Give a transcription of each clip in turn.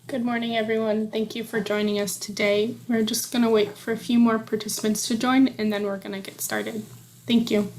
Good morning, everyone. Thank you for joining us today. We're just going to wait for a few more participants to join, and then we're going to get started. Thank you.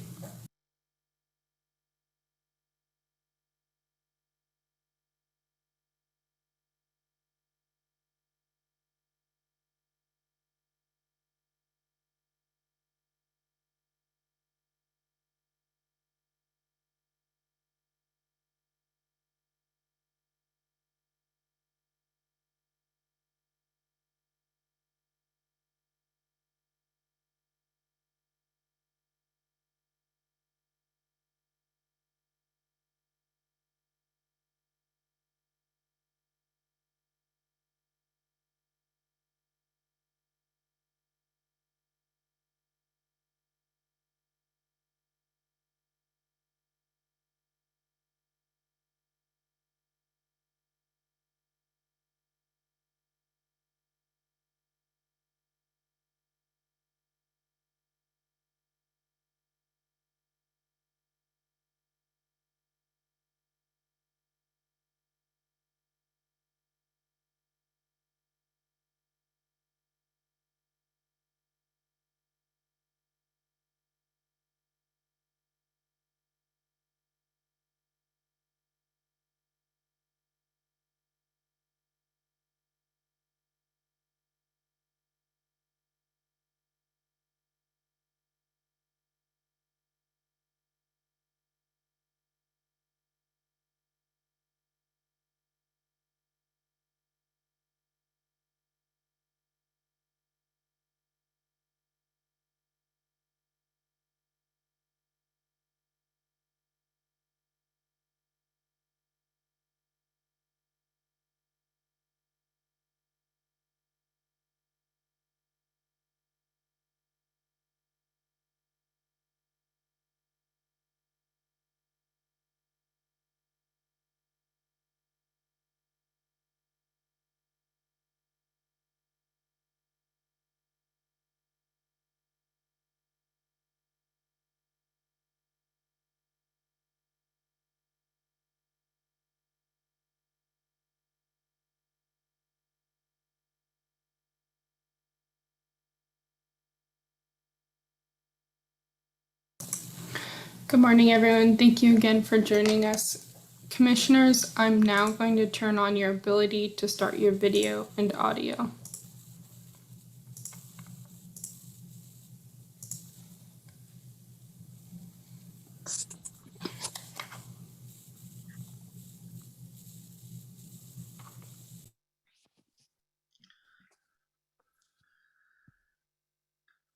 Good morning, everyone. Thank you again for joining us. Commissioners, I'm now going to turn on your ability to start your video and audio.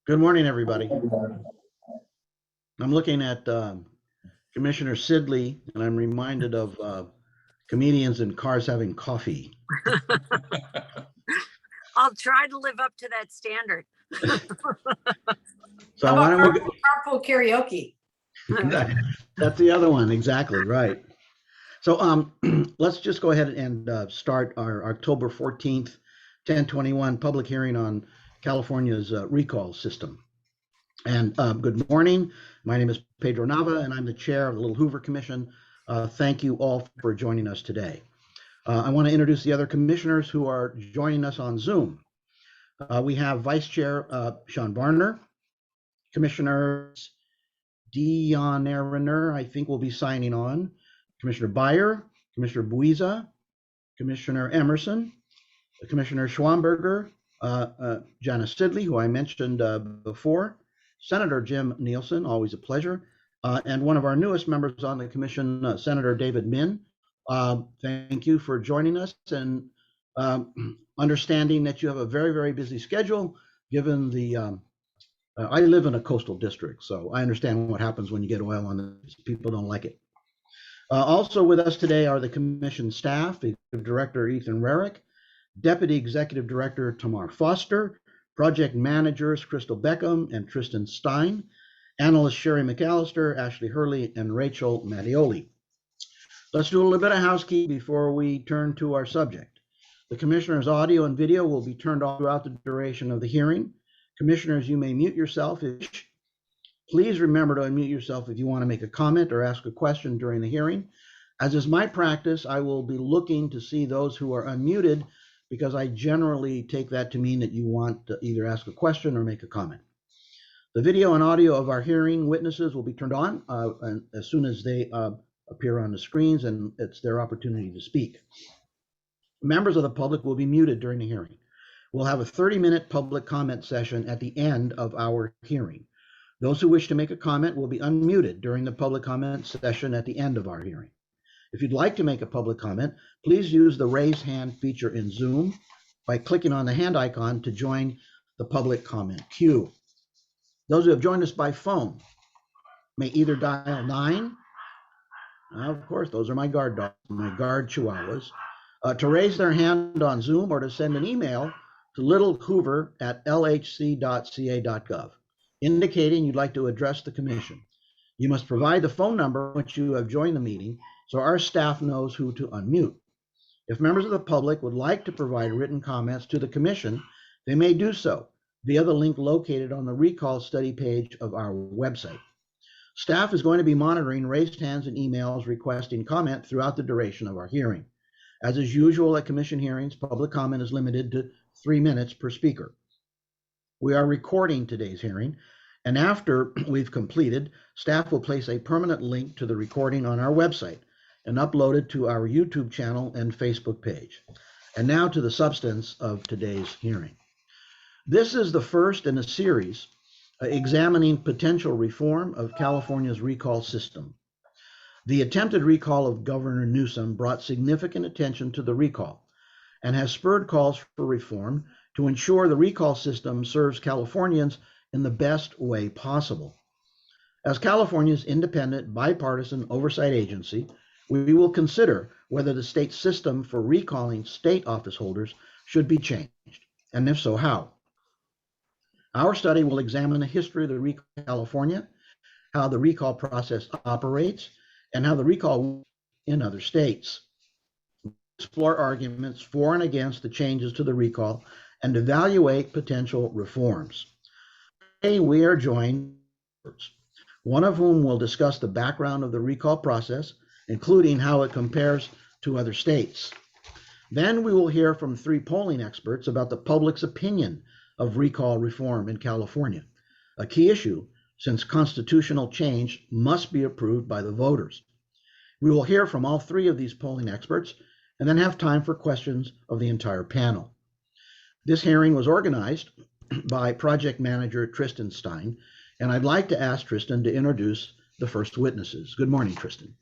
Good morning, everybody. I'm looking at Commissioner Sidley, and I'm reminded of comedians in cars having coffee. I'll try to live up to that standard. So How why about don't we carpool karaoke? That's the other one, exactly, right. So let's just go ahead and start our October 14th, 1021 public hearing on California's recall system. And good morning. My name is Pedro Nava, and I'm the chair of the Little Hoover Commission. Thank you all for joining us today. I want to introduce the other commissioners who are joining us on Zoom. We have Vice Chair Sean Varner, Commissioners Dion Eriner, I think will be signing on, Commissioner Beyer, Commissioner Buiza, Commissioner Emerson, Commissioner Schwamberger, Janice Sidley, who I mentioned before, Senator Jim Nielsen, always a pleasure, and one of our newest members on the commission, Senator David Min. Thank you for joining us and understanding that you have a very, very busy schedule, given the, I live in a coastal district, so I understand what happens when you get oil on this. People don't like it. Also with us today are the commission staff, Executive Director Ethan Rarick, Deputy Executive Director Tamar Foster, Project Managers Crystal Beckham and Tristan Stein, Analyst Sherry McAllister, Ashley Hurley, and Rachel Mattioli. Let's do a little bit of housekeeping before we turn to our subject. The commissioner's audio and video will be turned off throughout the duration of the hearing. Commissioners, you may mute yourself. Please remember to unmute yourself if you want to make a comment or ask a question during the hearing. As is my practice, I will be looking to see those who are unmuted because I generally take that to mean that you want to either ask a question or make a comment. The video and audio of our hearing witnesses will be turned on and as soon as they appear on the screens, and it's their opportunity to speak. Members of the public will be muted during the hearing. We'll have a 30-minute public comment session at the end of our hearing. Those who wish to make a comment will be unmuted during the public comment session at the end of our hearing. If you'd like to make a public comment, please use the raise hand feature in Zoom by clicking on the hand icon to join the public comment queue. Those who have joined us by phone may either dial 9, of course, those are my guard dogs, my guard chihuahuas, to raise their hand on Zoom, or to send an email to littlehoover@lhc.ca.gov, indicating you'd like to address the commission. You must provide the phone number once you have joined the meeting so our staff knows who to unmute. If members of the public would like to provide written comments to the commission, they may do so via the link located on the recall study page of our website. Staff is going to be monitoring raised hands and emails requesting comment throughout the duration of our hearing. As is usual at commission hearings, public comment is limited to 3 minutes per speaker. We are recording today's hearing, and after we've completed, staff will place a permanent link to the recording on our website and upload it to our YouTube channel and Facebook page. And now to the substance of today's hearing. This is the first in a series examining potential reform of California's recall system. The attempted recall of Governor Newsom brought significant attention to the recall and has spurred calls for reform to ensure the recall system serves Californians in the best way possible. As California's independent bipartisan oversight agency, we will consider whether the state system for recalling state office holders should be changed, and if so, how. Our study will examine the history of the recall in California, how the recall process operates, and how the recall in other states. Explore arguments for and against the changes to the recall and evaluate potential reforms. Today we are joined by experts, one of whom will discuss the background of the recall process, including how it compares to other states. Then we will hear from 3 polling experts about the public's opinion of recall reform in California, a key issue since constitutional change must be approved by the voters. We will hear from all 3 of these polling experts and then have time for questions of the entire panel. This hearing was organized by project manager Tristan Stein, and I'd like to ask Tristan to introduce the first witnesses. Good morning, Tristan.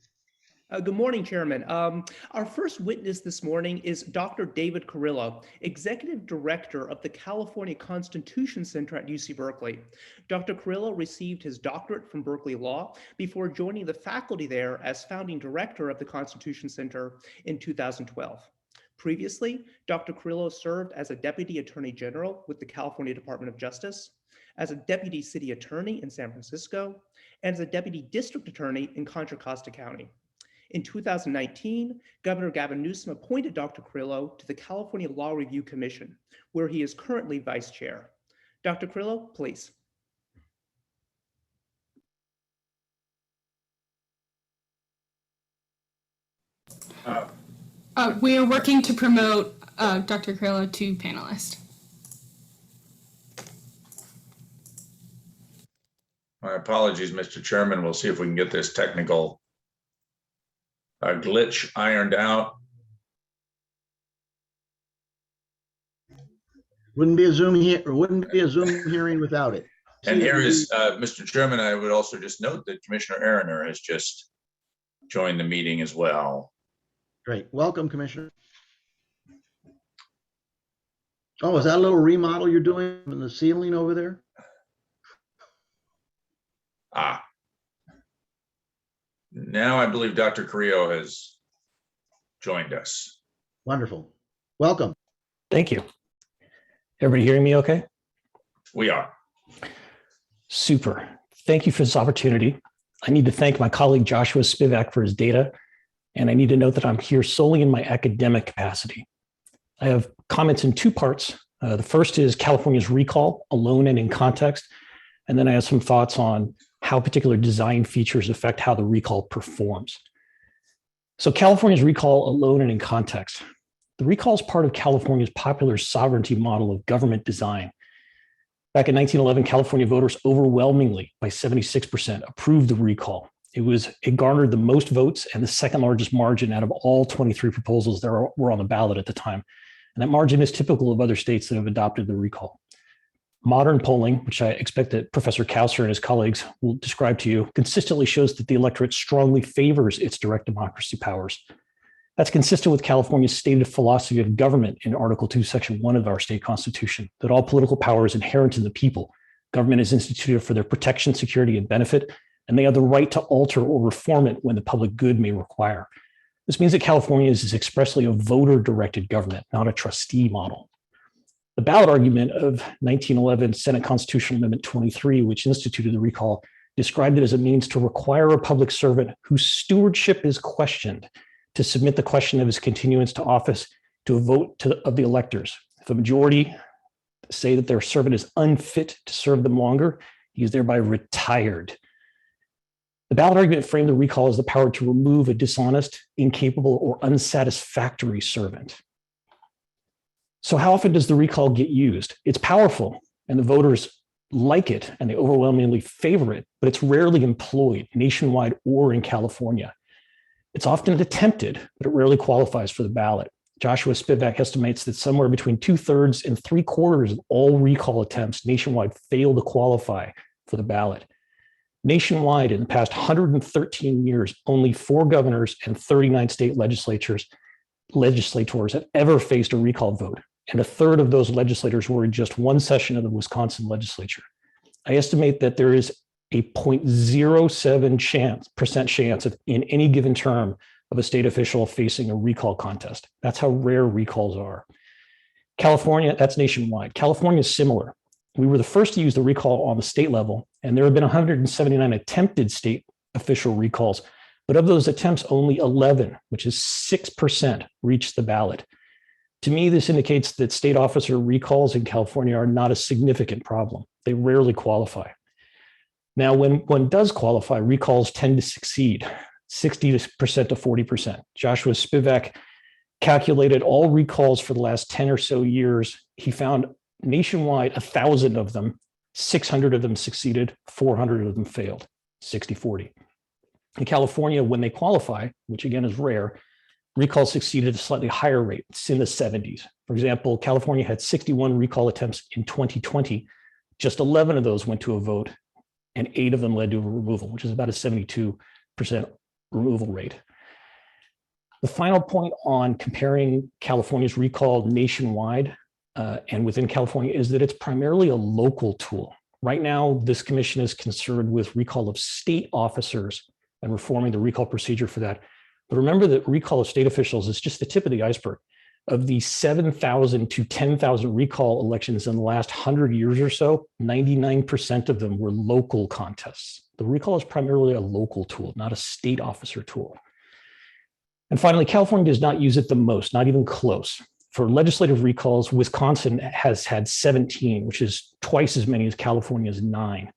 Good morning, Chairman. Our first witness this morning is Dr. David Carrillo, Executive Director of the California Constitution Center at UC Berkeley. Dr. Carrillo received his doctorate from Berkeley Law before joining the faculty there as founding director of the Constitution Center in 2012. Previously, Dr. Carrillo served as a Deputy Attorney General with the California Department of Justice, as a Deputy City Attorney in San Francisco, and as a Deputy District Attorney in Contra Costa County. In 2019, Governor Gavin Newsom appointed Dr. Carrillo to the California Law Review Commission, where he is currently vice chair. Dr. Carrillo, please. We are working to promote Dr. Carrillo to panelist. My apologies, Mr. Chairman. We'll see if we can get this technical glitch ironed out. Wouldn't be a Zoom hearing without it. And here is, Mr. Chairman, I would also just note that Commissioner Aroner has just joined the meeting as well. Great. Welcome, Commissioner. Oh, is that a little remodel you're doing in the ceiling over there? Now I believe Dr. Carrillo has joined us. Wonderful. Welcome. Thank you. Everybody hearing me okay? We are. Super. Thank you for this opportunity. I need to thank my colleague Joshua Spivak for his data, and I need to note that I'm here solely in my academic capacity. I have comments in 2 parts. The first is California's recall, alone and in context, and then I have some thoughts on how particular design features affect how the recall performs. So California's recall alone and in context. The recall is part of California's popular sovereignty model of government design. Back in 1911, California voters overwhelmingly, by 76%, approved the recall. It garnered the most votes and the second largest margin out of all 23 proposals that were on the ballot at the time. And that margin is typical of other states that have adopted the recall. Modern polling, which I expect that Professor Kousser and his colleagues will describe to you, consistently shows that the electorate strongly favors its direct democracy powers. That's consistent with California's stated philosophy of government in Article 2, Section 1 of our state constitution, that all political power is inherent in the people. Government is instituted for their protection, security, and benefit, and they have the right to alter or reform it when the public good may require. This means that California is expressly a voter-directed government, not a trustee model. The ballot argument of 1911 Senate Constitutional Amendment 23, which instituted the recall, described it as a means to require a public servant whose stewardship is questioned to submit the question of his continuance to office to a vote of the electors. If a majority say that their servant is unfit to serve them longer, he is thereby retired. The ballot argument framed the recall as the power to remove a dishonest, incapable, or unsatisfactory servant. So how often does the recall get used? It's powerful, and the voters like it, and they overwhelmingly favor it, but it's rarely employed nationwide or in California. It's often attempted, but it rarely qualifies for the ballot. Joshua Spivak estimates that somewhere between 2/3 and 3/4 of all recall attempts nationwide fail to qualify for the ballot. Nationwide, in the past 113 years, only 4 governors and 39 state legislators have ever faced a recall vote, and 1/3 of those legislators were in just one session of the Wisconsin legislature. I estimate that there is a 0.07% chance of, in any given term, of a state official facing a recall contest. That's how rare recalls are. California, that's nationwide. California is similar. We were the first to use the recall on the state level, and there have been 179 attempted state official recalls, but of those attempts, only 11, which is 6%, reached the ballot. To me, this indicates that state officer recalls in California are not a significant problem. They rarely qualify. Now, when one does qualify, recalls tend to succeed, 60% to 40%. Joshua Spivak calculated all recalls for the last 10 or so years. He found nationwide 1,000 of them, 600 of them succeeded, 400 of them failed, 60-40. In California, when they qualify, which again is rare, recalls succeeded at a slightly higher rate. It's in the 70s. For example, California had 61 recall attempts in 2020. Just 11 of those went to a vote, and 8 of them led to a removal, which is about a 72% removal rate. The final point on comparing California's recall nationwide and within California is that it's primarily a local tool. Right now, this commission is concerned with recall of state officers and reforming the recall procedure for that. But remember that recall of state officials is just the tip of the iceberg. Of the 7,000 to 10,000 recall elections in the last 100 years or so, 99% of them were local contests. The recall is primarily a local tool, not a state officer tool. And finally, California does not use it the most, not even close. For legislative recalls, Wisconsin has had 17, which is twice as many as California's 9.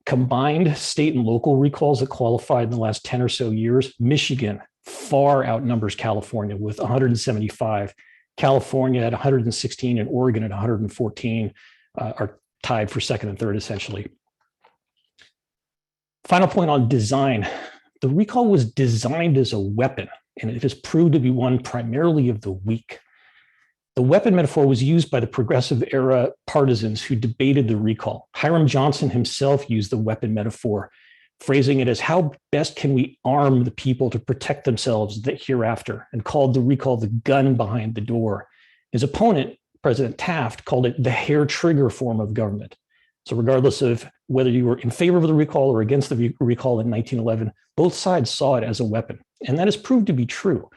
Combined state and local recalls that qualified in the last 10 or so years, Michigan far outnumbers California with 175. California at 116 and Oregon at 114 are tied for second and third, essentially. Final point on design. The recall was designed as a weapon, and it has proved to be one primarily of the weak. The weapon metaphor was used by the progressive era partisans who debated the recall. Hiram Johnson himself used the weapon metaphor, phrasing it as how best can we arm the people to protect themselves the hereafter, and called the recall the gun behind the door. His opponent, President Taft, called it the hair trigger form of government. So regardless of whether you were in favor of the recall or against the recall in 1911, both sides saw it as a weapon. And that has proved to be true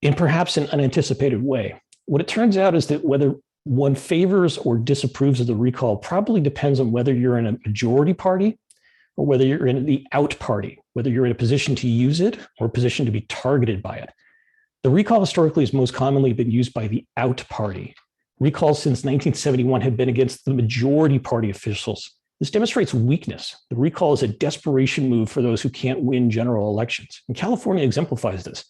in perhaps an unanticipated way. What it turns out is that whether one favors or disapproves of the recall probably depends on whether you're in a majority party or whether you're in the out party, whether you're in a position to use it or a position to be targeted by it. The recall historically has most commonly been used by the out party. Recalls since 1971 have been against the majority party officials. This demonstrates weakness. The recall is a desperation move for those who can't win general elections. And California exemplifies this.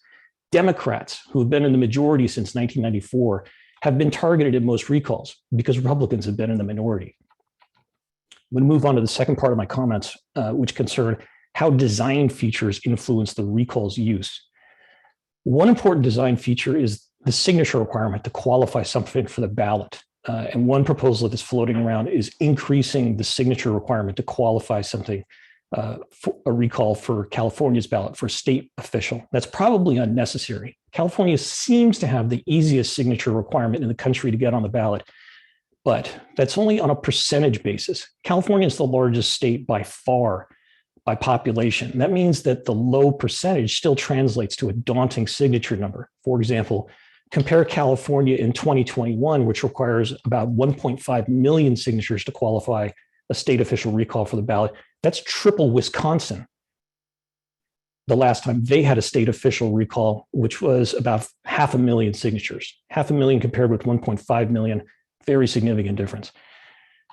Democrats, who have been in the majority since 1994, have been targeted in most recalls because Republicans have been in the minority. I'm going to move on to the second part of my comments, which concern how design features influence the recall's use. One important design feature is the signature requirement to qualify something for the ballot. And one proposal that is floating around is increasing the signature requirement to qualify something for a recall for California's ballot for a state official. That's probably unnecessary. California seems to have the easiest signature requirement in the country to get on the ballot, but that's only on a percentage basis. California is the largest state by far by population. That means that the low percentage still translates to a daunting signature number. For example, compare California in 2021, which requires about 1.5 million signatures to qualify a state official recall for the ballot. That's triple Wisconsin. The last time they had a state official recall, which was about 500,000 signatures. 500,000 compared with 1.5 million, very significant difference.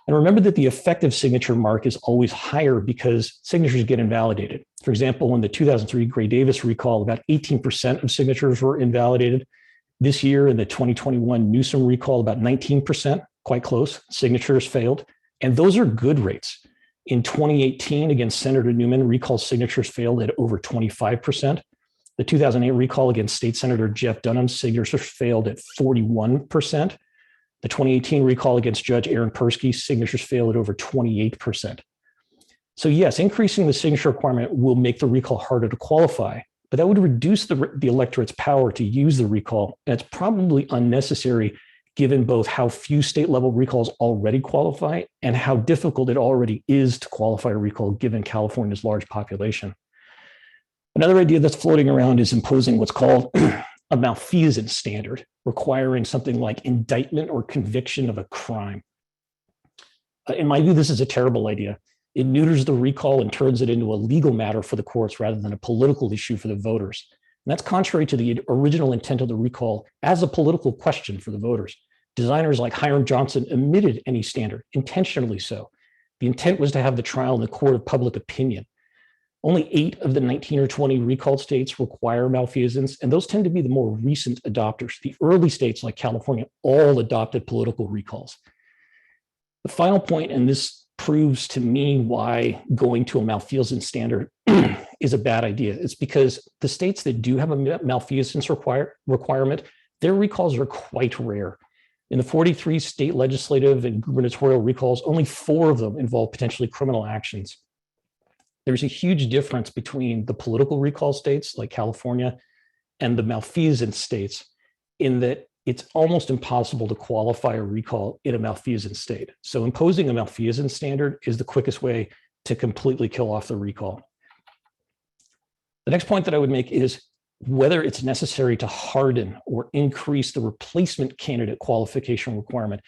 And remember that the effective signature mark is always higher because signatures get invalidated. For example, in the 2003 Gray Davis recall, about 18% of signatures were invalidated. This year in the 2021 Newsom recall, about 19%, quite close, signatures failed. And those are good rates. In 2018, against Senator Newman, recall signatures failed at over 25%. The 2008 recall against State Senator Jeff Dunham's signatures failed at 41%. The 2018 recall against Judge Aaron Persky's signatures failed at over 28%. So yes, increasing the signature requirement will make the recall harder to qualify, but that would reduce the electorate's power to use the recall. And it's probably unnecessary given both how few state level recalls already qualify and how difficult it already is to qualify a recall given California's large population. Another idea that's floating around is imposing what's called a malfeasance standard, requiring something like indictment or conviction of a crime. In my view, this is a terrible idea. It neuters the recall and turns it into a legal matter for the courts rather than a political issue for the voters. And that's contrary to the original intent of the recall as a political question for the voters. Designers like Hiram Johnson omitted any standard, intentionally so. The intent was to have the trial in the court of public opinion. Only 8 of the 19 or 20 recalled states require malfeasance, and those tend to be the more recent adopters. The early states like California all adopted political recalls. The final point, and this proves to me why going to a malfeasance standard is a bad idea. It's because the states that do have a malfeasance requirement, their recalls are quite rare. In the 43 state legislative and gubernatorial recalls, only 4 of them involve potentially criminal actions. There's a huge difference between the political recall states like California and the malfeasance states in that it's almost impossible to qualify a recall in a malfeasance state. So imposing a malfeasance standard is the quickest way to completely kill off the recall. The next point that I would make is whether it's necessary to harden or increase the replacement candidate qualification requirement.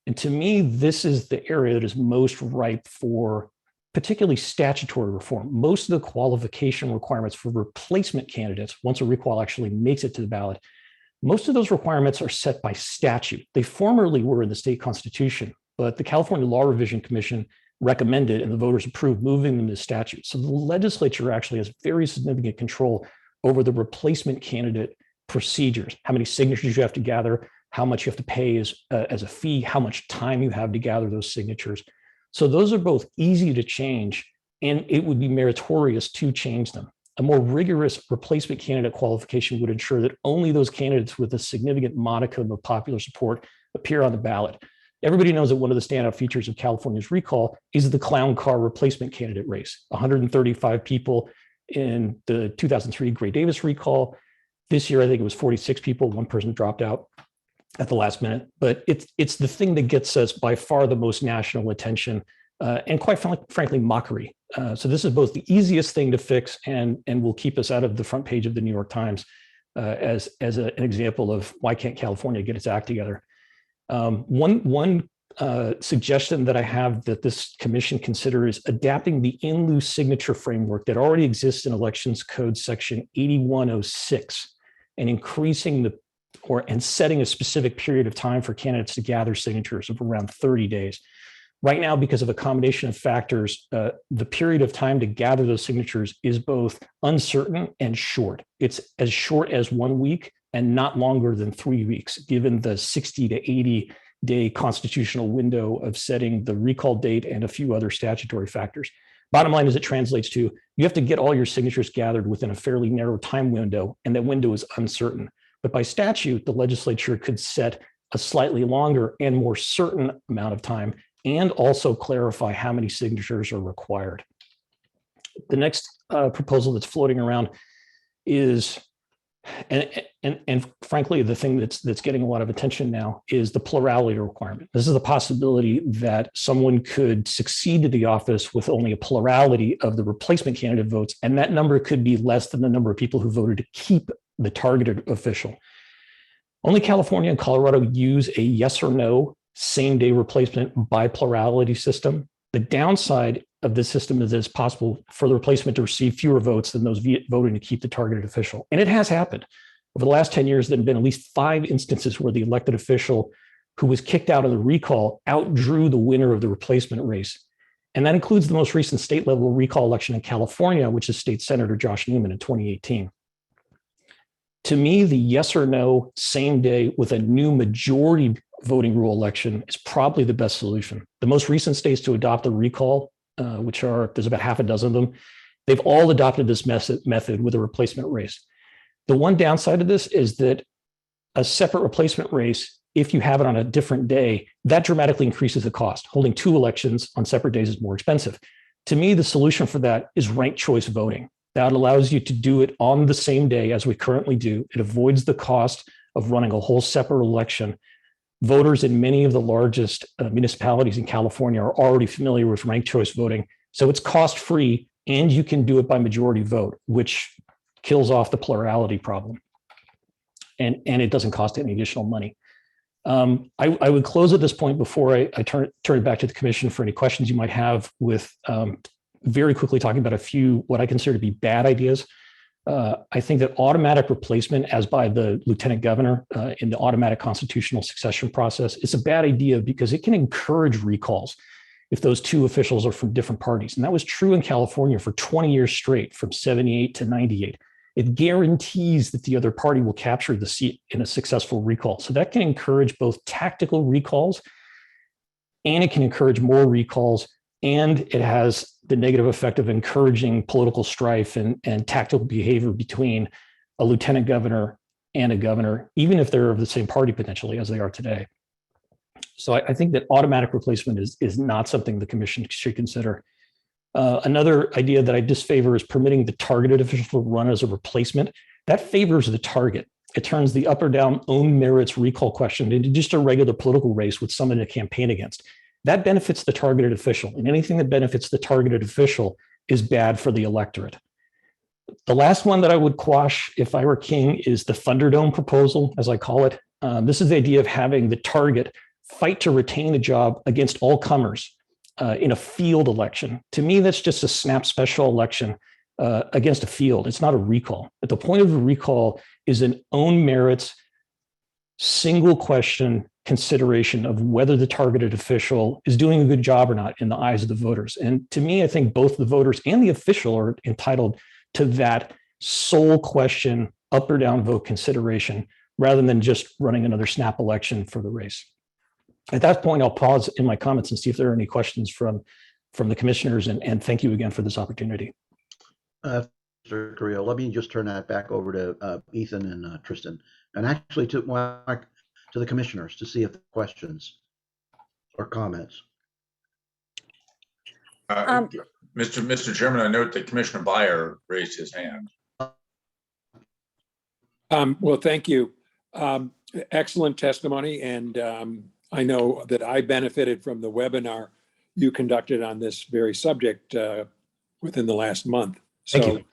And to me, this is the area that is most ripe for particularly statutory reform. Most of the qualification requirements for replacement candidates, once a recall actually makes it to the ballot, most of those requirements are set by statute. They formerly were in the state constitution, but the California Law Revision Commission recommended and the voters approved moving them to statute. So the legislature actually has very significant control over the replacement candidate procedures, how many signatures you have to gather, how much you have to pay as a fee, how much time you have to gather those signatures. So those are both easy to change, and it would be meritorious to change them. A more rigorous replacement candidate qualification would ensure that only those candidates with a significant modicum of popular support appear on the ballot. Everybody knows that one of the standout features of California's recall is the clown car replacement candidate race. 135 people in the 2003 Gray Davis recall. This year, I think it was 46 people. One person dropped out at the last minute, but it's the thing that gets us by far the most national attention and quite frankly, mockery. So this is both the easiest thing to fix and will keep us out of the front page of the New York Times as an example of why can't California get its act together. One suggestion that I have that this commission consider is adapting the in-lieu signature framework that already exists in Elections Code section 8106 and increasing and setting a specific period of time for candidates to gather signatures of around 30 days. Right now, because of a combination of factors, the period of time to gather those signatures is both uncertain and short. It's as short as 1 week and not longer than 3 weeks, given the 60 to 80-day constitutional window of setting the recall date and a few other statutory factors. Bottom line is it translates to you have to get all your signatures gathered within a fairly narrow time window, and that window is uncertain. But by statute, the legislature could set a slightly longer and more certain amount of time and also clarify how many signatures are required. The next proposal that's floating around is, and frankly, the thing that's getting a lot of attention now is the plurality requirement. This is the possibility that someone could succeed to the office with only a plurality of the replacement candidate votes, and that number could be less than the number of people who voted to keep the targeted official. Only California and Colorado use a yes or no same-day replacement by plurality system. The downside of this system is that it's possible for the replacement to receive fewer votes than those voting to keep the targeted official. And it has happened. Over the last 10 years, there have been at least 5 instances where the elected official who was kicked out of the recall outdrew the winner of the replacement race. And that includes the most recent state-level recall election in California, which is State Senator Josh Newman in 2018. To me, the yes or no same day with a new majority voting rule election is probably the best solution. The most recent states to adopt the recall, which are, there's about half a dozen of them, they've all adopted this method with a replacement race. The one downside of this is that a separate replacement race, if you have it on a different day, that dramatically increases the cost. Holding 2 elections on separate days is more expensive. To me, the solution for that is ranked choice voting. That allows you to do it on the same day as we currently do. It avoids the cost of running a whole separate election. Voters in many of the largest municipalities in California are already familiar with ranked choice voting. So it's cost-free, and you can do it by majority vote, which kills off the plurality problem. And it doesn't cost any additional money. I would close at this point before I turn it back to the commission for any questions you might have with very quickly talking about a few what I consider to be bad ideas. I think that automatic replacement, as by the lieutenant governor in the automatic constitutional succession process, is a bad idea because it can encourage recalls if those 2 officials are from different parties. And that was true in California for 20 years straight, from 78 to 98. It guarantees that the other party will capture the seat in a successful recall. So that can encourage both tactical recalls, and it can encourage more recalls, and it has the negative effect of encouraging political strife and tactical behavior between a lieutenant governor and a governor, even if they're of the same party potentially as they are today. So I think that automatic replacement is not something the commission should consider. Another idea that I disfavor is permitting the targeted official to run as a replacement. That favors the target. It turns the up or down own merits recall question into just a regular political race with someone to campaign against. That benefits the targeted official, and anything that benefits the targeted official is bad for the electorate. The last one that I would quash if I were king is the Thunderdome Proposal, as I call it. This is the idea of having the target fight to retain the job against all comers in a field election. To me, that's just a snap special election against a field. It's not a recall. But the point of a recall is an own merits, single question consideration of whether the targeted official is doing a good job or not in the eyes of the voters. And to me, I think both the voters and the official are entitled to that sole question, up or down vote consideration, rather than just running another snap election for the race. At that point, I'll pause in my comments and see if there are any questions from the commissioners, and thank you again for this opportunity. Mr. Carrillo, let me just turn that back over to Ethan and Tristan, and actually to Mark, to the commissioners, to see if questions or comments. Mr. Chairman, I note that Commissioner Byer raised his hand. Well, thank you. Excellent testimony. And I know that I benefited from the webinar you conducted on this very subject within the last month. Thank So you.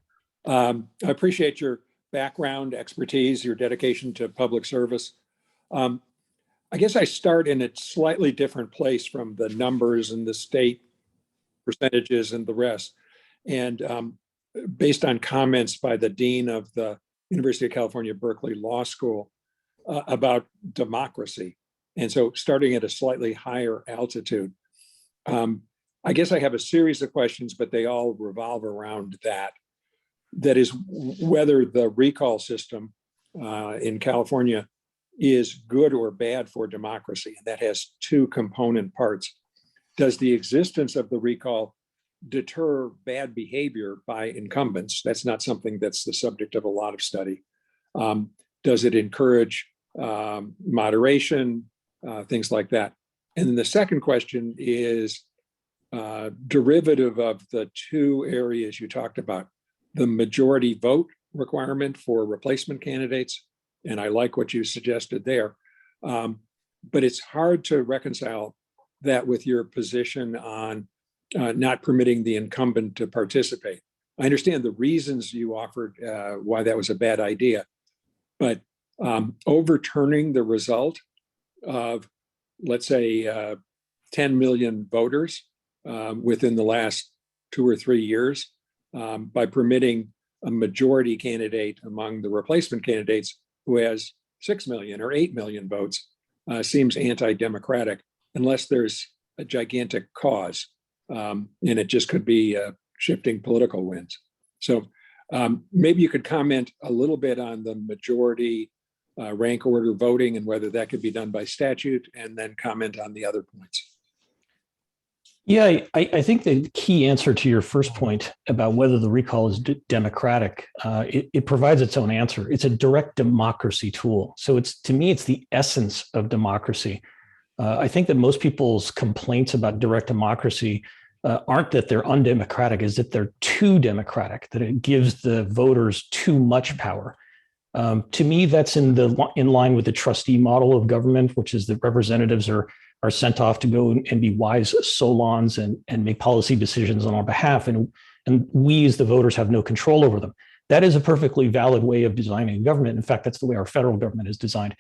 I appreciate your background, expertise, your dedication to public service. I guess I start in a slightly different place from the numbers and the state percentages and the rest. And based on comments by the dean of the University of California, Berkeley Law School about democracy. And so starting at a slightly higher altitude, I guess I have a series of questions, but they all revolve around that. That is whether the recall system in California is good or bad for democracy. And that has two component parts. Does the existence of the recall deter bad behavior by incumbents? That's not something that's the subject of a lot of study. Does it encourage moderation, things like that? And then the second question is derivative of the two areas you talked about, the majority vote requirement for replacement candidates. And I like what you suggested there. But it's hard to reconcile that with your position on not permitting the incumbent to participate. I understand the reasons you offered why that was a bad idea, but overturning the result of, let's say, 10 million voters within the last 2 or 3 years by permitting a majority candidate among the replacement candidates who has 6 million or 8 million votes seems anti-democratic unless there's a gigantic cause. And it just could be shifting political winds. So maybe you could comment a little bit on the majority rank order voting and whether that could be done by statute, and then comment on the other points. Yeah, I think the key answer to your first point about whether the recall is democratic, it provides its own answer. It's a direct democracy tool. So to me, it's the essence of democracy. I think that most people's complaints about direct democracy aren't that they're undemocratic, is that they're too democratic, that it gives the voters too much power. To me, that's in line with the trustee model of government, which is that representatives are sent off to go and be wise solons and make policy decisions on our behalf. And we as the voters have no control over them. That is a perfectly valid way of designing government. In fact, that's the way our federal government is designed.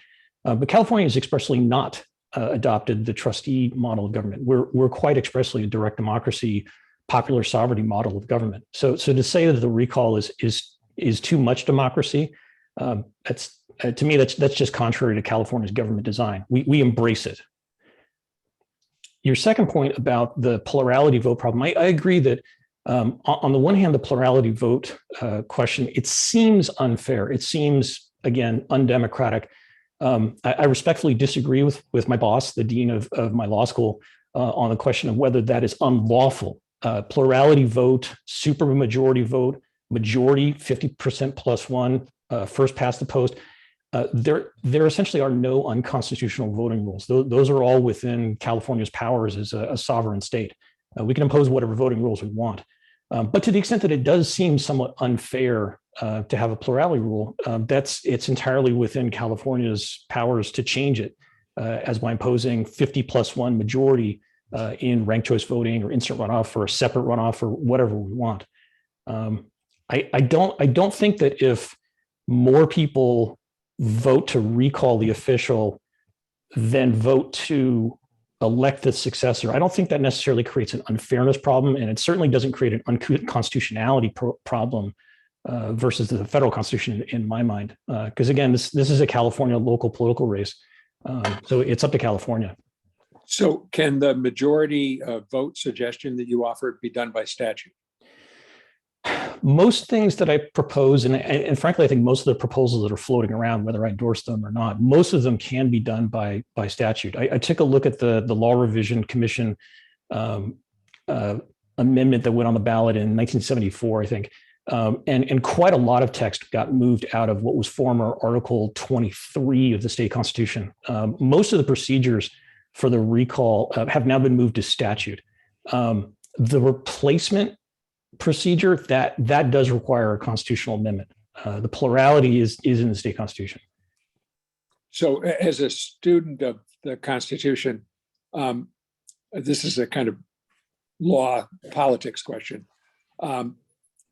But California has expressly not adopted the trustee model of government. We're quite expressly a direct democracy, popular sovereignty model of government. So to say that the recall is too much democracy, that's to me, that's just contrary to California's government design. We embrace it. Your second point about the plurality vote problem, I agree that on the one hand, the plurality vote question, it seems unfair. It seems, again, undemocratic. I respectfully disagree with my boss, the dean of my law school, on the question of whether that is unlawful. Plurality vote, supermajority vote, majority 50% plus one, first past the post. There essentially are no unconstitutional voting rules. Those are all within California's powers as a sovereign state. We can impose whatever voting rules we want. But to the extent that it does seem somewhat unfair to have a plurality rule, it's entirely within California's powers to change it, as by imposing 50 plus one majority in ranked choice voting or instant runoff or a separate runoff or whatever we want. I don't think that if more people vote to recall the official than vote to elect the successor, I don't think that necessarily creates an unfairness problem, and it certainly doesn't create an unconstitutionality problem versus the federal constitution in my mind. Because again, this is a California local political race, so it's up to California. So can the majority vote suggestion that you offered be done by statute? Most things that I propose, and frankly, I think most of the proposals that are floating around, whether I endorse them or not, most of them can be done by statute. I took a look at the Law Revision Commission amendment that went on the ballot in 1974, I think, and quite a lot of text got moved out of what was former Article 23 of the state constitution. Most of the procedures for the recall have now been moved to statute. The replacement procedure that does require a constitutional amendment. The plurality is in the state constitution. So as a student of the Constitution, this is a kind of law politics question.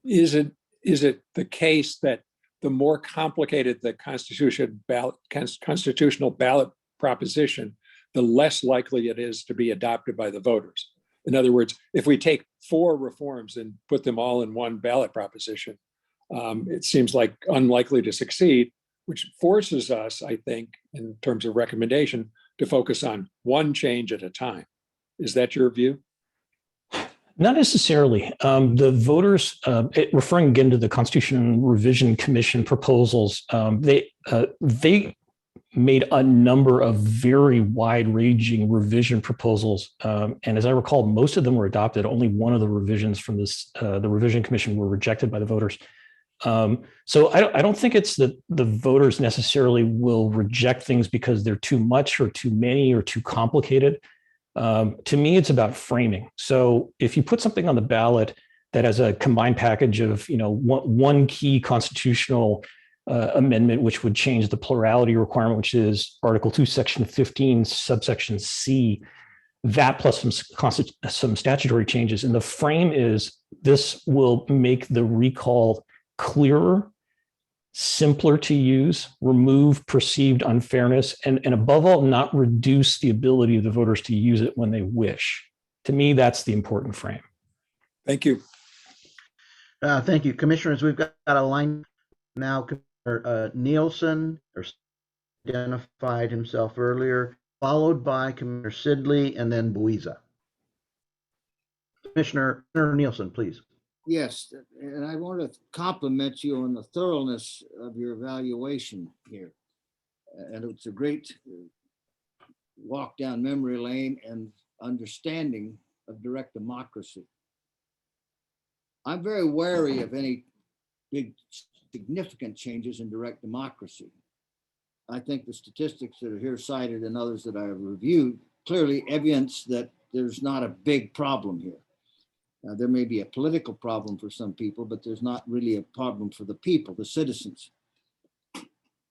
Is it the case that the more complicated the constitutional ballot proposition, the less likely it is to be adopted by the voters? In other words, if we take 4 reforms and put them all in one ballot proposition, it seems like unlikely to succeed, which forces us, I think, in terms of recommendation, to focus on one change at a time. Is that your view? Not necessarily. The voters, referring again to the Constitution Revision Commission proposals, they made a number of very wide-ranging revision proposals, and as I recall, most of them were adopted. Only one of the revisions from the Revision Commission were rejected by the voters. So I don't think it's that the voters necessarily will reject things because they're too much or too many or too complicated. To me, it's about framing. So if you put something on the ballot that has a combined package of, one key constitutional amendment, which would change the plurality requirement, which is Article 2, Section 15, subsection C, that plus some statutory changes. And the frame is this will make the recall clearer, simpler to use, remove perceived unfairness, and above all, not reduce the ability of the voters to use it when they wish. To me, that's the important frame. Thank you. Thank you. Commissioners, we've got a line now. Commissioner Nielsen identified himself earlier, followed by Commissioner Sidley and then Buiza. Commissioner Nielsen, please. Yes, and I want to compliment you on the thoroughness of your evaluation here. And it's a great walk down memory lane and understanding of direct democracy. I'm very wary of any big significant changes in direct democracy. I think the statistics that are here cited and others that I have reviewed clearly evidence that there's not a big problem here. There may be a political problem for some people, but there's not really a problem for the people, the citizens.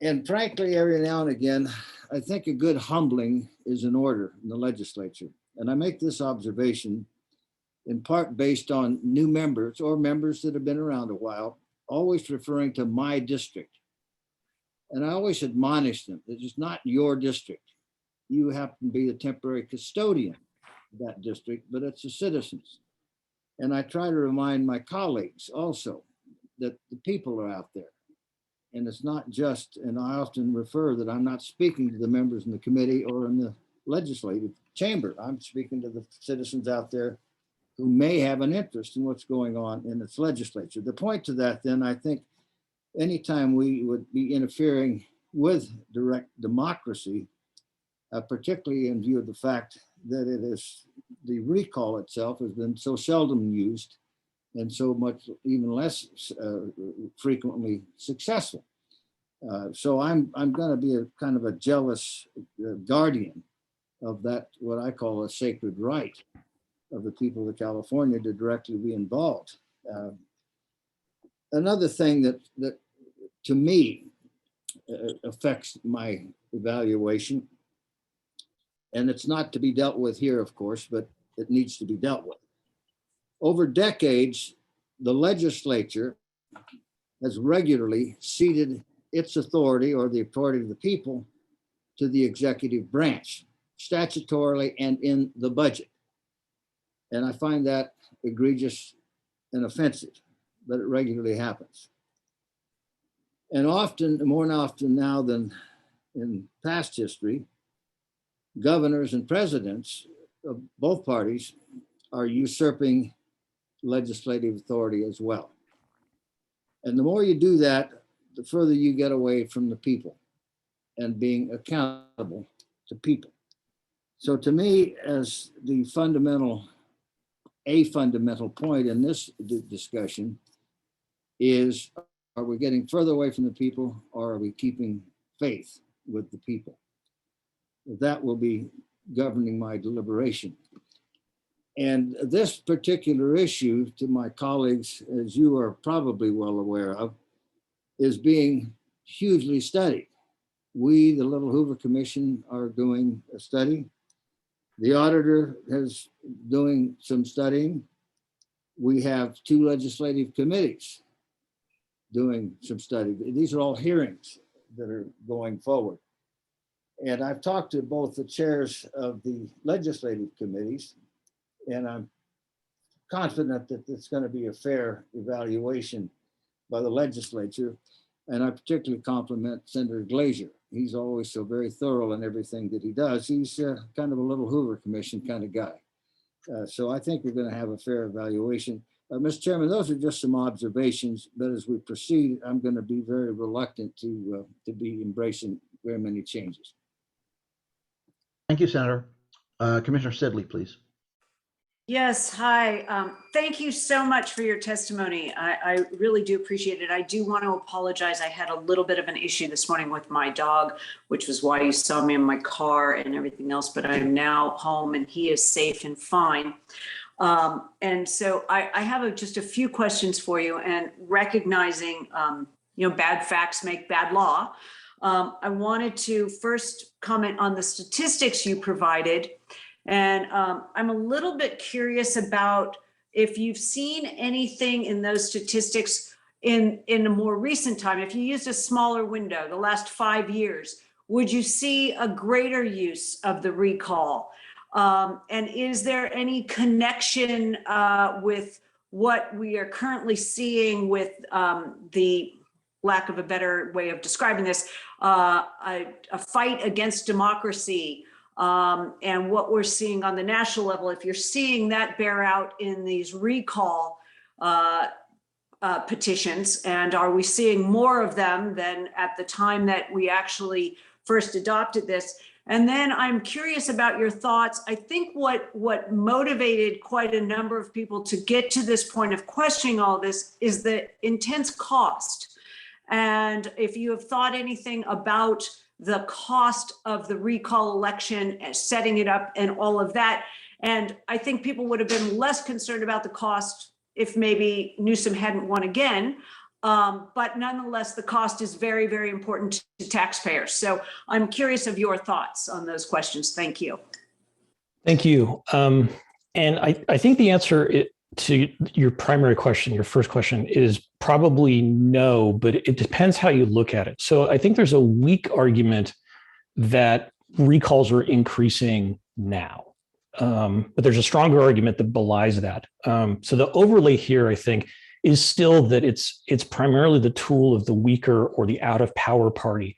And frankly, every now and again, I think a good humbling is in order in the legislature. And I make this observation in part based on new members or members that have been around a while, always referring to my district. And I always admonish them, it is not your district. You happen to be the temporary custodian of that district, but it's the citizens. And I try to remind my colleagues also that the people are out there. And it's not just, and I often refer that I'm not speaking to the members in the committee or in the legislative chamber. I'm speaking to the citizens out there who may have an interest in what's going on in its legislature. The point to that, then, I think anytime we would be interfering with direct democracy, particularly in view of the fact that it is the recall itself has been so seldom used and so much even less frequently successful. So I'm going to be a kind of a jealous guardian of that, what I call a sacred right of the people of California to directly be involved. Another thing that to me affects my evaluation, and it's not to be dealt with here, of course, but it needs to be dealt with. Over decades, the legislature has regularly ceded its authority or the authority of the people to the executive branch, statutorily and in the budget. And I find that egregious and offensive, but it regularly happens. And often, more often now than in past history, governors and presidents of both parties are usurping legislative authority as well. And the more you do that, the further you get away from the people and being accountable to people. So to me, as the fundamental point in this discussion is, are we getting further away from the people or are we keeping faith with the people? That will be governing my deliberation. And this particular issue, to my colleagues, as you are probably well aware of, is being hugely studied. We, the Little Hoover Commission, are doing a study. The auditor is doing some studying. We have 2 legislative committees doing some study. These are all hearings that are going forward. And I've talked to both the chairs of the legislative committees, and I'm confident that it's going to be a fair evaluation by the legislature. And I particularly compliment Senator Glazer. He's always so very thorough in everything that he does. He's kind of a Little Hoover Commission kind of guy. So I think we're going to have a fair evaluation. Mr. Chairman, those are just some observations, but as we proceed, I'm going to be very reluctant to be embracing very many changes. Thank you, Senator. Commissioner Sidley, please. Yes, hi. Thank you so much for your testimony. I really do appreciate it. I do want to apologize. I had a little bit of an issue this morning with my dog, which was why you saw me in my car and everything else, but I am now home and he is safe and fine. And so I have just a few questions for you, and recognizing, bad facts make bad law. I wanted to first comment on the statistics you provided. And I'm a little bit curious about if you've seen anything in those statistics in a more recent time. If you used a smaller window, the last 5 years, would you see a greater use of the recall? And is there any connection with what we are currently seeing with the lack of a better way of describing this, a fight against democracy, and what we're seeing on the national level, if you're seeing that bear out in these recall petitions, and are we seeing more of them than at the time that we actually first adopted this? And then I'm curious about your thoughts. I think what motivated quite a number of people to get to this point of questioning all this is the intense cost. And if you have thought anything about the cost of the recall election, setting it up and all of that. And I think people would have been less concerned about the cost if maybe Newsom hadn't won again. But nonetheless, the cost is very, very important to taxpayers. So I'm curious of your thoughts on those questions. Thank you. Thank you. And I think the answer to your primary question, your first question, is probably no, but it depends how you look at it. So I think there's a weak argument that recalls are increasing now, but there's a stronger argument that belies that. So the overlay here, I think, is still that it's primarily the tool of the weaker or the out of power party.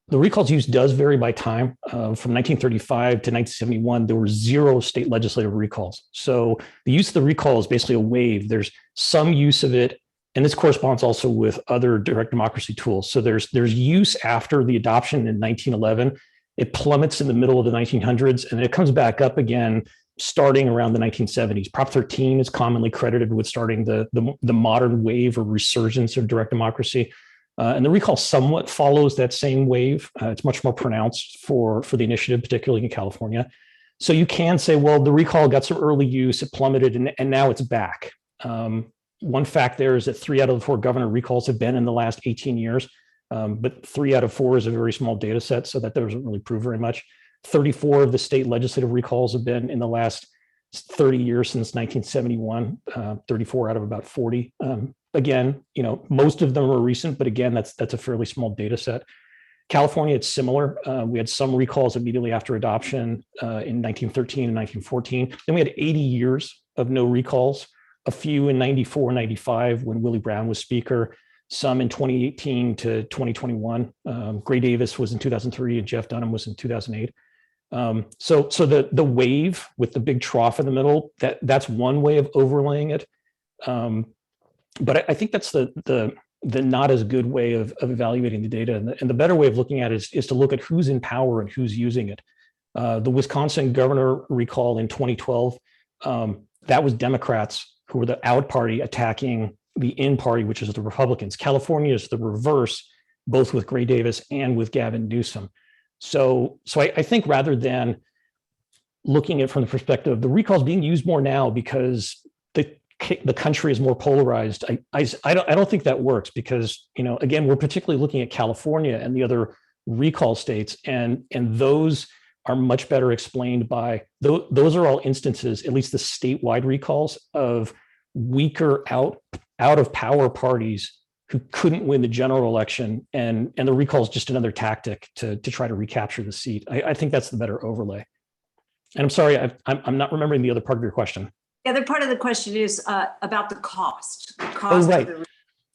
The recalls use does vary by time. From 1935 to 1971, there were 0 state legislative recalls. So the use of the recall is basically a wave. There's some use of it, and this corresponds also with other direct democracy tools. So there's use after the adoption in 1911. It plummets in the middle of the 1900s, and then it comes back up again starting around the 1970s. Prop 13 is commonly credited with starting the modern wave or resurgence of direct democracy. And the recall somewhat follows that same wave. It's much more pronounced for the initiative, particularly in California. So you can say, well, the recall got some early use, it plummeted, and now it's back. One fact there is that 3 out of the 4 governor recalls have been in the last 18 years, but 3 out of 4 is a very small data set, so that doesn't really prove very much. 34 of the state legislative recalls have been in the last 30 years since 1971, 34 out of about 40. Again, most of them are recent, but again, that's a fairly small data set. California, it's similar. We had some recalls immediately after adoption in 1913 and 1914. Then we had 80 years of no recalls, a few in 94, 95 when Willie Brown was speaker, some in 2018 to 2021. Gray Davis was in 2003 and Jeff Dunham was in 2008. So the wave with the big trough in the middle, that's one way of overlaying it. But I think that's the not as good way of evaluating the data. And the better way of looking at it is to look at who's in power and who's using it. The Wisconsin governor recall in 2012, that was Democrats who were the out party attacking the in party, which is the Republicans. California is the reverse, both with Gray Davis and with Gavin Newsom. So I think rather than looking at it from the perspective of the recalls being used more now because the country is more polarized, I don't think that works because, again, we're particularly looking at California and the other recall states, and those are much better explained by, those are all instances, at least the statewide recalls, of weaker out of power parties who couldn't win the general election, and the recall is just another tactic to try to recapture the seat. I think that's the better overlay. And I'm sorry, I'm not remembering the other part of your question. The other part of the question is about the cost. Oh, right.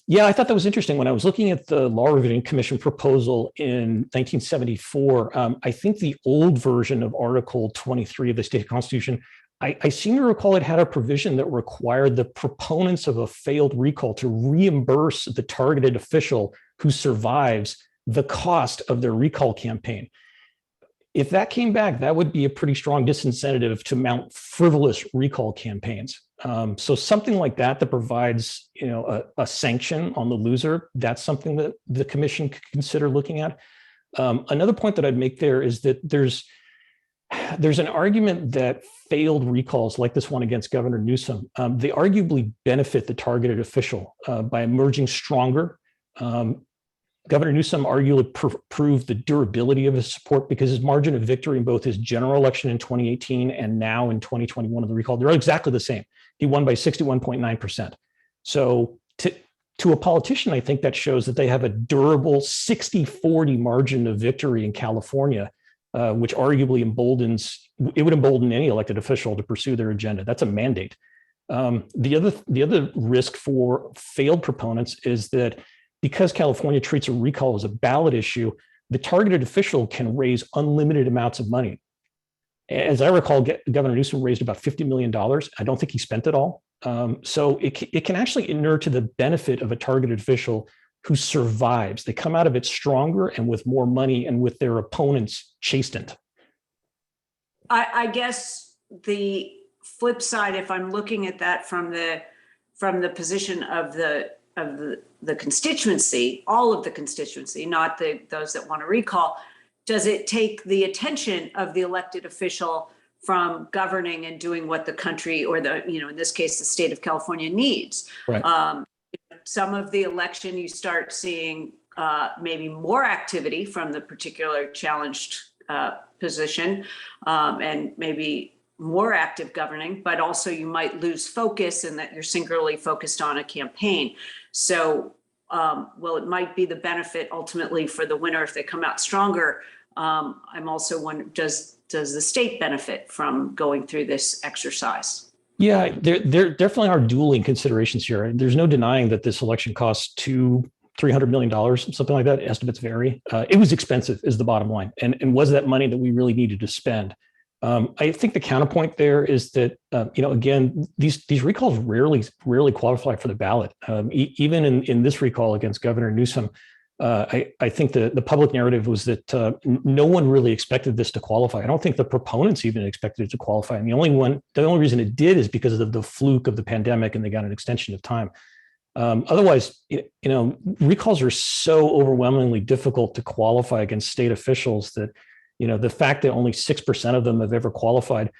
Yeah, I thought that was interesting. When I was looking at the Law Revision Commission proposal in 1974, I think the old version of Article 23 of the state constitution, I seem to recall it had a provision that required the proponents of a failed recall to reimburse the targeted official who survives the cost of their recall campaign. If that came back, that would be a pretty strong disincentive to mount frivolous recall campaigns. So something like that provides, a sanction on the loser. That's something that the commission could consider looking at. Another point that I'd make there is that there's an argument that failed recalls like this one against Governor Newsom, they arguably benefit the targeted official by emerging stronger. Governor Newsom arguably proved the durability of his support because his margin of victory in both his general election in 2018 and now in 2021 of the recall, they're exactly the same. He won by 61.9%. So to a politician, I think that shows that they have a durable 60-40 margin of victory in California, which arguably would embolden any elected official to pursue their agenda. That's a mandate. The other risk for failed proponents is that because California treats a recall as a ballot issue, the targeted official can raise unlimited amounts of money. As I recall, Governor Newsom raised about $50 million. I don't think he spent it all. So it can actually inure to the benefit of a targeted official who survives. They come out of it stronger and with more money and with their opponents chastened. I guess the flip side, if I'm looking at that from the position of the constituency, all of the constituency, not those that want to recall, does it take the attention of the elected official from governing and doing what the country or in this case, the state of California needs? Right. Some of the election, you start seeing maybe more activity from the particular challenged position and maybe more active governing, but also you might lose focus in that you're singularly focused on a campaign. So, it might be the benefit ultimately for the winner if they come out stronger. I'm also wondering, does the state benefit from going through this exercise? Yeah, there definitely are dueling considerations here. There's no denying that this election costs $300 million, something like that. Estimates vary. It was expensive is the bottom line. And was that money that we really needed to spend? I think the counterpoint there is that, again, these recalls rarely qualify for the ballot. Even in this recall against Governor Newsom, I think the public narrative was that no one really expected this to qualify. I don't think the proponents even expected it to qualify. And the only reason it did is because of the fluke of the pandemic and they got an extension of time. Otherwise, recalls are so overwhelmingly difficult to qualify against state officials that, the fact that only 6% of them have ever qualified,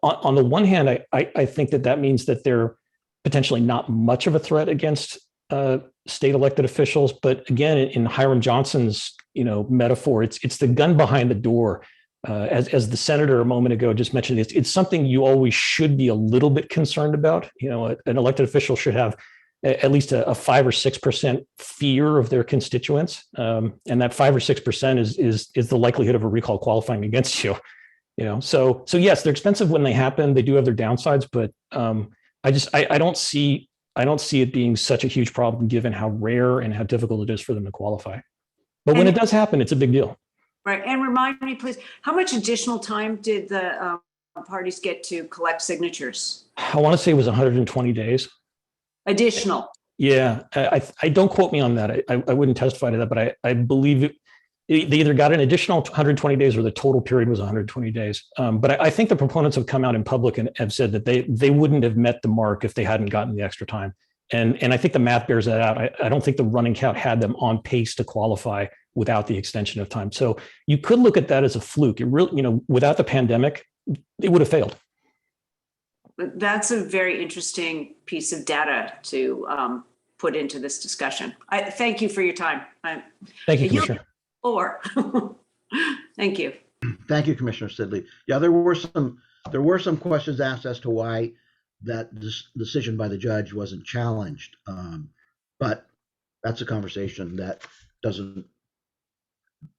on the one hand, I think that means that they're potentially not much of a threat against state elected officials. But again, in Hiram Johnson's, metaphor, it's the gun behind the door. As the senator a moment ago just mentioned, it's something you always should be a little bit concerned about. An elected official should have at least a 5 or 6% fear of their constituents, and that 5 or 6% is the likelihood of a recall qualifying against you. So yes, they're expensive when they happen. They do have their downsides, but I don't see it being such a huge problem given how rare and how difficult it is for them to qualify. But when it does happen, it's a big deal. Right, and remind me, please, how much additional time did the parties get to collect signatures? I want to say it was 120 days. Additional. Yeah, I don't quote me on that. I wouldn't testify to that, but I believe they either got an additional 120 days or the total period was 120 days. But I think the proponents have come out in public and have said that they wouldn't have met the mark if they hadn't gotten the extra time. And I think the math bears that out. I don't think the running count had them on pace to qualify without the extension of time. So you could look at that as a fluke. It really, without the pandemic, it would have failed. That's a very interesting piece of data to put into this discussion. I thank you for your time. Thank you, Commissioner. Thank you. Thank you, Commissioner Sidley. Yeah, there were some questions asked as to why that decision by the judge wasn't challenged, but that's a conversation that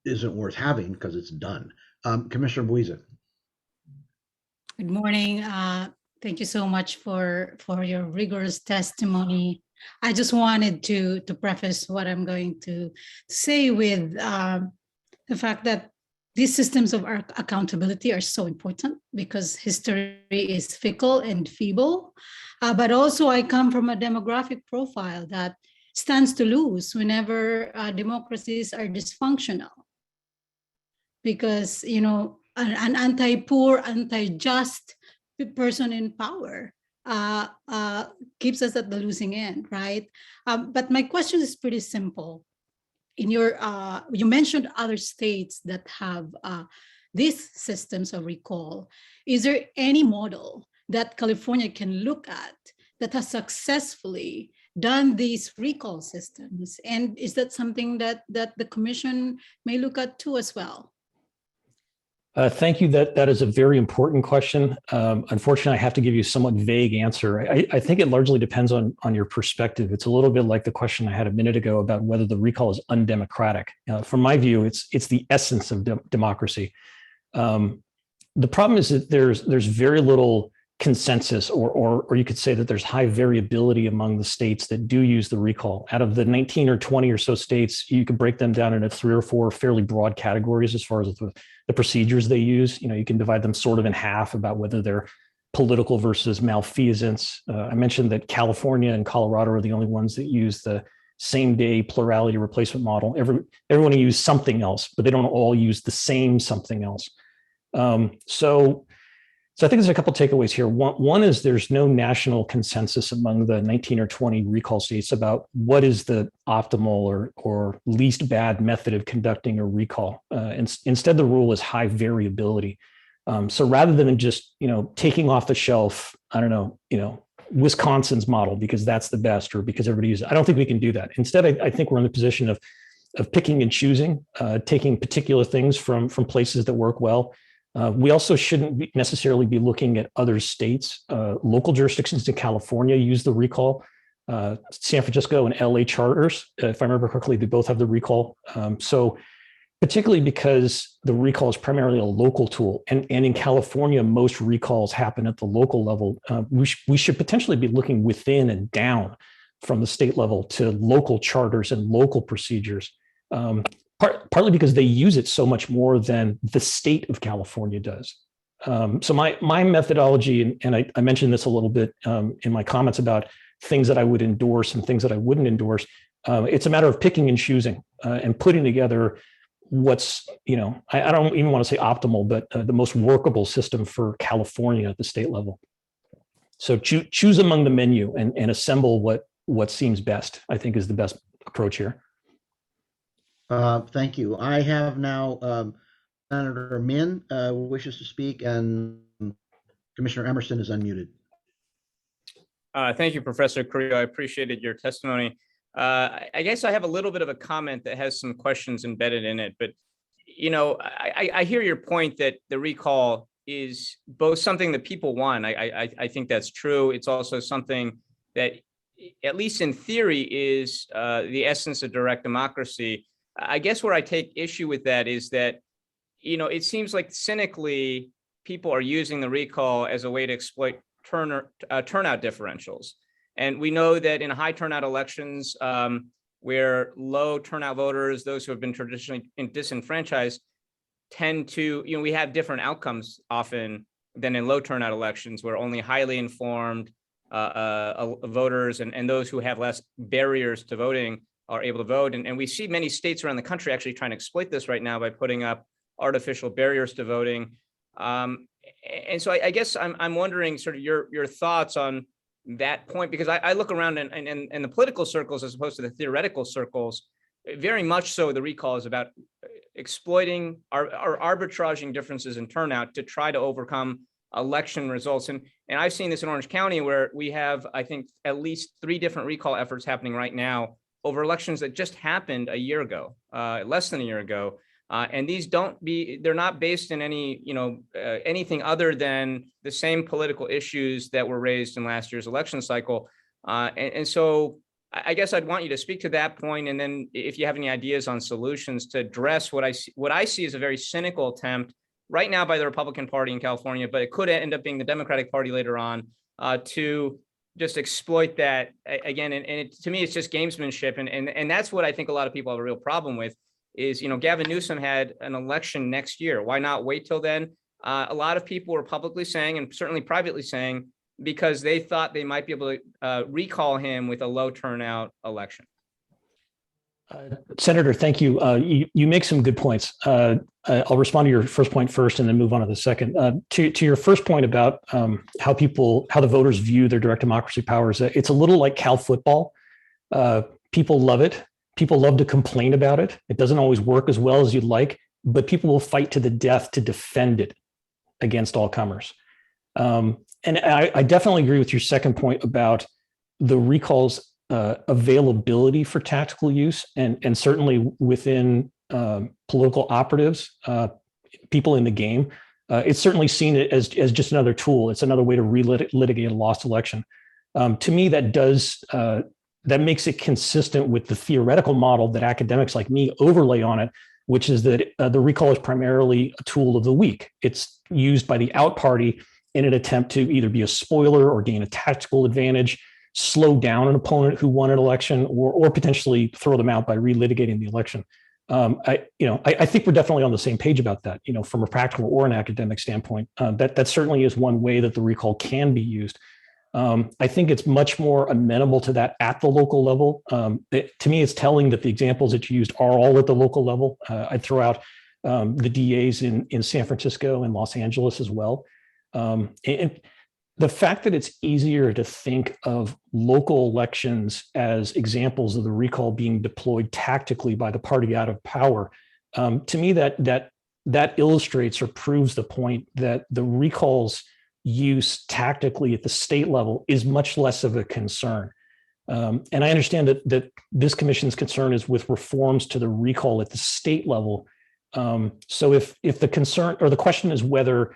isn't worth having because it's done. Commissioner Buiza. Good morning. Thank you so much for your rigorous testimony I just wanted to preface what I'm going to say with the fact that these systems of accountability are so important because history is fickle and feeble. But also I come from a demographic profile that stands to lose whenever democracies are dysfunctional. Because, you know, an anti-poor, anti-just person in power keeps us at the losing end, right? But my question is pretty simple. In your, you mentioned other states that have these systems of recall. Is there any model that California can look at that has successfully done these recall systems? And is that something that the commission may look at too as well? Thank you. That is a very important question. Unfortunately, I have to give you a somewhat vague answer. I think it largely depends on your perspective. It's a little bit like the question I had a minute ago about whether the recall is undemocratic. From my view, it's the essence of democracy. The problem is that there's very little consensus, or you could say that there's high variability among the states that do use the recall. Out of the 19 or 20 or so states, you could break them down into 3 or 4 fairly broad categories as far as the procedures they use. You know, you can divide them sort of in half about whether they're political versus malfeasance. I mentioned that California and Colorado are the only ones that use the same day plurality replacement model. Everyone use something else, but they don't all use the same something else. So I think there's a couple of takeaways here. One is there's no national consensus among the 19 or 20 recall states about what is the optimal or least bad method of conducting a recall. Instead, the rule is high variability. So rather than just, you know, taking off the shelf, I don't know, you know, Wisconsin's model because that's the best or because everybody uses it, I don't think we can do that. Instead, I think we're in the position of picking and choosing, taking particular things from places that work well. We also shouldn't necessarily be looking at other states. Local jurisdictions in California use the recall. San Francisco and LA charters, if I remember correctly, they both have the recall. So particularly because the recall is primarily a local tool. And in California, most recalls happen at the local level. We should potentially be looking within and down from the state level to local charters and local procedures. Partly because they use it so much more than the state of California does. So my methodology, and I mentioned this a little bit in my comments about things that I would endorse and things that I wouldn't endorse. It's a matter of picking and choosing and putting together what's, you know, I don't even want to say optimal, but the most workable system for California at the state level. So choose among the menu and assemble what seems best, I think is the best approach here. Thank you. I have now Senator Min wishes to speak, and Commissioner Emerson is unmuted. Thank you, Professor Carrillo. I appreciated your testimony. I guess I have a little bit of a comment that has some questions embedded in it, but you know, I hear your point that the recall is both something that people want. I think that's true. It's also something that, at least in theory, is the essence of direct democracy. I guess where I take issue with that is that, you know, it seems like cynically people are using the recall as a way to exploit turnout differentials. And we know that in high turnout elections where low turnout voters, those who have been traditionally disenfranchised, tend to, you know, we have different outcomes often than in low turnout elections where only highly informed voters and those who have less barriers to voting are able to vote. And we see many states around the country actually trying to exploit this right now by putting up artificial barriers to voting. And so I guess I'm wondering sort of your thoughts on that point, because I look around in the political circles as opposed to the theoretical circles. Very much so, the recall is about exploiting or arbitraging differences in turnout to try to overcome election results. And I've seen this in Orange County where we have, I think, at least 3 different recall efforts happening right now over elections that just happened a year ago, less than a year ago. And these they're not based in any, you know, anything other than the same political issues that were raised in last year's election cycle. And so I guess I'd want you to speak to that point. And then if you have any ideas on solutions to address what I see as a very cynical attempt right now by the Republican Party in California, but it could end up being the Democratic Party later on, to just exploit that again. And to me, it's just gamesmanship. And that's what I think a lot of people have a real problem with is, Gavin Newsom had an election next year. Why not wait till then? A lot of people were publicly saying, and certainly privately saying, because they thought they might be able to recall him with a low turnout election. Senator, thank you. You make some good points. I'll respond to your first point first and then move on to the second. To your first point about how the voters view their direct democracy powers, it's a little like Cal football. People love it. People love to complain about it. It doesn't always work as well as you'd like, but people will fight to the death to defend it against all comers. And I definitely agree with your second point about the recall's availability for tactical use, and certainly within political operatives, people in the game. It's certainly seen as just another tool. It's another way to relitigate a lost election. To me, that makes it consistent with the theoretical model that academics like me overlay on it, which is that the recall is primarily a tool of the weak. It's used by the out party in an attempt to either be a spoiler or gain a tactical advantage, slow down an opponent who won an election, or potentially throw them out by relitigating the election. I think we're definitely on the same page about that. From a practical or an academic standpoint, that certainly is one way that the recall can be used. I think it's much more amenable to that at the local level. To me, it's telling that the examples that you used are all at the local level. I'd throw out the DAs in San Francisco and Los Angeles as well. And the fact that it's easier to think of local elections as examples of the recall being deployed tactically by the party out of power, to me, that illustrates or proves the point that the recall's use tactically at the state level is much less of a concern. And I understand that this commission's concern is with reforms to the recall at the state level. So if the concern or the question is whether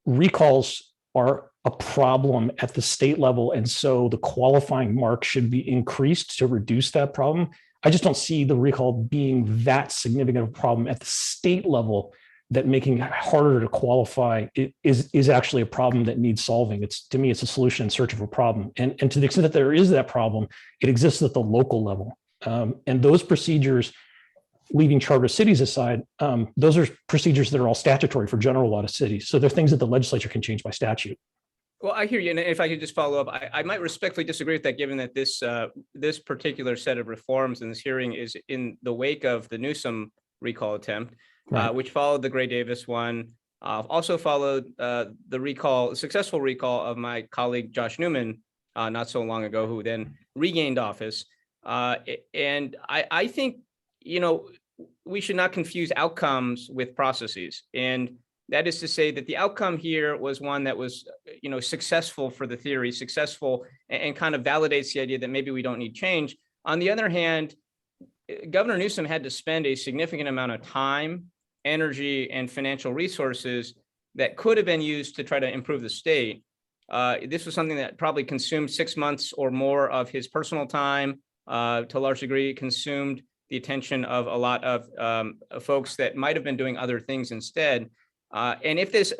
recalls are a problem at the state level, and so the qualifying mark should be increased to reduce that problem, I just don't see the recall being that significant of a problem at the state level that making it harder to qualify is actually a problem that needs solving. To me, it's a solution in search of a problem. And to the extent that there is that problem, it exists at the local level. And those procedures, leaving charter cities aside, those are procedures that are all statutory for general law to cities. So they're things that the legislature can change by statute. Well, I hear you. And if I could just follow up, I might respectfully disagree with that, given that this particular set of reforms in this hearing is in the wake of the Newsom recall attempt, right, which followed the Gray Davis one, also followed the successful recall of my colleague Josh Newman not so long ago, who then regained office. And I think, we should not confuse outcomes with processes. And that is to say that the outcome here was one that was, successful for the theory, successful, and kind of validates the idea that maybe we don't need change. On the other hand, Governor Newsom had to spend a significant amount of time, energy, and financial resources that could have been used to try to improve the state. This was something that probably consumed 6 months or more of his personal time, to a large degree, consumed the attention of a lot of folks that might have been doing other things instead. And if this,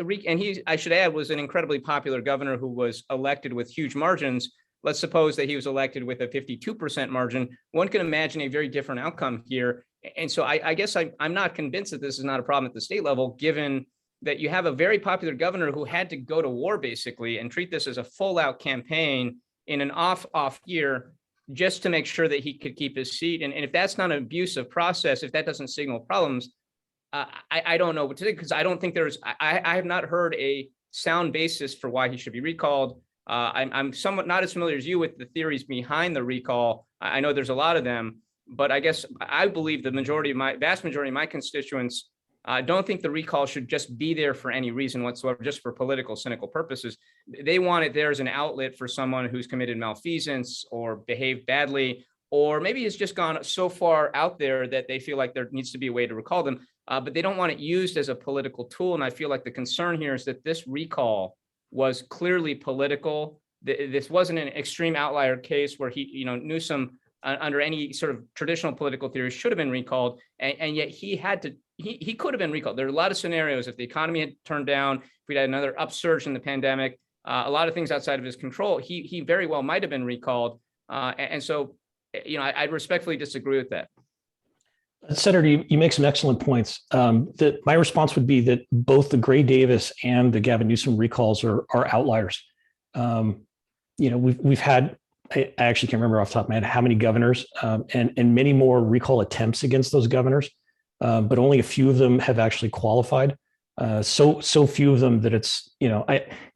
I should add, was an incredibly popular governor who was elected with huge margins. Let's suppose that he was elected with a 52% margin. One can imagine a very different outcome here. And so I guess I'm not convinced that this is not a problem at the state level, given that you have a very popular governor who had to go to war basically and treat this as a full out campaign in an off year just to make sure that he could keep his seat. And if that's not an abusive process, if that doesn't signal problems, I don't know what to think, because I don't think I have not heard a sound basis for why he should be recalled. I'm somewhat not as familiar as you with the theories behind the recall. I know there's a lot of them, but I guess I believe the vast majority of my constituents don't think the recall should just be there for any reason whatsoever, just for political, cynical purposes. They want it there as an outlet for someone who's committed malfeasance or behaved badly, or maybe has just gone so far out there that they feel like there needs to be a way to recall them, but they don't want it used as a political tool. And I feel like the concern here is that this recall was clearly political. This wasn't an extreme outlier case where Newsom, under any sort of traditional political theory, should have been recalled, and yet he could have been recalled. There are a lot of scenarios. If the economy had turned down, if we'd had another upsurge in the pandemic, a lot of things outside of his control, he very well might have been recalled. And so, I respectfully disagree with that. Senator, you make some excellent points. My response would be that both the Gray Davis and the Gavin Newsom recalls are outliers. We've had, I actually can't remember off the top of my head how many governors and many more recall attempts against those governors, but only a few of them have actually qualified. So few of them that it's, you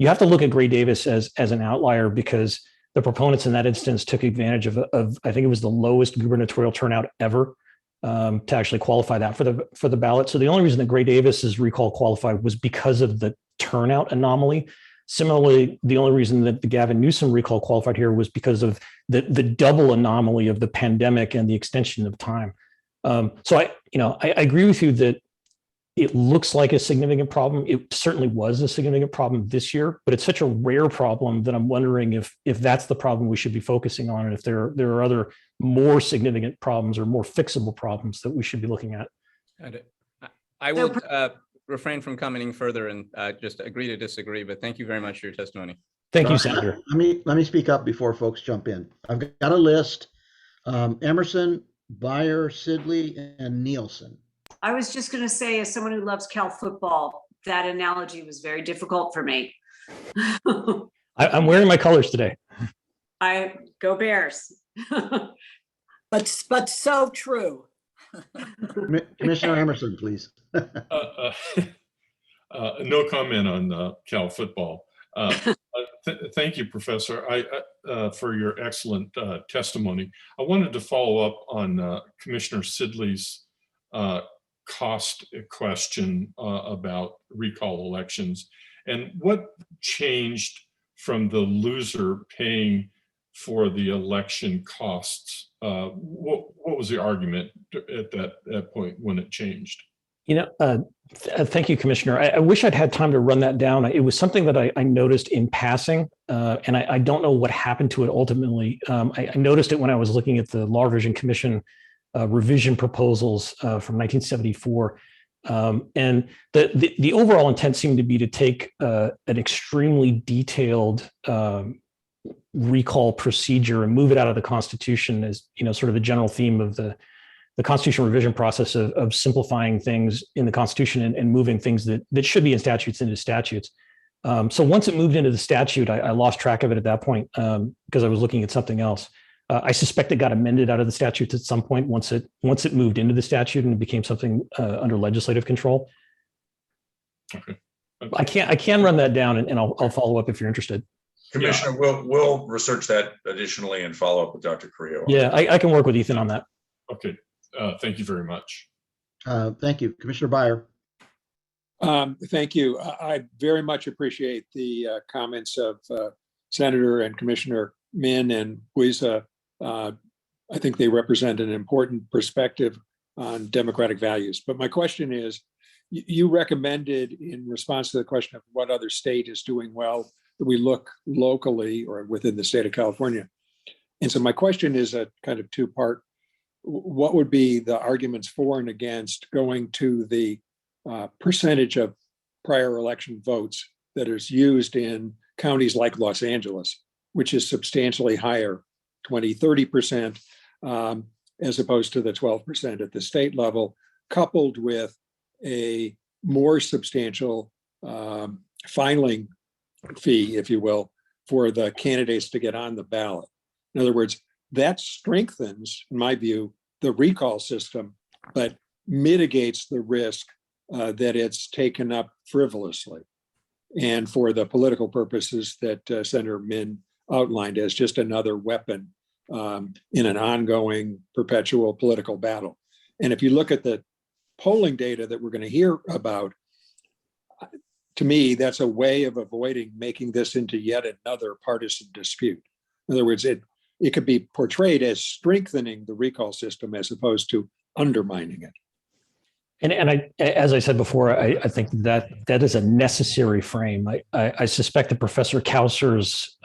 have to look at Gray Davis as an outlier because the proponents in that instance took advantage of I think it was the lowest gubernatorial turnout ever to actually qualify that for the ballot. So the only reason that Gray Davis's recall qualified was because of the turnout anomaly. Similarly, the only reason that the Gavin Newsom recall qualified here was because of the double anomaly of the pandemic and the extension of time. So I agree with you that it looks like a significant problem. It certainly was a significant problem this year, but it's such a rare problem that I'm wondering if that's the problem we should be focusing on, and if there are other more significant problems or more fixable problems that we should be looking at. I will refrain from commenting further and just agree to disagree, but thank you very much for your testimony. Thank you, Senator. Let me speak up before folks jump in. I've got a list: Emerson, Beyer, Sidley, and Nielsen. I was just going to say, as someone who loves Cal football, that analogy was very difficult for me. I'm wearing my colors today. I go Bears. but so true. Commissioner Emerson, please. No comment on Cal football. Thank you, Professor, for your excellent testimony. I wanted to follow up on Commissioner Sidley's cost question about recall elections, and what changed from the loser paying for the election costs. What was the argument at that point when it changed? Thank you, Commissioner. I wish I'd had time to run that down. It was something that I noticed in passing, and I don't know what happened to it ultimately. I noticed it when I was looking at the Law Revision Commission revision proposals from 1974. And the overall intent seemed to be to take an extremely detailed recall procedure and move it out of the Constitution as, sort of the general theme of the constitutional revision process of simplifying things in the Constitution and moving things that should be in statutes into statutes. So once it moved into the statute, I lost track of it at that point because I was looking at something else. I suspect it got amended out of the statutes at some point once it moved into the statute and it became something under legislative control. Okay. I can run that down and I'll follow up if you're interested. Commissioner, we'll research that additionally and follow up with Dr. Carrillo. Yeah, I can work with Ethan on that. Okay. Thank you very much. Thank you. Commissioner Beyer. Thank you. I very much appreciate the comments of Senator and Commissioner Min and Guiza. I think they represent an important perspective on democratic values. But my question is, you recommended in response to the question of what other state is doing well, that we look locally or within the state of California. And so my question is a kind of two-part. What would be the arguments for and against going to the percentage of prior election votes that is used in counties like Los Angeles, which is substantially higher, 20-30%, as opposed to the 12% at the state level, coupled with a more substantial filing fee, if you will, for the candidates to get on the ballot. In other words, that strengthens, in my view, the recall system, but mitigates the risk that it's taken up frivolously and for the political purposes that Senator Min outlined as just another weapon in an ongoing perpetual political battle. And if you look at the polling data that we're going to hear about, to me, that's a way of avoiding making this into yet another partisan dispute. In other words, it could be portrayed as strengthening the recall system as opposed to undermining it. And I, as I said before, I think that is a necessary frame. I suspect that Professor Kousser's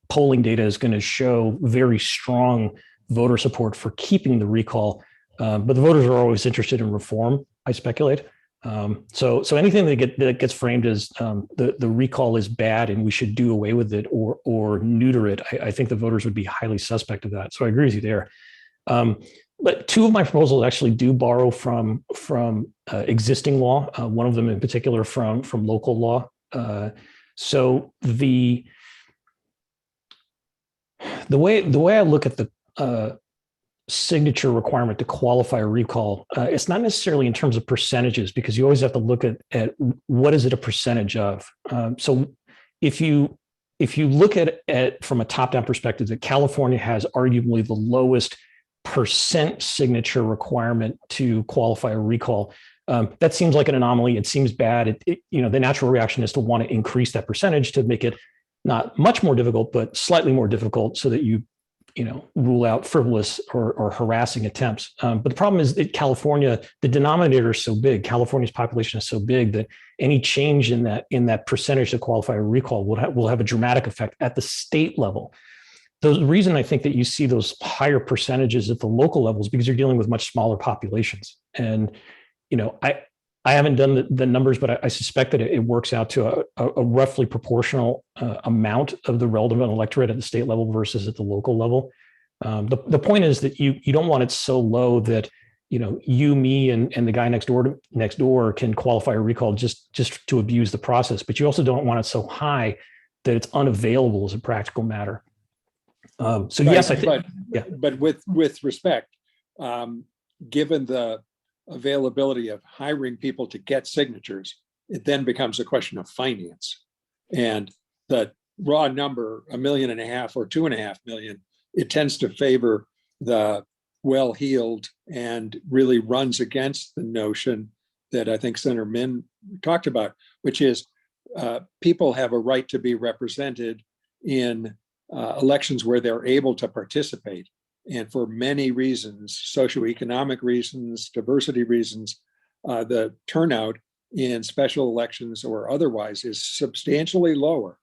polling data is going to show very strong voter support for keeping the recall, but the voters are always interested in reform, I speculate. So anything that gets framed as the recall is bad and we should do away with it or neuter it, I think the voters would be highly suspect of that. So I agree with you there. But two of my proposals actually do borrow from existing law. One of them in particular from local law. So the way I look at the signature requirement to qualify a recall, it's not necessarily in terms of percentages, because you always have to look at what is it a percentage of. So if you look at it from a top-down perspective, that California has arguably the lowest percent signature requirement to qualify a recall. That seems like an anomaly. It seems bad. The natural reaction is to want to increase that percentage to make it not much more difficult, but slightly more difficult, so that you rule out frivolous or harassing attempts. But the problem is that California, the denominator is so big. California's population is so big that any change in that percentage to qualify a recall will have a dramatic effect at the state level. The reason I think that you see those higher percentages at the local levels, because you're dealing with much smaller populations. And I haven't done the numbers, but I suspect that it works out to a roughly proportional amount of the relevant electorate at the state level versus at the local level. The point is that you don't want it so low that you, me, and the guy next door can qualify a recall just to abuse the process. But you also don't want it so high that it's unavailable as a practical matter. So right, yes, I think. But with respect, given the availability of hiring people to get signatures, it then becomes a question of finance. And the raw number, 1.5 million or 2.5 million, it tends to favor the well-heeled and really runs against the notion that I think Senator Min talked about, which is people have a right to be represented in elections where they're able to participate. And for many reasons, socioeconomic reasons, diversity reasons, the turnout in special elections or otherwise is substantially lower.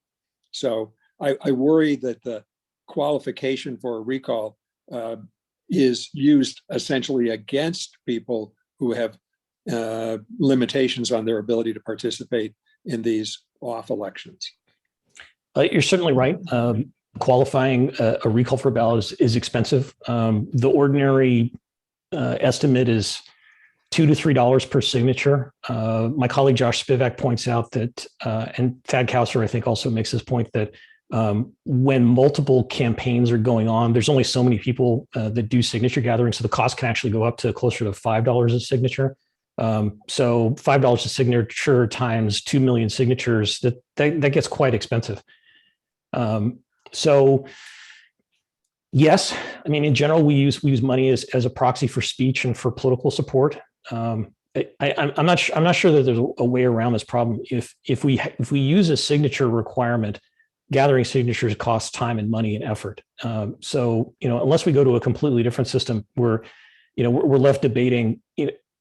So I worry that the qualification for a recall is used essentially against people who have limitations on their ability to participate in these off elections. You're certainly right. Qualifying a recall for a ballot is expensive. The ordinary estimate is $2 to $3 per signature. My colleague Josh Spivak points out that, and Thad Kousser, I think, also makes this point, that when multiple campaigns are going on, there's only so many people that do signature gathering, so the cost can actually go up to closer to $5 a signature. So $5 a signature times 2 million signatures, that gets quite expensive. So yes, I mean, in general, we use money as a proxy for speech and for political support. I'm not sure that there's a way around this problem. If we use a signature requirement, gathering signatures costs time and money and effort. So unless we go to a completely different system, we're left debating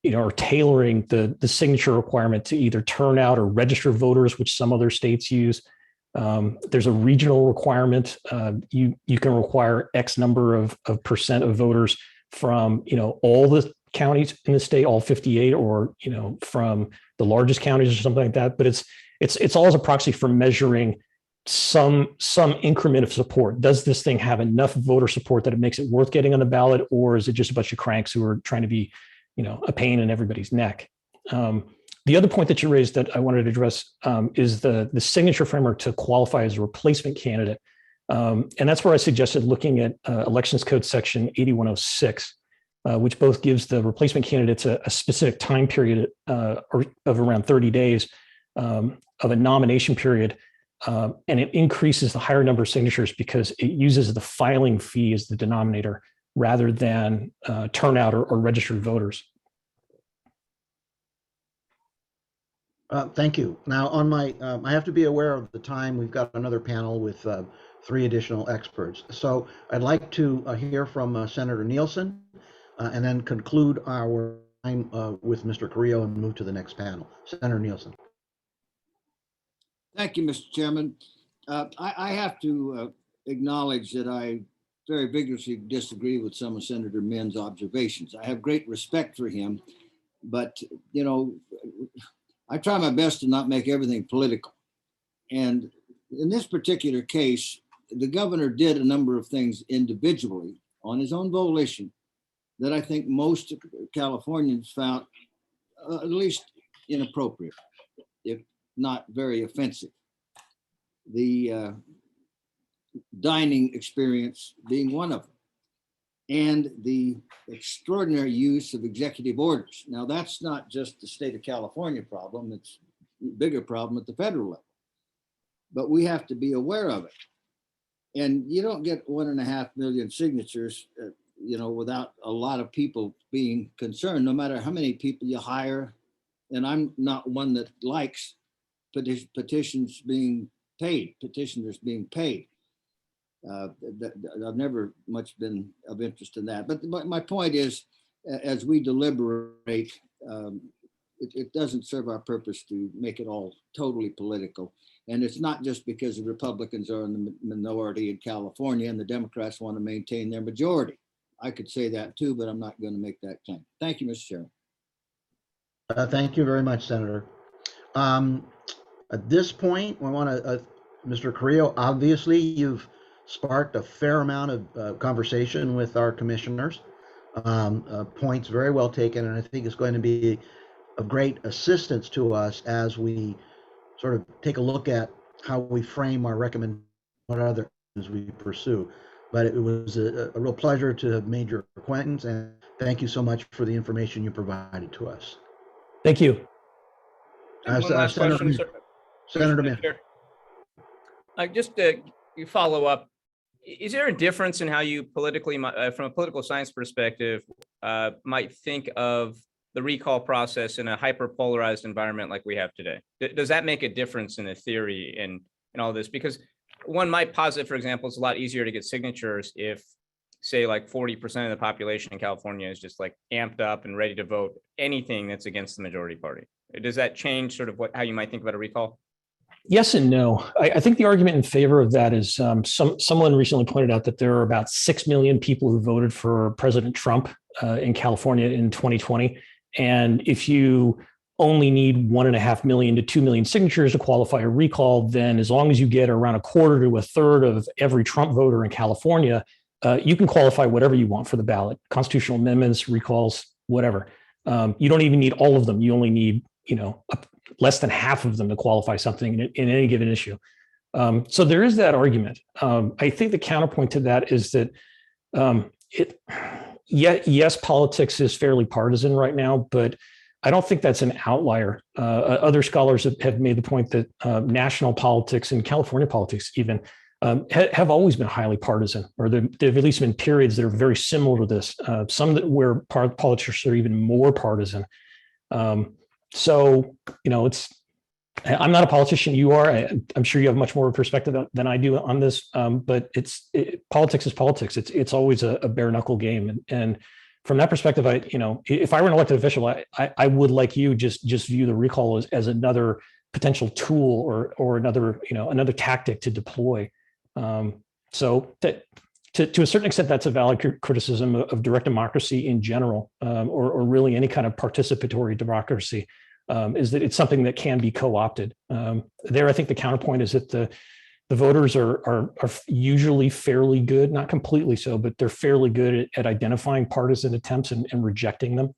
or tailoring the signature requirement to either turn out or register voters, which some other states use. There's a regional requirement. You can require X number of percent of voters from all the counties in the state, all 58, or from the largest counties or something like that. But it's all as a proxy for measuring some increment of support. Does this thing have enough voter support that it makes it worth getting on the ballot, or is it just a bunch of cranks who are trying to be a pain in everybody's neck? The other point that you raised that I wanted to address is the signature framework to qualify as a replacement candidate. And that's where I suggested looking at Elections Code Section 8106, which both gives the replacement candidates a specific time period of around 30 days of a nomination period. And it increases the higher number of signatures because it uses the filing fee as the denominator rather than turnout or registered voters. Thank you. Now, on my, I have to be aware of the time. We've got another panel with 3 additional experts. So I'd like to hear from Senator Nielsen and then conclude our time with Mr. Carrillo and move to the next panel. Senator Nielsen. Thank you, Mr. Chairman. I have to acknowledge that I very vigorously disagree with some of Senator Min's observations. I have great respect for him, But, you know, I try my best to not make everything political. And in this particular case, the governor did a number of things individually on his own volition that I think most Californians found at least inappropriate, if not very offensive. The dining experience being one of them, and the extraordinary use of executive orders. Now, that's not just the state of California problem, it's a bigger problem at the federal level. But we have to be aware of it. And you don't get 1.5 million signatures, you know, without a lot of people being concerned, no matter how many people you hire. And I'm not one that likes petitions being paid, petitioners being paid. I've never much been of interest in that. But my point is, as we deliberate, it doesn't serve our purpose to make it all totally political. And it's not just because the Republicans are in the minority in California and the Democrats want to maintain their majority. I could say that too, but I'm not going to make that claim. Thank you, Mr. Chairman. Thank you very much, Senator. At this point, we want to, Mr. Carrillo, obviously you've sparked a fair amount of conversation with our commissioners. Points very well taken, and I think it's going to be of great assistance to us as we sort of take a look at how we frame our recommendation, what other things we pursue. But it was a real pleasure to have made your acquaintance, and thank you so much for the information you provided to us. Thank you. One last question, sir. Senator Mann. Just to follow up, is there a difference in how you politically, from a political science perspective, might think of the recall process in a hyper-polarized environment like we have today? Does that make a difference in the theory and all this? Because one might posit, for example, it's a lot easier to get signatures if, say, like 40% of the population in California is just like amped up and ready to vote anything that's against the majority party. Does that change sort of how you might think about a recall? Yes and no. I think the argument in favor of that is someone recently pointed out that there are about 6 million people who voted for President Trump in California in 2020. And if you only need 1.5 million to 2 million signatures to qualify a recall, then as long as you get around 1/4 to 1/3 of every Trump voter in California, you can qualify whatever you want for the ballot, constitutional amendments, recalls, whatever. You don't even need all of them. You only need, less than half of them to qualify something in any given issue. So there is that argument. I think the counterpoint to that is that yes, politics is fairly partisan right now, but I don't think that's an outlier. Other scholars have made the point that national politics and California politics even have always been highly partisan, or they've at least been periods that are very similar to this. Some where politics are even more partisan. So, I'm not a politician. You are. I'm sure you have much more perspective than I do on this. But politics is politics. It's always a bare knuckle game. And from that perspective, if I were an elected official, I would, like you, just view the recall as another potential tool or another tactic to deploy. So that to a certain extent, that's a valid criticism of direct democracy in general, or really any kind of participatory democracy, is that it's something that can be co-opted. There, I think the counterpoint is that the voters are usually fairly good, not completely so, but they're fairly good at identifying partisan attempts and rejecting them.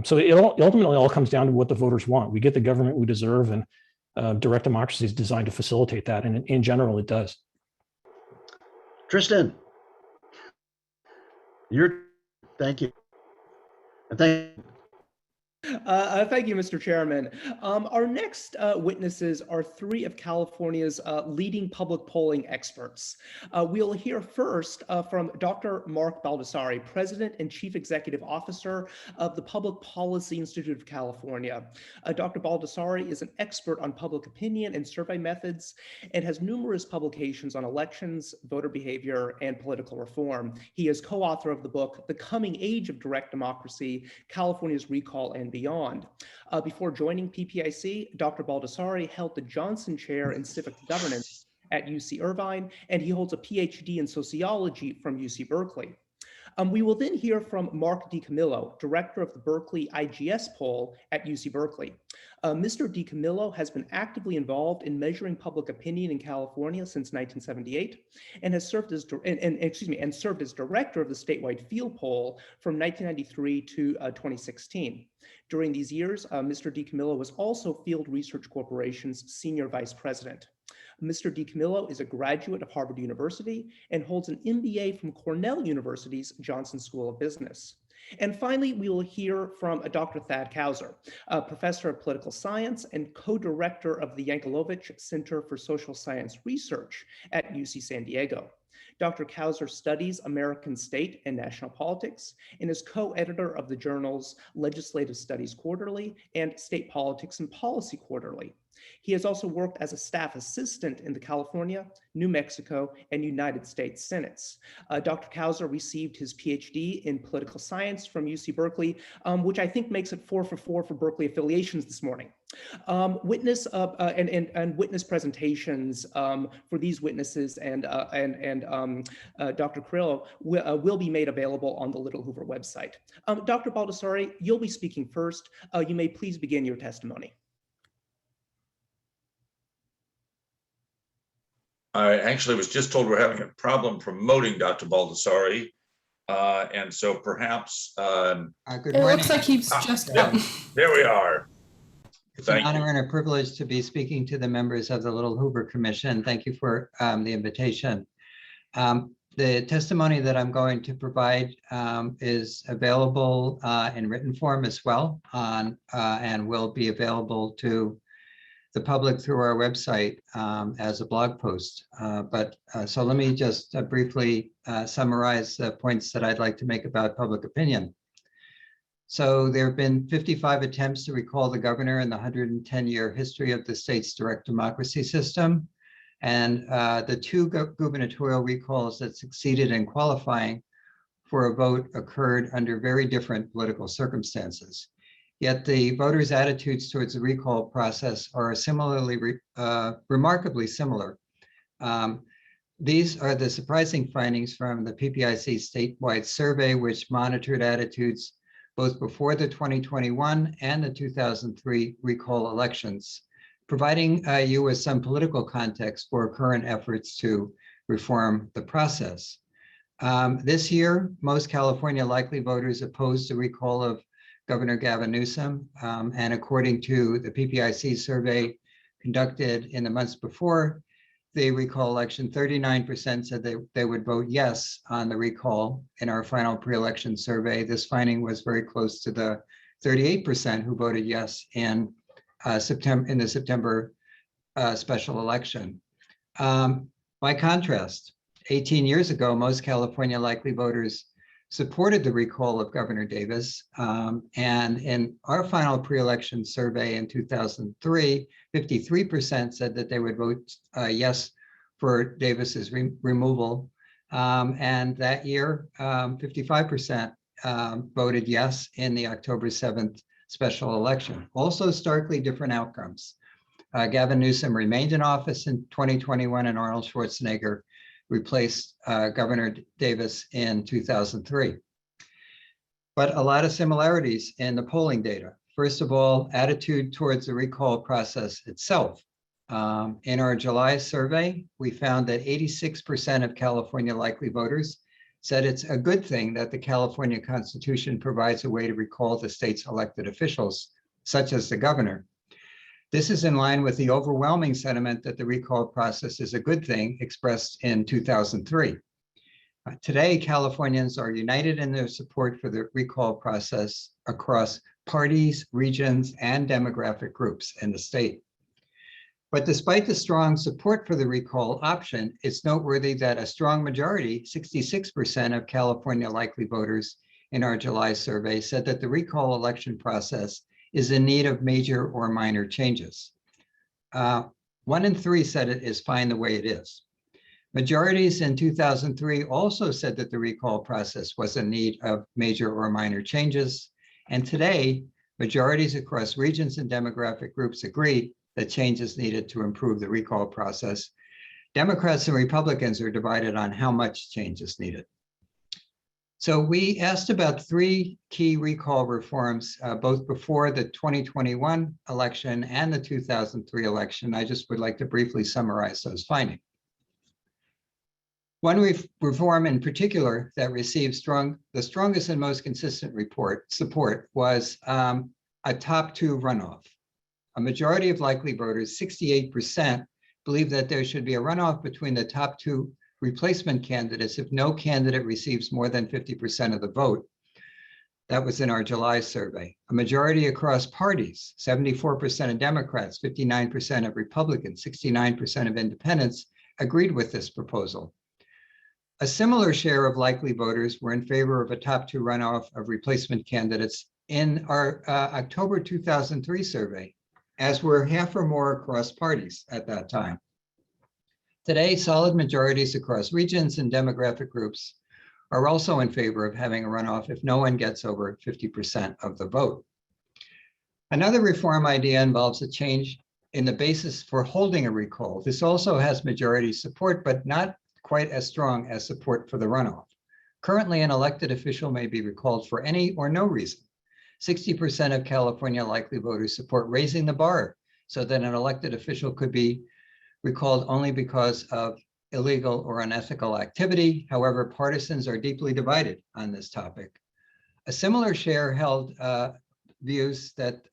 So it ultimately all comes down to what the voters want. We get the government we deserve, and direct democracy is designed to facilitate that. And in general, it does. Tristan, thank you. Thank you, Mr. Chairman. Our next witnesses are 3 of California's leading public polling experts. We'll hear first from Dr. Mark Baldessari, President and Chief Executive Officer of the Public Policy Institute of California. Dr. Baldessari is an expert on public opinion and survey methods and has numerous publications on elections, voter behavior, and political reform. He is co-author of the book, The Coming Age of Direct Democracy, California's Recall and Beyond. Before joining PPIC, Dr. Baldessari held the Johnson Chair in Civic Governance at UC Irvine, and he holds a PhD in sociology from UC Berkeley. We will then hear from Mark DiCamillo, director of the Berkeley IGS poll at UC Berkeley. Mr. DiCamillo has been actively involved in measuring public opinion in California since 1978 and has served as served as director of the statewide field poll from 1993 to 2016. During these years, Mr. DiCamillo was also Field Research Corporation's senior vice president. Mr. DiCamillo is a graduate of Harvard University and holds an MBA from Cornell University's Johnson School of Business. And finally, we will hear from Dr. Thad Kousser, a professor of political science and co-director of the Yankalovich Center for Social Science Research at UC San Diego. Dr. Kousser studies American state and national politics and is co-editor of the journals Legislative Studies Quarterly and State Politics and Policy Quarterly. He has also worked as a staff assistant in the California, New Mexico, and United States Senates. Dr. Kousser received his PhD in political science from UC Berkeley, which I think makes it 4 for 4 for Berkeley affiliations this morning. Witness witness presentations for these witnesses and Dr. Carrillo will be made available on the Little Hoover website. Dr. Baldessari, you'll be speaking first. You may please begin your testimony. I actually was just told we're having a problem promoting Dr. Baldessari. And so perhaps. Good It morning. looks like he's just come. There we are. It's an Thank you. honor and a privilege to be speaking to the members of the Little Hoover Commission. Thank you for the invitation. The testimony that I'm going to provide is available in written form as well and will be available to the public through our website as a blog post. So let me just briefly summarize the points that I'd like to make about public opinion. So there have been 55 attempts to recall the governor in the 110-year history of the state's direct democracy system. And the 2 gubernatorial recalls that succeeded in qualifying for a vote occurred under very different political circumstances. Yet the voters' attitudes towards the recall process are similarly, remarkably similar. These are the surprising findings from the PPIC statewide survey, which monitored attitudes both before the 2021 and the 2003 recall elections, providing you with some political context for current efforts to reform the process. This year, most California likely voters opposed the recall of Governor Gavin Newsom, and according to the PPIC survey conducted in the months before the recall election, 39% said they would vote yes on the recall. In our final pre-election survey, this finding was very close to the 38% who voted yes in the September special election. By contrast, 18 years ago, most California likely voters supported the recall of Governor Davis. And in our final pre-election survey in 2003, 53% said that they would vote yes for Davis's removal. And that year, 55% voted yes in the October 7th special election. Also starkly different outcomes. Gavin Newsom remained in office in 2021 and Arnold Schwarzenegger replaced Governor Davis in 2003. But a lot of similarities in the polling data. First of all, attitude towards the recall process itself. In our July survey, we found that 86% of California likely voters said it's a good thing that the California Constitution provides a way to recall the state's elected officials, such as the governor. This is in line with the overwhelming sentiment that the recall process is a good thing expressed in 2003. Today, Californians are united in their support for the recall process across parties, regions, and demographic groups in the state. But despite the strong support for the recall option, it's noteworthy that a strong majority, 66% of California likely voters in our July survey, said that the recall election process is in need of major or minor changes. 1 in 3 said it is fine the way it is. Majorities in 2003 also said that the recall process was in need of major or minor changes. And today, majorities across regions and demographic groups agree that change is needed to improve the recall process. Democrats and Republicans are divided on how much change is needed. So we asked about 3 key recall reforms, both before the 2021 election and the 2003 election. I just would like to briefly summarize those findings. One reform in particular that received the strongest and most consistent support was a top 2 runoff. A majority of likely voters, 68%, believe that there should be a runoff between the top 2 replacement candidates if no candidate receives more than 50% of the vote. That was in our July survey. A majority across parties, 74% of Democrats, 59% of Republicans, 69% of independents agreed with this proposal. A similar share of likely voters were in favor of a top 2 runoff of replacement candidates in our October 2003 survey, as were half or more across parties at that time. Today, solid majorities across regions and demographic groups are also in favor of having a runoff if no one gets over 50% of the vote. Another reform idea involves a change in the basis for holding a recall. This also has majority support, but not quite as strong as support for the runoff. Currently, an elected official may be recalled for any or no reason. 60% of California likely voters support raising the bar so that an elected official could be recalled only because of illegal or unethical activity. However, partisans are deeply divided on this topic. A similar share held views that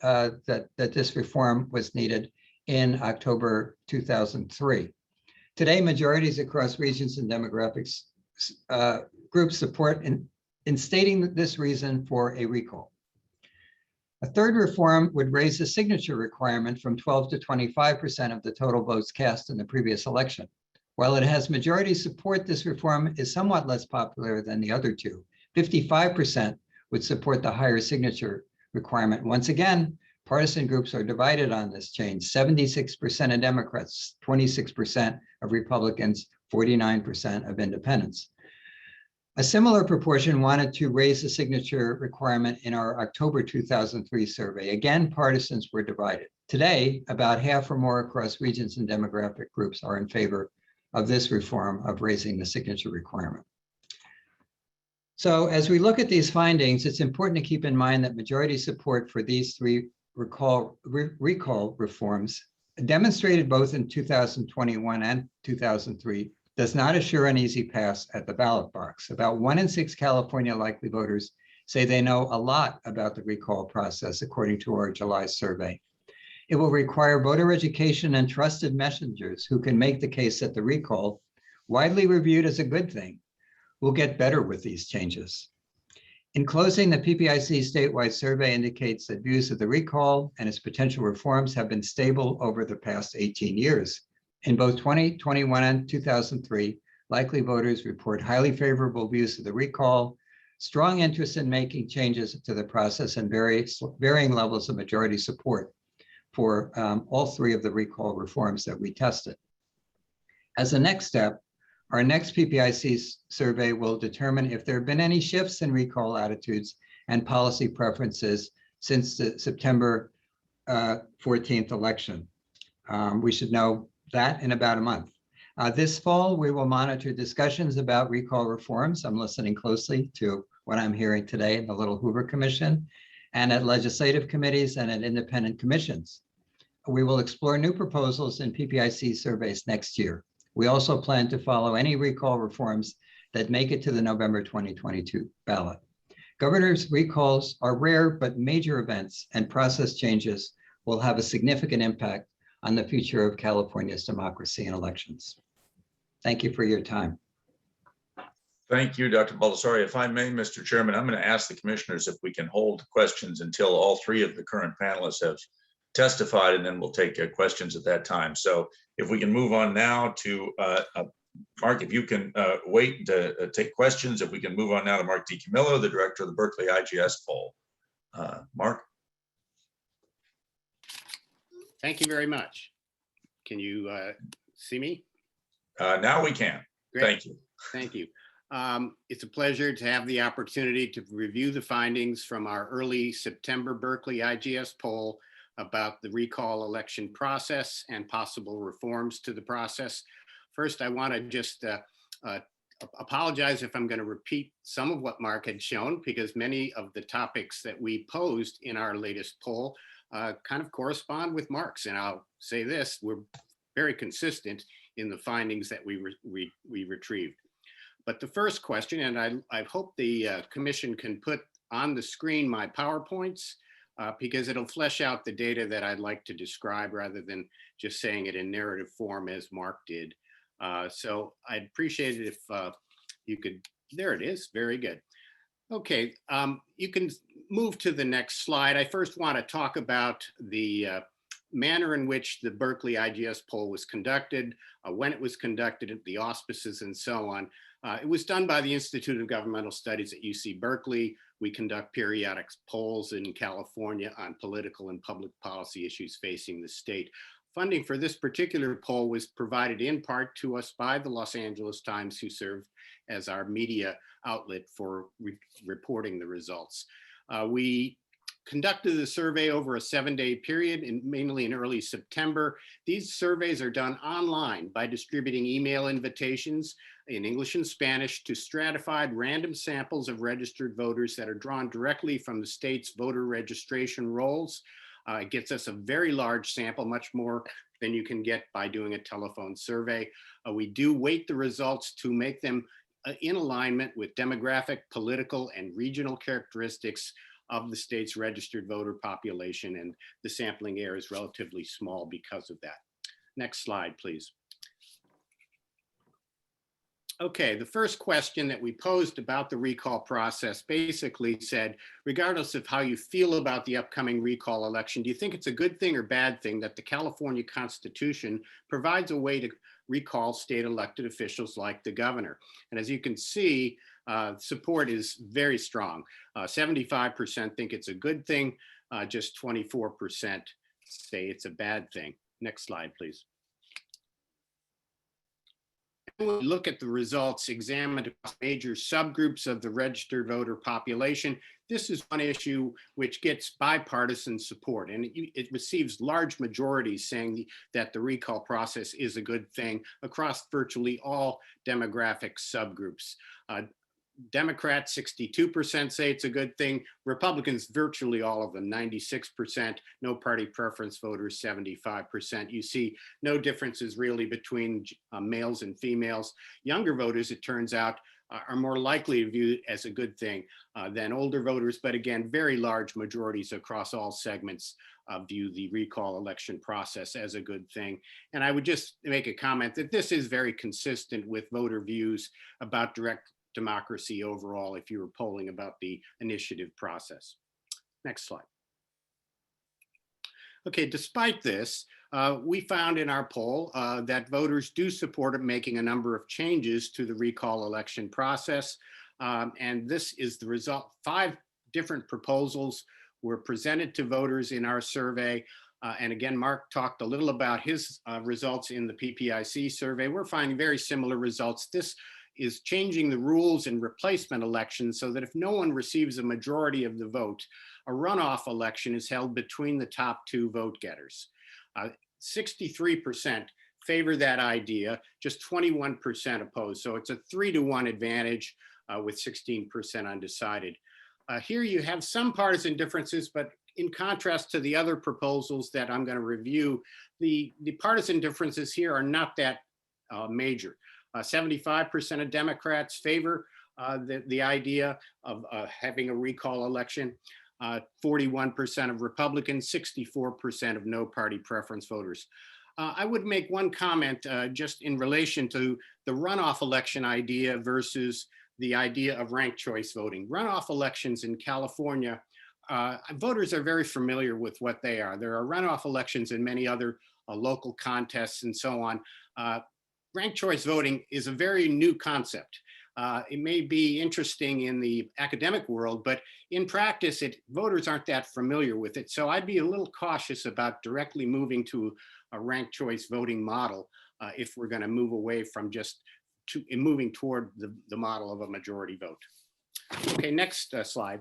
this reform was needed in October 2003. Today, majorities across regions and demographics groups support in stating this reason for a recall. A third reform would raise the signature requirement from 12 to 25% of the total votes cast in the previous election. While it has majority support, this reform is somewhat less popular than the other 2. 55% would support the higher signature requirement. Once again, partisan groups are divided on this change. 76% of Democrats, 26% of Republicans, 49% of independents. A similar proportion wanted to raise the signature requirement in our October 2003 survey. Again, partisans were divided. Today, about half or more across regions and demographic groups are in favor of this reform of raising the signature requirement. So as we look at these findings, it's important to keep in mind that majority support for these 3 recall reforms, demonstrated both in 2021 and 2003, does not assure an easy pass at the ballot box. About 1 in 6 California likely voters say they know a lot about the recall process, according to our July survey. It will require voter education and trusted messengers who can make the case that the recall, widely reviewed as a good thing, will get better with these changes. In closing, the PPIC statewide survey indicates that views of the recall and its potential reforms have been stable over the past 18 years. In both 2021 and 2003, likely voters report highly favorable views of the recall, strong interest in making changes to the process, and varying levels of majority support for all 3 of the recall reforms that we tested. As a next step, our next PPIC survey will determine if there have been any shifts in recall attitudes and policy preferences since the September 14th election. We should know that in about a month. This fall, we will monitor discussions about recall reforms. I'm listening closely to what I'm hearing today in the Little Hoover Commission and at legislative committees and at independent commissions. We will explore new proposals in PPIC surveys next year. We also plan to follow any recall reforms that make it to the November 2022 ballot. Governor's recalls are rare but major events, and process changes will have a significant impact on the future of California's democracy and elections. Thank you for your time. Thank you, Dr. Baldessari. If I may, Mr. Chairman, I'm going to ask the commissioners if we can hold questions until all 3 of the current panelists have testified, and then we'll take questions at that time. So if we can move on now to Mark, if you can wait to take questions, if we can move on now to Mark DiCamillo, the director of the Berkeley IGS poll. Mark. Thank you very much. Can you see me? Now we can. Great. Thank you. Thank you. It's a pleasure to have the opportunity to review the findings from our early September Berkeley IGS poll about the recall election process and possible reforms to the process. First, I want to just apologize if I'm going to repeat some of what Mark had shown, because many of the topics that we posed in our latest poll kind of correspond with Mark's. And I'll say this, we're very consistent in the findings that we retrieved. But the first question, and I hope the commission can put on the screen my PowerPoints, because it'll flesh out the data that I'd like to describe rather than just saying it in narrative form as Mark did. So I'd appreciate it if you could, there it is, very good. Okay, you can move to the next slide. I first want to talk about the manner in which the Berkeley IGS poll was conducted, when it was conducted, the auspices and so on. It was done by the Institute of Governmental Studies at UC Berkeley. We conduct periodic polls in California on political and public policy issues facing the state. Funding for this particular poll was provided in part to us by the Los Angeles Times, who served as our media outlet for reporting the results. We conducted the survey over a 7-day period, mainly in early September. These surveys are done online by distributing email invitations in English and Spanish to stratified random samples of registered voters that are drawn directly from the state's voter registration rolls. It gets us a very large sample, much more than you can get by doing a telephone survey. We do weight the results to make them in alignment with demographic, political, and regional characteristics of the state's registered voter population, and the sampling error is relatively small because of that. Next slide, please. Okay, the first question that we posed about the recall process basically said, regardless of how you feel about the upcoming recall election, do you think it's a good thing or bad thing that the California Constitution provides a way to recall state elected officials like the governor? And as you can see, support is very strong. 75% think it's a good thing, just 24% say it's a bad thing. Next slide, please. When we look at the results examined across major subgroups of the registered voter population, this is one issue which gets bipartisan support, and it receives large majorities saying that the recall process is a good thing across virtually all demographic subgroups. Democrats, 62% say it's a good thing. Republicans, virtually all of them, 96%. No party preference voters, 75%. You see no differences really between males and females. Younger voters, it turns out, are more likely to view it as a good thing than older voters. But again, very large majorities across all segments view the recall election process as a good thing. And I would just make a comment that this is very consistent with voter views about direct democracy overall if you were polling about the initiative process. Next slide. Okay, despite this, we found in our poll that voters do support making a number of changes to the recall election process. And this is the result. 5 different proposals were presented to voters in our survey. And again, Mark talked a little about his results in the PPIC survey. We're finding very similar results. This is changing the rules in replacement elections so that if no one receives a majority of the vote, a runoff election is held between the top 2 vote getters. 63% favor that idea, just 21% oppose. So it's a 3-to-1 advantage with 16% undecided. Here you have some partisan differences, but in contrast to the other proposals that I'm going to review, the partisan differences here are not that major. 75% of Democrats favor the idea of having a recall election. 41% of Republicans, 64% of no party preference voters. I would make one comment just in relation to the runoff election idea versus the idea of ranked choice voting. Runoff elections in California, voters are very familiar with what they are. There are runoff elections in many other local contests and so on. Ranked choice voting is a very new concept. It may be interesting in the academic world, but in practice, voters aren't that familiar with it. So I'd be a little cautious about directly moving to a ranked choice voting model if we're going to move away from just moving toward the model of a majority vote. Okay, next slide.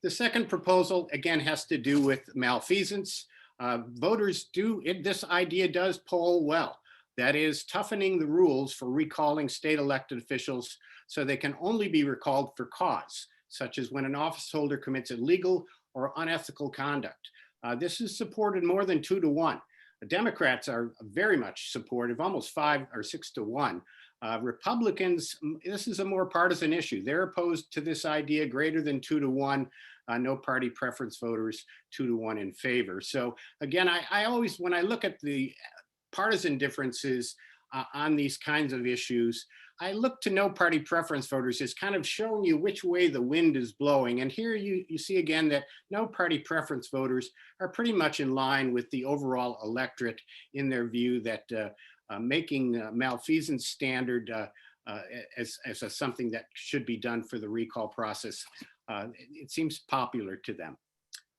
The second proposal, again, has to do with malfeasance. Voters this idea does poll well. That is, toughening the rules for recalling state elected officials so they can only be recalled for cause, such as when an office holder commits illegal or unethical conduct. This is supported more than 2 to 1. The Democrats are very much supportive, almost 5 or 6 to 1. Republicans, this is a more partisan issue. They're opposed to this idea, greater than 2 to 1. No party preference voters, 2 to 1 in favor. So again, I always, when I look at the partisan differences on these kinds of issues, I look to no party preference voters as kind of showing you which way the wind is blowing. And here you see again that no party preference voters are pretty much in line with the overall electorate in their view that making malfeasance standard as something that should be done for the recall process, it seems popular to them.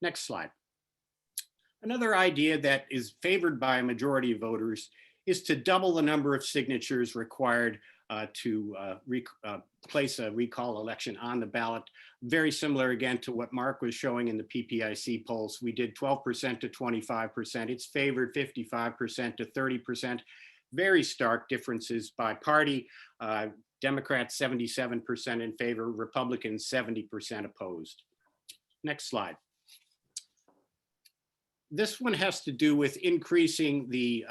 Next slide. Another idea that is favored by a majority of voters is to double the number of signatures required to place a recall election on the ballot. Very similar again to what Mark was showing in the PPIC polls. We did 12% to 25%. It's favored 55% to 30%. Very stark differences by party. Democrats 77% in favor, Republicans 70% opposed. Next slide. This one has to do with increasing the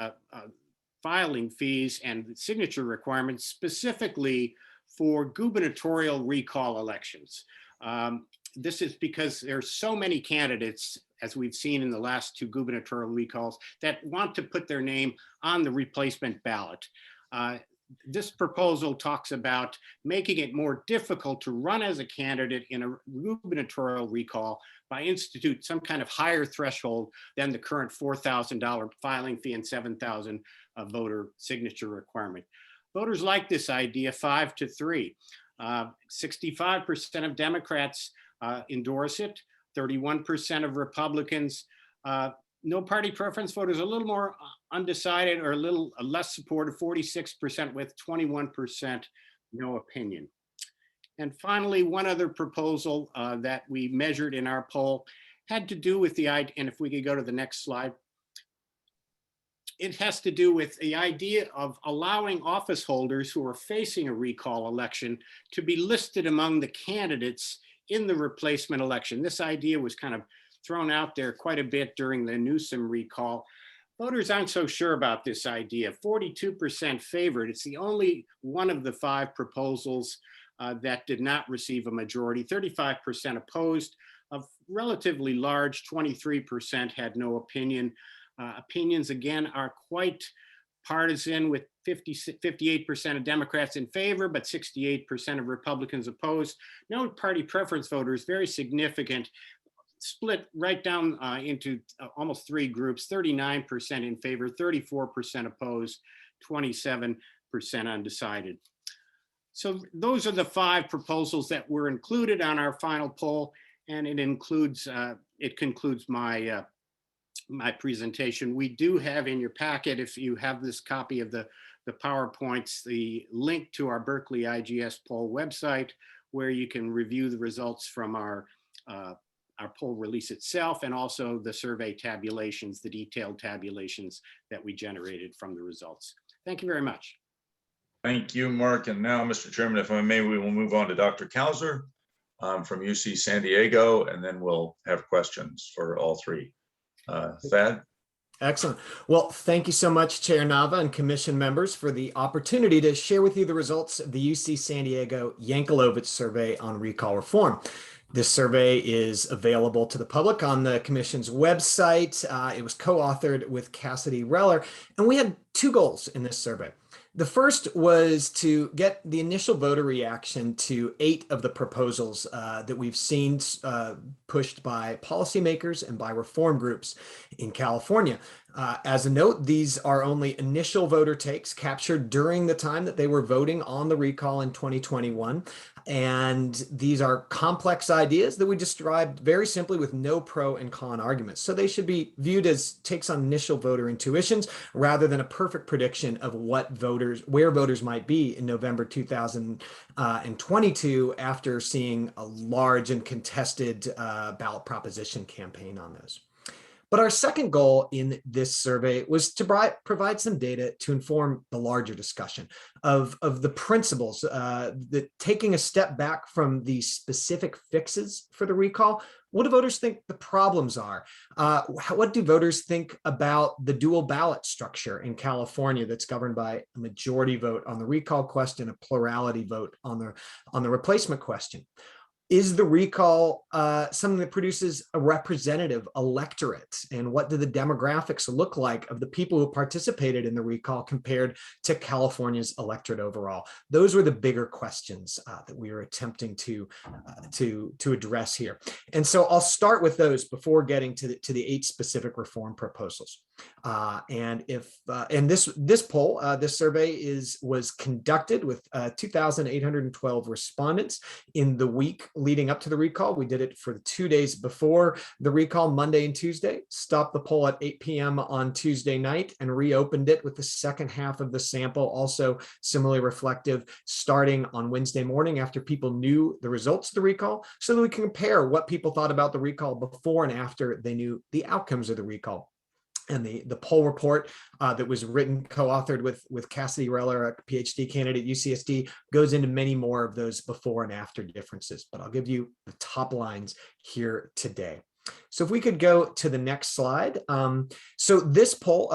filing fees and signature requirements specifically for gubernatorial recall elections. This is because there's so many candidates, as we've seen in the last 2 gubernatorial recalls, that want to put their name on the replacement ballot. This proposal talks about making it more difficult to run as a candidate in a gubernatorial recall by institute some kind of higher threshold than the current $4,000 filing fee and $7,000 voter signature requirement. Voters like this idea 5 to 3. 65% of Democrats endorse it, 31% of Republicans. No party preference voters a little more undecided or a little less supportive, 46% with 21% no opinion. And finally, one other proposal that we measured in our poll had to do with the idea, and if we could go to the next slide, it has to do with the idea of allowing office holders who are facing a recall election to be listed among the candidates in the replacement election. This idea was kind of thrown out there quite a bit during the Newsom recall. Voters aren't so sure about this idea. 42% favored. It's the only one of the 5 proposals that did not receive a majority. 35% opposed. A relatively large 23% had no opinion. Opinions, again, are quite partisan with 58% of Democrats in favor, but 68% of Republicans opposed. No party preference voters, very significant, split right down into almost 3 groups, 39% in favor, 34% opposed, 27% undecided. So those are the 5 proposals that were included on our final poll, and it concludes my my presentation. We do have in your packet, if you have this copy of the PowerPoints, the link to our Berkeley IGS poll website, where you can review the results from our poll release itself, and also the survey tabulations, the detailed tabulations that we generated from the results. Thank you very much. Thank you, Mark. And now, Mr. Chairman, if I may, we will move on to Dr. Kousser from UC San Diego, and then we'll have questions for all 3. Thad? Excellent. Well, thank you so much, Chair Nava and Commission members, for the opportunity to share with you the results of the UC San Diego Yankalovich survey on recall reform. This survey is available to the public on the Commission's website. It was co-authored with Cassidy Reller, and we had 2 goals in this survey. The first was to get the initial voter reaction to 8 of the proposals that we've seen pushed by policymakers and by reform groups in California. As a note, these are only initial voter takes captured during the time that they were voting on the recall in 2021. And these are complex ideas that we described very simply with no pro and con arguments. So they should be viewed as takes on initial voter intuitions rather than a perfect prediction of where voters might be in November 2022 after seeing a large and contested ballot proposition campaign on those. But our second goal in this survey was to provide some data to inform the larger discussion of the principles, that taking a step back from the specific fixes for the recall. What do voters think the problems are? What do voters think about the dual ballot structure in California that's governed by a majority vote on the recall question, a plurality vote on the replacement question? Is the recall something that produces a representative electorate? And what do the demographics look like of the people who participated in the recall compared to California's electorate overall? Those were the bigger questions that we were attempting to address here. And so I'll start with those before getting to the 8 specific reform proposals. And this poll, this survey was conducted with 2,812 respondents in the week leading up to the recall. We did it for the 2 days before the recall, Monday and Tuesday, stopped the poll at 8 p.m. on Tuesday night and reopened it with the second half of the sample, also similarly reflective, starting on Wednesday morning after people knew the results of the recall, so that we can compare what people thought about the recall before and after they knew the outcomes of the recall. And the poll report that was written, co-authored with Cassidy Reller, a PhD candidate at UCSD, goes into many more of those before and after differences, but I'll give you the top lines here today. So if we could go to the next slide. So this poll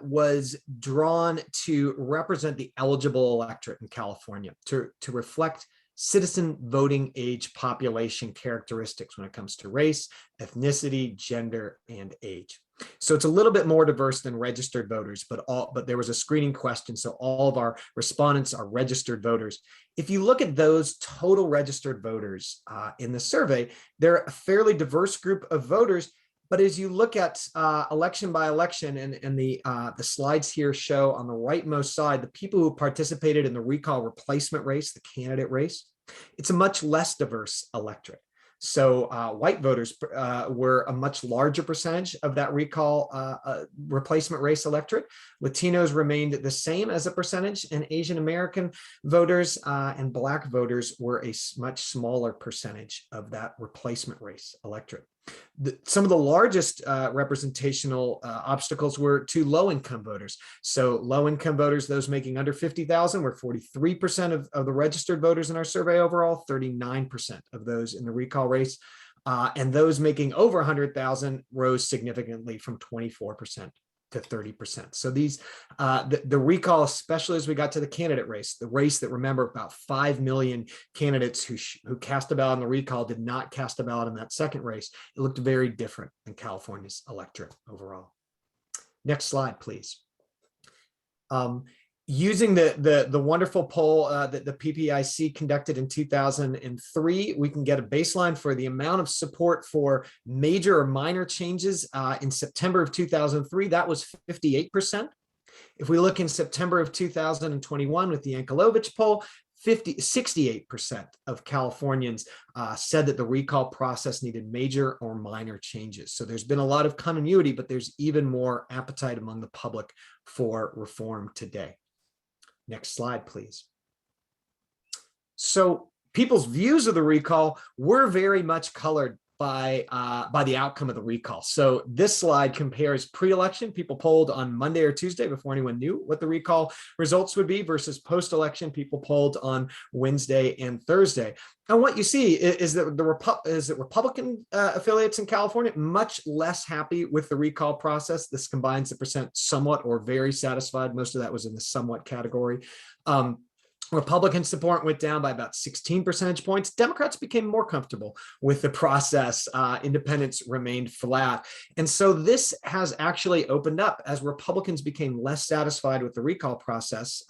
was drawn to represent the eligible electorate in California, to reflect citizen voting age population characteristics when it comes to race, ethnicity, gender, and age. So it's a little bit more diverse than registered voters, but there was a screening question. So all of our respondents are registered voters. If you look at those total registered voters in the survey, they're a fairly diverse group of voters. But as you look at election by election, and the slides here show on the rightmost side, the people who participated in the recall replacement race, the candidate race, it's a much less diverse electorate. So white voters were a much larger percentage of that recall replacement race electorate. Latinos remained the same as a percentage, and Asian American voters and Black voters were a much smaller percentage of that replacement race electorate. Some of the largest representational obstacles were to low-income voters. So low-income voters, those making under 50,000, were 43% of the registered voters in our survey overall, 39% of those in the recall race. And those making over 100,000 rose significantly from 24% to 30%. So these, the recall, especially as we got to the candidate race, the race that, remember, about 5 million candidates who cast a ballot in the recall did not cast a ballot in that second race. It looked very different than California's electorate overall. Next slide, please. Using the wonderful poll that the PPIC conducted in 2003, we can get a baseline for the amount of support for major or minor changes in September of 2003. That was 58%. If we look in September of 2021 with the Yankalovich poll, 68% of Californians said that the recall process needed major or minor changes. So there's been a lot of continuity, but there's even more appetite among the public for reform today. Next slide, please. So people's views of the recall were very much colored by the outcome of the recall. So this slide compares pre-election, people polled on Monday or Tuesday before anyone knew what the recall results would be, versus post-election, people polled on Wednesday and Thursday. And what you see is that Republican affiliates in California much less happy with the recall process. This combines the percent somewhat or very satisfied. Most of that was in the somewhat category. Republican support went down by about 16 percentage points. Democrats became more comfortable with the process. Independents remained flat. And so this has actually opened up as Republicans became less satisfied with the recall process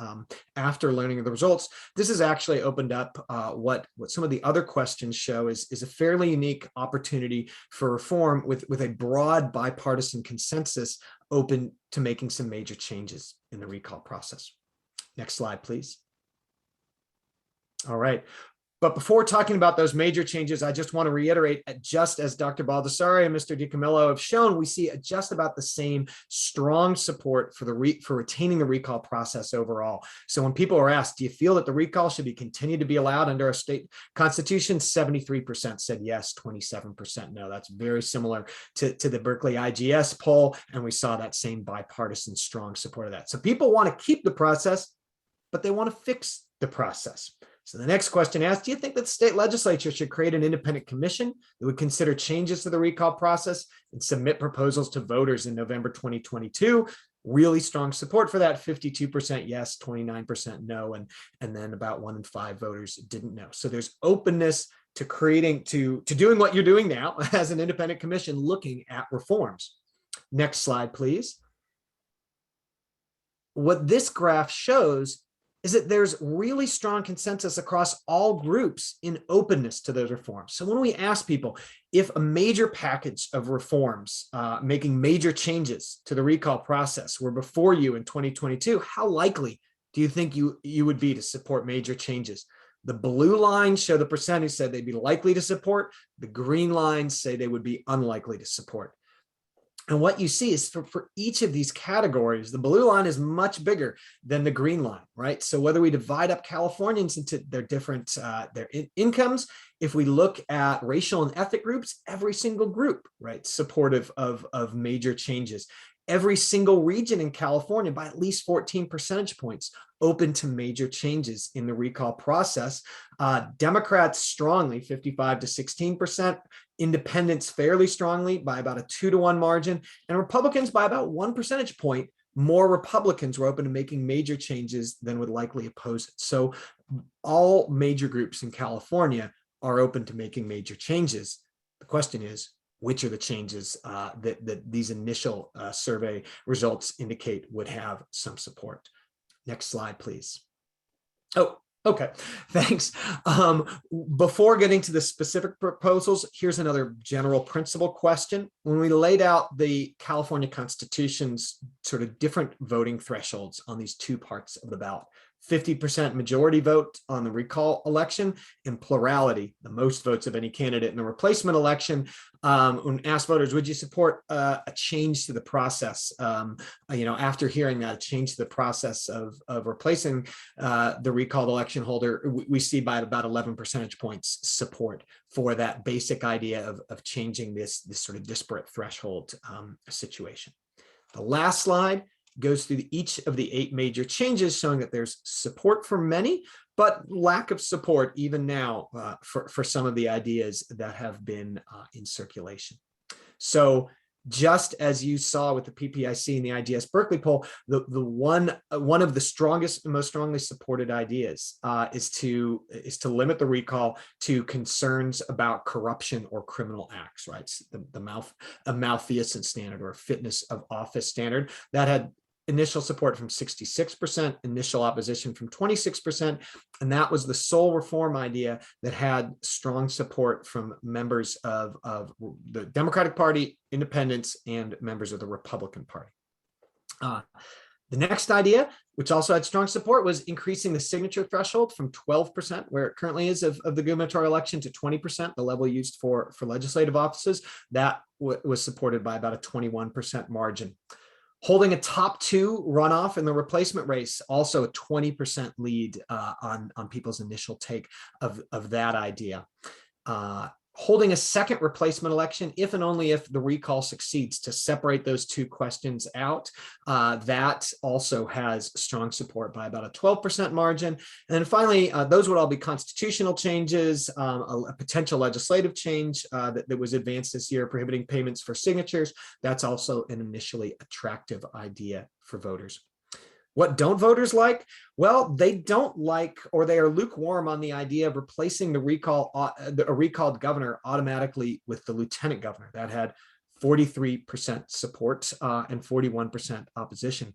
after learning of the results. This has actually opened up what some of the other questions show is a fairly unique opportunity for reform with a broad bipartisan consensus open to making some major changes in the recall process. Next slide, please. All right. But before talking about those major changes, I just want to reiterate, just as Dr. Baldassare and Mr. DiCamillo have shown, we see just about the same strong support for retaining the recall process overall. So when people are asked, do you feel that the recall should be continued to be allowed under our state constitution? 73% said yes, 27% no. That's very similar to the Berkeley IGS poll, and we saw that same bipartisan strong support of that. So people want to keep the process, but they want to fix the process. So the next question asks, do you think that the state legislature should create an independent commission that would consider changes to the recall process and submit proposals to voters in November 2022? Really strong support for that, 52% yes, 29% no, and then about 1 in 5 voters didn't know. So there's openness to doing what you're doing now as an independent commission looking at reforms. Next slide, please. What this graph shows is that there's really strong consensus across all groups in openness to those reforms. So when we ask people if a major package of reforms making major changes to the recall process were before you in 2022, how likely do you think you would be to support major changes? The blue lines show the percent who said they'd be likely to support. The green lines say they would be unlikely to support. And what you see is for each of these categories, the blue line is much bigger than the green line, right? So whether we divide up Californians into their different incomes, if we look at racial and ethnic groups, every single group, right, supportive of major changes. Every single region in California by at least 14 percentage points open to major changes in the recall process. Democrats strongly, 55 to 16%, independents fairly strongly by about a 2-to-1 margin, and Republicans by about 1 percentage point. More Republicans were open to making major changes than would likely oppose it. So all major groups in California are open to making major changes. The question is, which are the changes that these initial survey results indicate would have some support? Next slide, please. Oh, okay, thanks. Before getting to the specific proposals, here's another general principle question. When we laid out the California Constitution's sort of different voting thresholds on these two parts of the ballot, 50% majority vote on the recall election and plurality, the most votes of any candidate in the replacement election. When asked voters, would you support a change to the process? After hearing that, a change to the process of replacing the recalled election holder, we see by about 11 percentage points support for that basic idea of changing this sort of disparate threshold situation. The last slide goes through each of the 8 major changes, showing that there's support for many, but lack of support even now for some of the ideas that have been in circulation. So just as you saw with the PPIC and the IGS Berkeley poll, the one of the strongest and most strongly supported ideas is to limit the recall to concerns about corruption or criminal acts, right? A malfeasance standard or a fitness of office standard that had initial support from 66%, initial opposition from 26%, and that was the sole reform idea that had strong support from members of the Democratic Party, independents, and members of the Republican Party. The next idea, which also had strong support, was increasing the signature threshold from 12%, where it currently is of the gubernatorial election, to 20%, the level used for legislative offices. That was supported by about a 21% margin. Holding a top 2 runoff in the replacement race, also a 20% lead on people's initial take of that idea. Holding a second replacement election, if and only if the recall succeeds, to separate those two questions out. That also has strong support by about a 12% margin. And then finally, those would all be constitutional changes, a potential legislative change that was advanced this year, prohibiting payments for signatures. That's also an initially attractive idea for voters. What don't voters like? Well, they don't like, or they are lukewarm on the idea of replacing a recalled governor automatically with the lieutenant governor. That had 43% support and 41% opposition.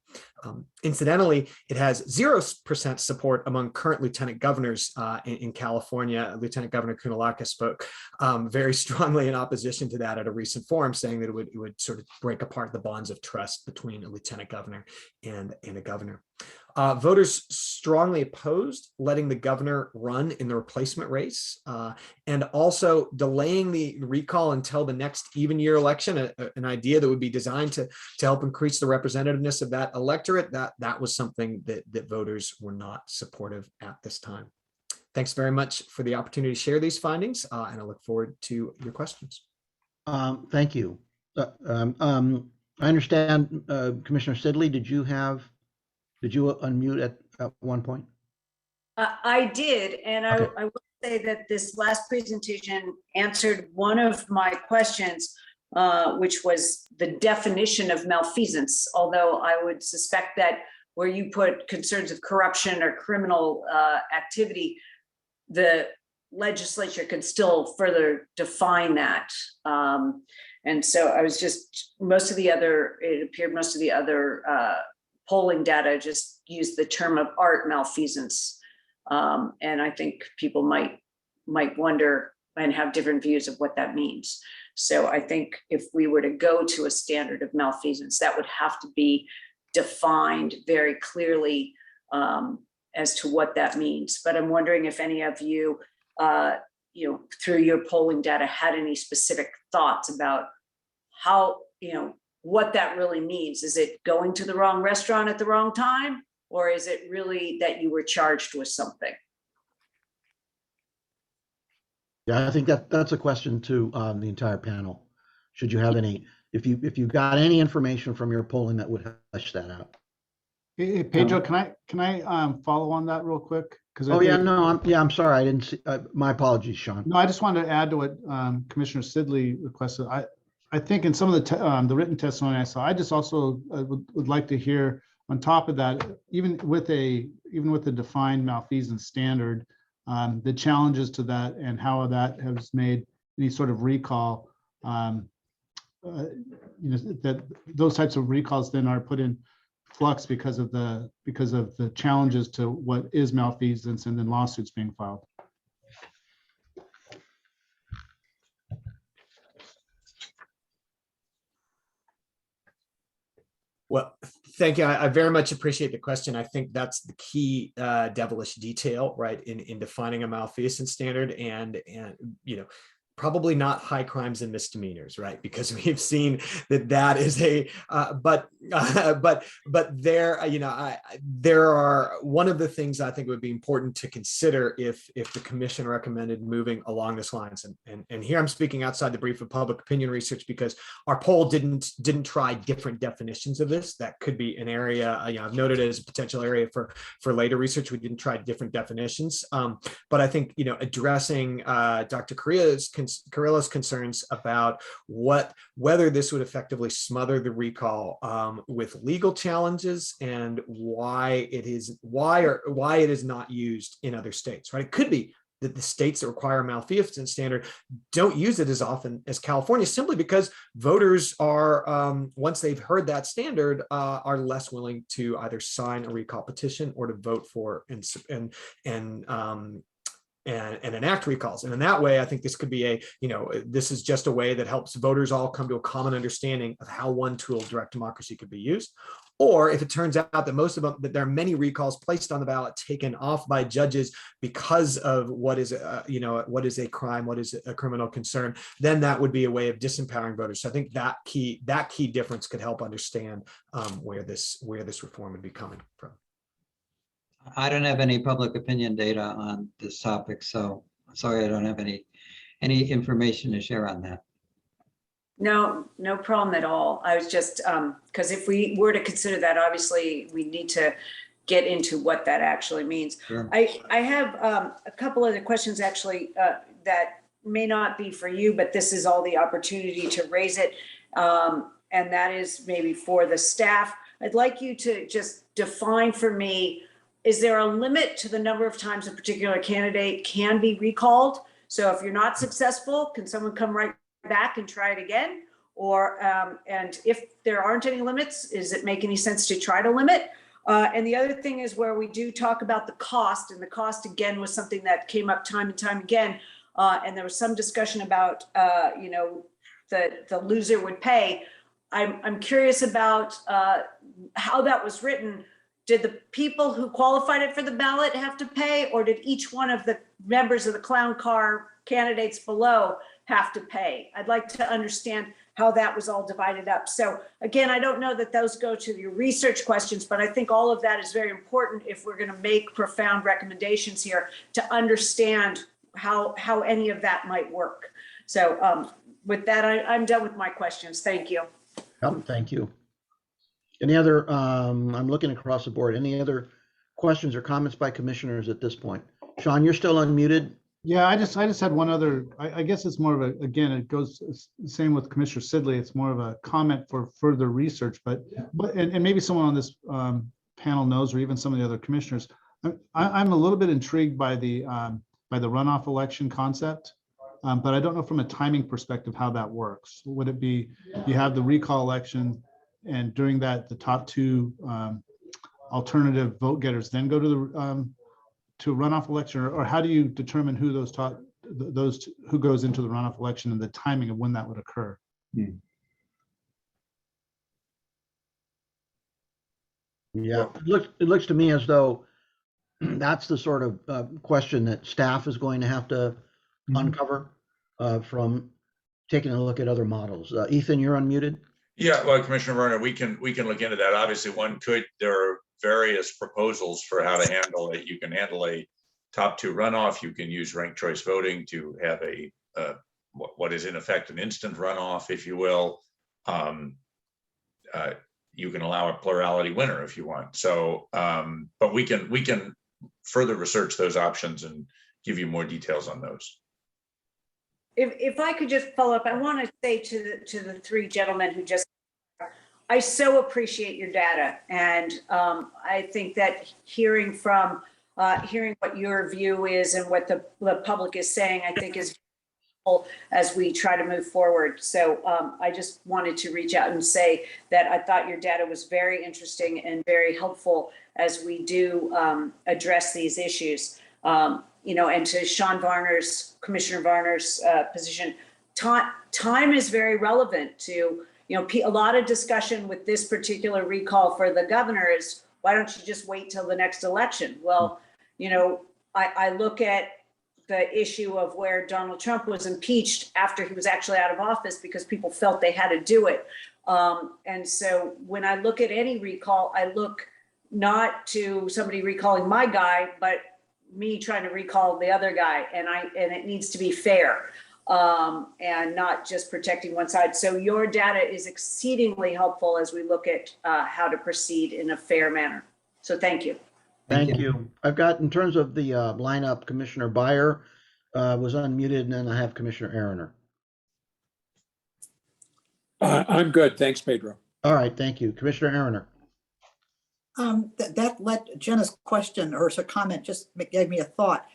Incidentally, it has 0% support among current lieutenant governors in California. Lieutenant Governor Kunalaka spoke very strongly in opposition to that at a recent forum, saying that it would sort of break apart the bonds of trust between a lieutenant governor and a governor. Voters strongly opposed letting the governor run in the replacement race, and also delaying the recall until the next even year election, an idea that would be designed to help increase the representativeness of that electorate. That was something that voters were not supportive at this time. Thanks very much for the opportunity to share these findings, and I look forward to your questions. Thank you. I understand, Commissioner Sidley, did you unmute at one point? I did, and Okay. I will say that this last presentation answered one of my questions, which was the definition of malfeasance, although I would suspect that where you put concerns of corruption or criminal activity, the legislature can still further define that. And so I was just, it appeared most of the other polling data just used the term of art malfeasance. And I think people might wonder and have different views of what that means. So I think if we were to go to a standard of malfeasance, that would have to be defined very clearly as to what that means. But I'm wondering if any of you, through your polling data, had any specific thoughts about how, what that really means. Is it going to the wrong restaurant at the wrong time? Or is it really that you were charged with something? Yeah, I think that's a question to the entire panel. Should you have any, if you got any information from your polling that would flesh that out. Hey, Pedro, can I follow on that real quick? I'm sorry, I didn't see. My apologies, Sean. No, I just wanted to add to what Commissioner Sidley requested. I think in some of the written testimony I saw, I just also would like to hear on top of that, even with a defined malfeasance standard, the challenges to that and how that has made any sort of recall. That those types of recalls then are put in flux because of the challenges to what is malfeasance and then lawsuits being filed. Well, thank you. I very much appreciate the question. I think that's the key devilish detail, right, in defining a malfeasance standard, and probably not high crimes and misdemeanors, right? Because we've seen that is but there are, one of the things I think would be important to consider if the commission recommended moving along this lines, and here I'm speaking outside the brief of public opinion research, because our poll didn't try different definitions of this. That could be an area, I've noted it as a potential area for later research. We didn't try different definitions, but I think, addressing Dr. Carrillo's concerns about whether this would effectively smother the recall with legal challenges, and why it is not used in other states, right? It could be that the states that require a malfeasance standard don't use it as often as California, simply because voters are, once they've heard that standard, are less willing to either sign a recall petition or to vote for and enact recalls. And in that way, I think this could be this is just a way that helps voters all come to a common understanding of how one tool of direct democracy could be used. Or if it turns out that there are many recalls placed on the ballot taken off by judges because of what is a crime, what is a criminal concern, then that would be a way of disempowering voters. So I think that key difference could help understand where this reform would be coming from. I don't have any public opinion data on this topic, so sorry I don't have any information to share on that. No problem at all. I was just, because if we were to consider that, obviously we need to get into what that actually means. Sure. I have a couple other questions actually that may not be for you, but this is all the opportunity to raise it. And that is maybe for the staff. I'd like you to just define for me, is there a limit to the number of times a particular candidate can be recalled? So if you're not successful, can someone come right back and try it again? Or, and if there aren't any limits, does it make any sense to try to limit? And the other thing is where we do talk about the cost, and the cost again was something that came up time and time again. And there was some discussion about, the loser would pay. I'm curious about how that was written. did the people who qualified it for the ballot have to pay, or did each one of the members of the clown car candidates below have to pay? I'd like to understand how that was all divided up. So again, I don't know that those go to your research questions, but I think all of that is very important if we're going to make profound recommendations here to understand how any of that might work. So with that, I'm done with my questions. Thank you. Thank you. Any other, I'm looking across the board, any other questions or comments by commissioners at this point? Sean, you're still unmuted. Yeah, I just had one other, I guess it's more of a, again, it goes same with Commissioner Sidley. It's more of a comment for further research, but and maybe someone on this panel knows, or even some of the other commissioners. I'm a little bit intrigued by the runoff election concept, but I don't know from a timing perspective how that works. Would it be you have the recall election, and during that the top two alternative vote getters then go to the to runoff election, or how do you determine who who goes into the runoff election and the timing of when that would occur? Yeah, it looks to me as though that's the sort of question that staff is going to have to uncover from taking a look at other models. Ethan, you're unmuted. Yeah, well, Commissioner Werner, we can look into that. Obviously, there are various proposals for how to handle it. You can handle a top two runoff. You can use ranked choice voting to have a what is in effect an instant runoff, if you will. You can allow a plurality winner if you want. So, but we can further research those options and give you more details on those. If I could just follow up, I want to say to the three gentlemen who just, I so appreciate your data, and I think that hearing what your view is and what the public is saying, I think is helpful as we try to move forward. So I just wanted to reach out and say that I thought your data was very interesting and very helpful as we do address these issues. You know, and to Commissioner Varner's position, time is very relevant to, you know, a lot of discussion with this particular recall for the governor is, why don't you just wait till the next election? Well, you know, I look at the issue of where Donald Trump was impeached after he was actually out of office because people felt they had to do it. And so when I look at any recall, I look not to somebody recalling my guy, but me trying to recall the other guy, and it needs to be fair and not just protecting one side. So your data is exceedingly helpful as we look at how to proceed in a fair manner. So thank you. Thank you. I've got, in terms of the lineup, Commissioner Byer was unmuted, and then I have Commissioner Aroner. I'm good. Thanks, Pedro. All right, thank you. Commissioner Aroner. That let Jenna's question or her comment just gave me a thought.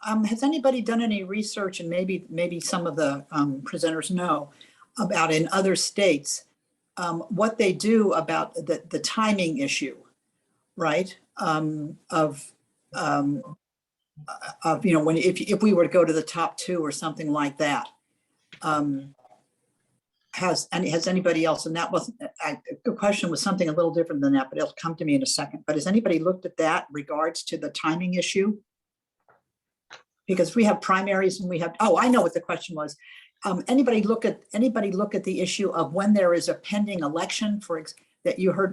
Has anybody done any research, and maybe some of the presenters know about in other states what they do about the timing issue, right? Of you know, if we were to go to the top two or something like that. Has anybody else, and that was the question was something a little different than that, but it'll come to me in a second. But has anybody looked at that in regards to the timing issue? Because we have primaries and we have, oh, I know what the question was. Anybody look at the issue of when there is a pending election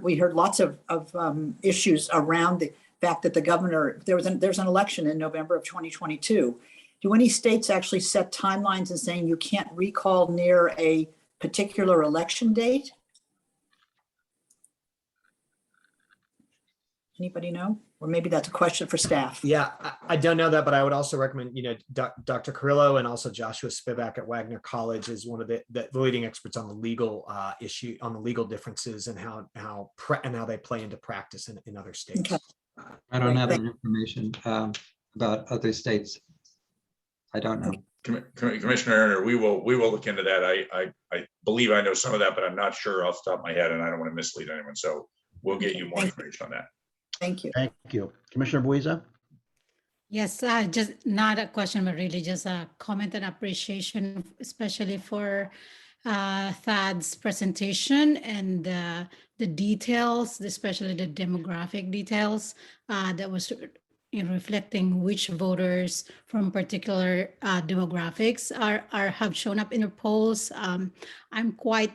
we heard lots of issues around the fact that the governor, there's an election in November of 2022. Do any states actually set timelines and saying you can't recall near a particular election date? Anybody know? Or maybe that's a question for staff. Yeah, I don't know that, but I would also recommend, you know, Dr. Carrillo and also Joshua Spivak at Wagner College is one of the leading experts on the legal issue, on the legal differences and how they play into practice in other states. Okay. I don't have any information about other states. I don't know. Commissioner Erner, we will look into that. I believe I know some of that, but I'm not sure off the top of my head, and I don't want to mislead anyone. So we'll get you more information on that. Thank you. Thank you. Commissioner Buiza? Yes, just not a question, but really just a comment and appreciation, especially for Thad's presentation and the details, especially the demographic details that was reflecting which voters from particular demographics have shown up in the polls. I'm quite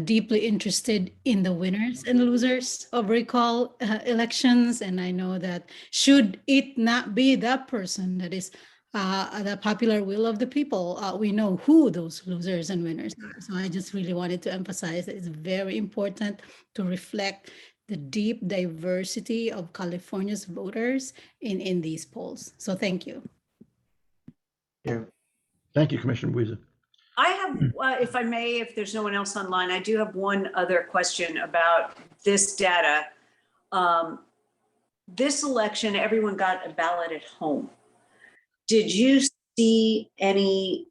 deeply interested in the winners and losers of recall elections, and I know that should it not be that person that is the popular will of the people, we know who those losers and winners are. So I just really wanted to emphasize that it's very important to reflect the deep diversity of California's voters in these polls. So thank you. Yeah. Thank you, Commissioner Buiza. I have, if I may, if there's no one else online, I do have one other question about this data. This election, everyone got a ballot at home. Did you see any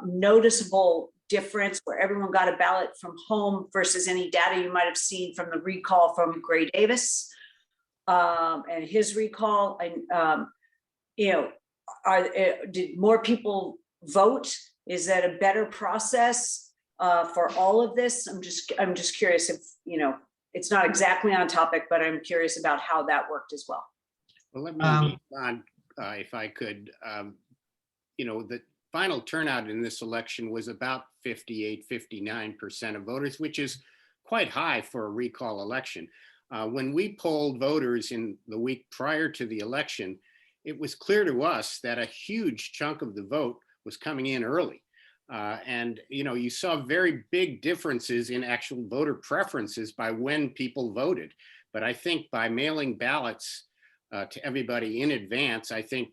noticeable difference where everyone got a ballot from home versus any data you might have seen from the recall from Gray Davis and his recall? And, did more people vote? Is that a better process for all of this? I'm just curious if, it's not exactly on topic, but I'm curious about how that worked as well. Well, let me respond, if I could. The final turnout in this election was about 58-59% of voters, which is quite high for a recall election. When we polled voters in the week prior to the election, it was clear to us that a huge chunk of the vote was coming in early. And you saw very big differences in actual voter preferences by when people voted. But I think by mailing ballots to everybody in advance, I think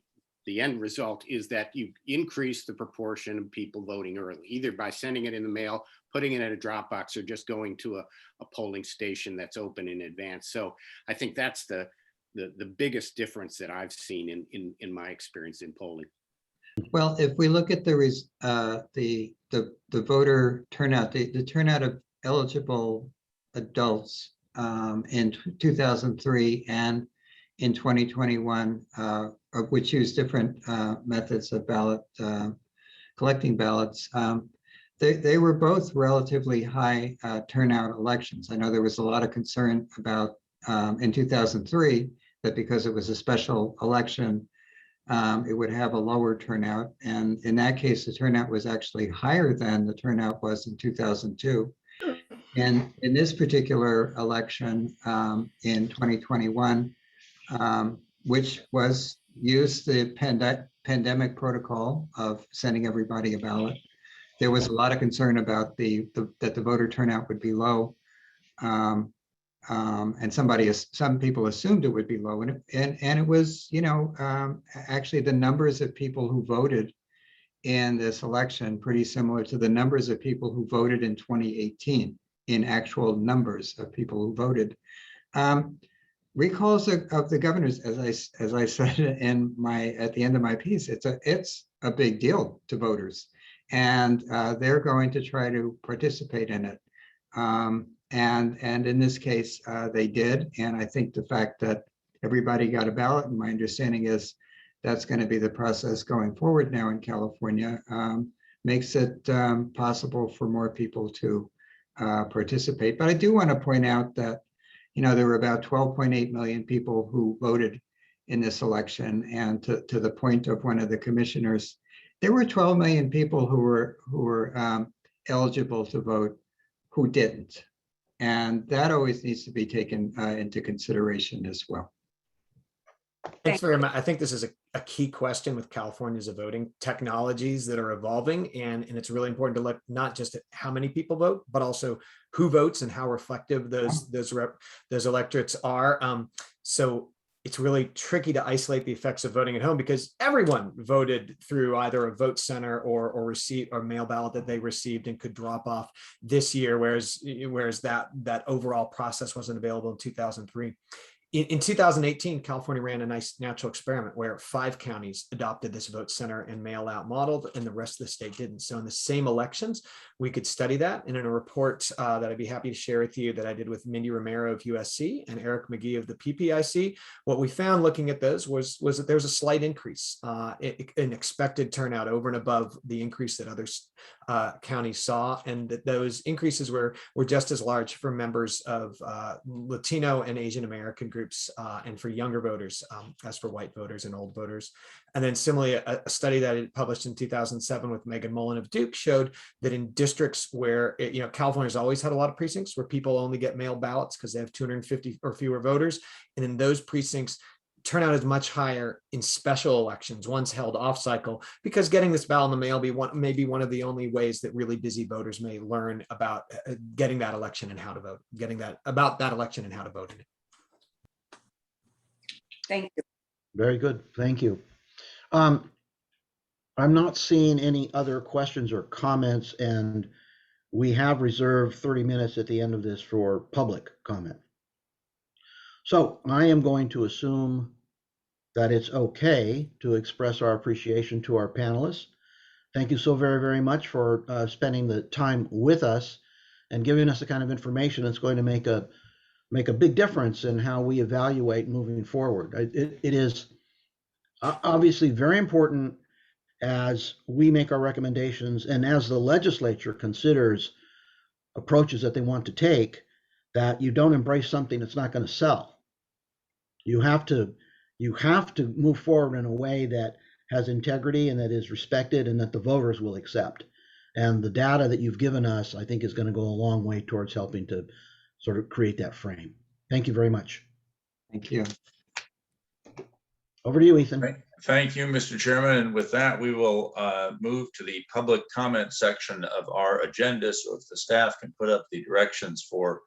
the end result is that you increase the proportion of people voting early, either by sending it in the mail, putting it in a drop box, or just going to a polling station that's open in advance. So I think that's the biggest difference that I've seen in my experience in polling. Well, if we look at the voter turnout, the turnout of eligible adults in 2003 and in 2021, which use different methods of ballot collecting ballots, they were both relatively high turnout elections. I know there was a lot of concern about in 2003 that because it was a special election, it would have a lower turnout. And in that case, the turnout was actually higher than the turnout was in 2002. And in this particular election in 2021, which was used the pandemic protocol of sending everybody a ballot, there was a lot of concern about that the voter turnout would be low. And some people assumed it would be low, and it was, actually the numbers of people who voted in this election pretty similar to the numbers of people who voted in 2018 in actual numbers of people who voted. Recalls of the governors, as I said at the end of my piece, it's a big deal to voters, and they're going to try to participate in it. And in this case, they did. And I think the fact that everybody got a ballot, and my understanding is that's going to be the process going forward now in California, makes it possible for more people to participate. But I do want to point out that, there were about 12.8 million people who voted in this election. And to the point of one of the commissioners, there were 12 million people who were eligible to vote who didn't. And that always needs to be taken into consideration as well. Thanks very much. I think this is a key question with California's voting technologies that are evolving. And it's really important to look not just at how many people vote, but also who votes and how reflective those electorates are. So it's really tricky to isolate the effects of voting at home because everyone voted through either a vote center or receipt or mail ballot that they received and could drop off this year, whereas that overall process wasn't available in 2003. In 2018, California ran a nice natural experiment where 5 counties adopted this vote center and mail out model, and the rest of the state didn't. So in the same elections, we could study that. And in a report that I'd be happy to share with you that I did with Mindy Romero of USC and Eric McGee of the PPIC, what we found looking at those was that there was a slight increase in expected turnout over and above the increase that others counties saw, and that those increases were just as large for members of Latino and Asian American groups and for younger voters as for white voters and old voters. And then similarly, a study that it published in 2007 with Megan Mullen of Duke showed that in districts where, California's always had a lot of precincts where people only get mail ballots because they have 250 or fewer voters. And in those precincts, turnout is much higher in special elections, ones held off cycle, because getting this ballot in the mail may be one of the only ways that really busy voters may learn about getting that election and how to vote, about that election and how to vote in it. Thank you. Very good. Thank you. I'm not seeing any other questions or comments, and we have reserved 30 minutes at the end of this for public comment. So I am going to assume that it's okay to express our appreciation to our panelists. Thank you so very, very much for spending the time with us and giving us the kind of information that's going to make a big difference in how we evaluate moving forward. It is obviously very important as we make our recommendations and as the legislature considers approaches that they want to take, that you don't embrace something that's not going to sell. You have to move forward in a way that has integrity and that is respected and that the voters will accept. And the data that you've given us, I think, is going to go a long way towards helping to sort of create that frame. Thank you very much. Thank you. Over to you, Ethan. Thank you, Mr. Chairman. And with that, we will move to the public comment section of our agenda. So if the staff can put up the directions for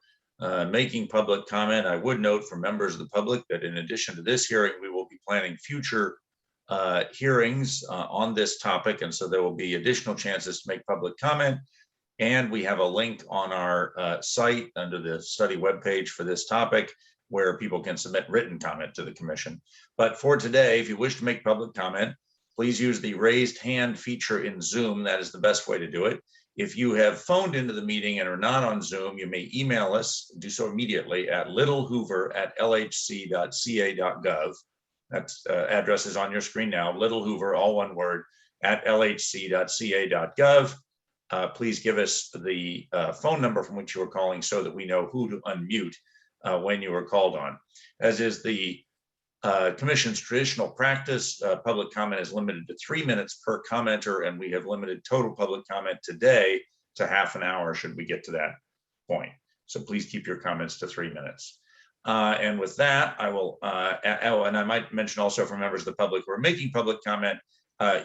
making public comment, I would note for members of the public that in addition to this hearing, we will be planning future hearings on this topic. And so there will be additional chances to make public comment. And we have a link on our site under the study webpage for this topic where people can submit written comment to the commission. But for today, if you wish to make public comment, please use the raised hand feature in Zoom. That is the best way to do it. If you have phoned into the meeting and are not on Zoom, you may email us, do so immediately at littlehoover@lhc.ca.gov. That address is on your screen now, Little Hoover, all one word, @lhc.ca.gov. Please give us the phone number from which you are calling so that we know who to unmute when you are called on. As is the Commission's traditional practice, public comment is limited to 3 minutes per commenter, and we have limited total public comment today to half an hour should we get to that point. So please keep your comments to 3 minutes. And with that, I will, and I might mention also for members of the public who are making public comment,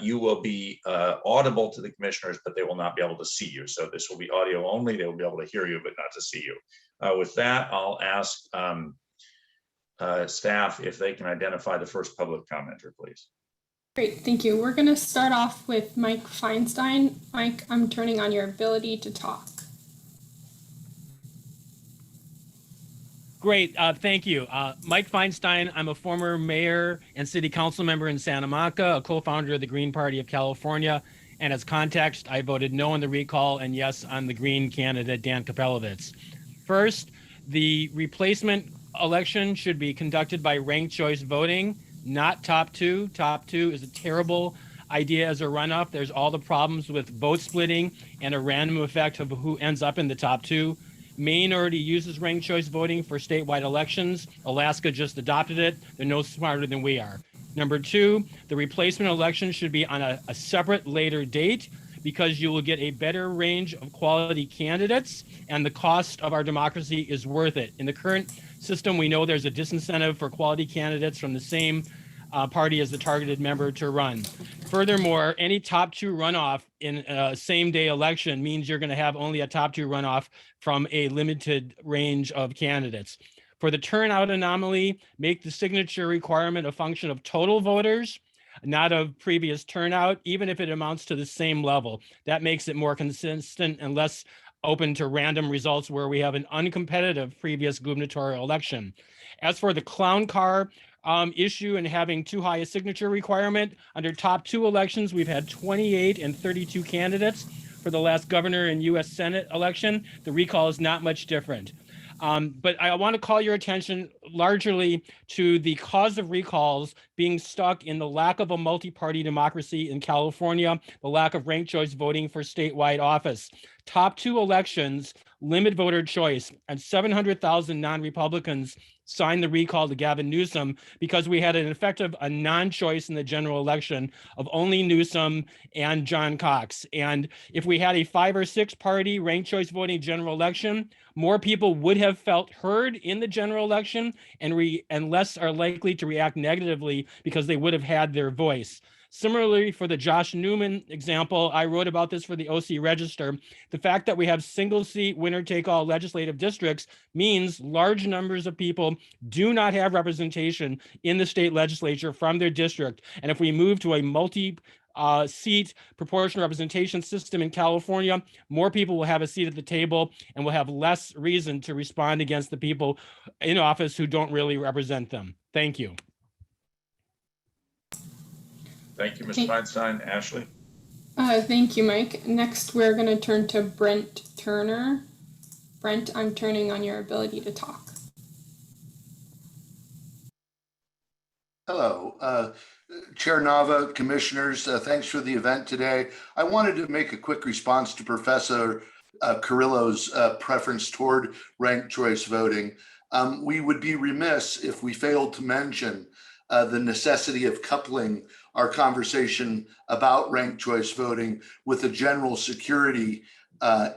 you will be audible to the commissioners, but they will not be able to see you. So this will be audio only. They will be able to hear you, but not to see you. With that, I'll ask staff if they can identify the first public commenter, please. Great, thank you. We're going to start off with Mike Feinstein. Mike, I'm turning on your ability to talk. Great, thank you. Mike Feinstein, I'm a former mayor and city council member in Santa Monica, a co-founder of the Green Party of California. And as context, I voted no on the recall and yes on the Green candidate, Dan Capelevitz. First, the replacement election should be conducted by ranked choice voting, not top two. Top two is a terrible idea as a runoff. There's all the problems with vote splitting and a random effect of who ends up in the top two. Maine already uses ranked choice voting for statewide elections. Alaska just adopted it. They're no smarter than we are. Number two, the replacement election should be on a separate later date because you will get a better range of quality candidates and the cost of our democracy is worth it. In the current system, we know there's a disincentive for quality candidates from the same party as the targeted member to run. Furthermore, any top two runoff in a same day election means you're going to have only a top two runoff from a limited range of candidates. For the turnout anomaly, make the signature requirement a function of total voters, not of previous turnout, even if it amounts to the same level. That makes it more consistent and less open to random results where we have an uncompetitive previous gubernatorial election. As for the clown car issue and having too high a signature requirement, under top two elections, we've had 28 and 32 candidates. For the last governor and US Senate election, the recall is not much different. But I want to call your attention largely to the cause of recalls being stuck in the lack of a multi-party democracy in California, the lack of ranked choice voting for statewide office. Top 2 elections limit voter choice, and 700,000 non-Republicans signed the recall to Gavin Newsom because we had a non-choice in the general election of only Newsom and John Cox. And if we had a 5 or 6 party ranked choice voting general election, more people would have felt heard in the general election and less are likely to react negatively because they would have had their voice. Similarly, for the Josh Newman example, I wrote about this for the OC Register. The fact that we have single seat winner take all legislative districts means large numbers of people do not have representation in the state legislature from their district. And if we move to a multi-seat proportional representation system in California, more people will have a seat at the table and will have less reason to respond against the people in office who don't really represent them. Thank you. Thank you, Mr. Feinstein. Ashley? Thank you, Mike. Next, we're going to turn to Brent Turner. Brent, I'm turning on your ability to talk. Hello, Chair Nava, commissioners, thanks for the event today. I wanted to make a quick response to Professor Carrillo's preference toward ranked choice voting. We would be remiss if we failed to mention the necessity of coupling our conversation about ranked choice voting with a general security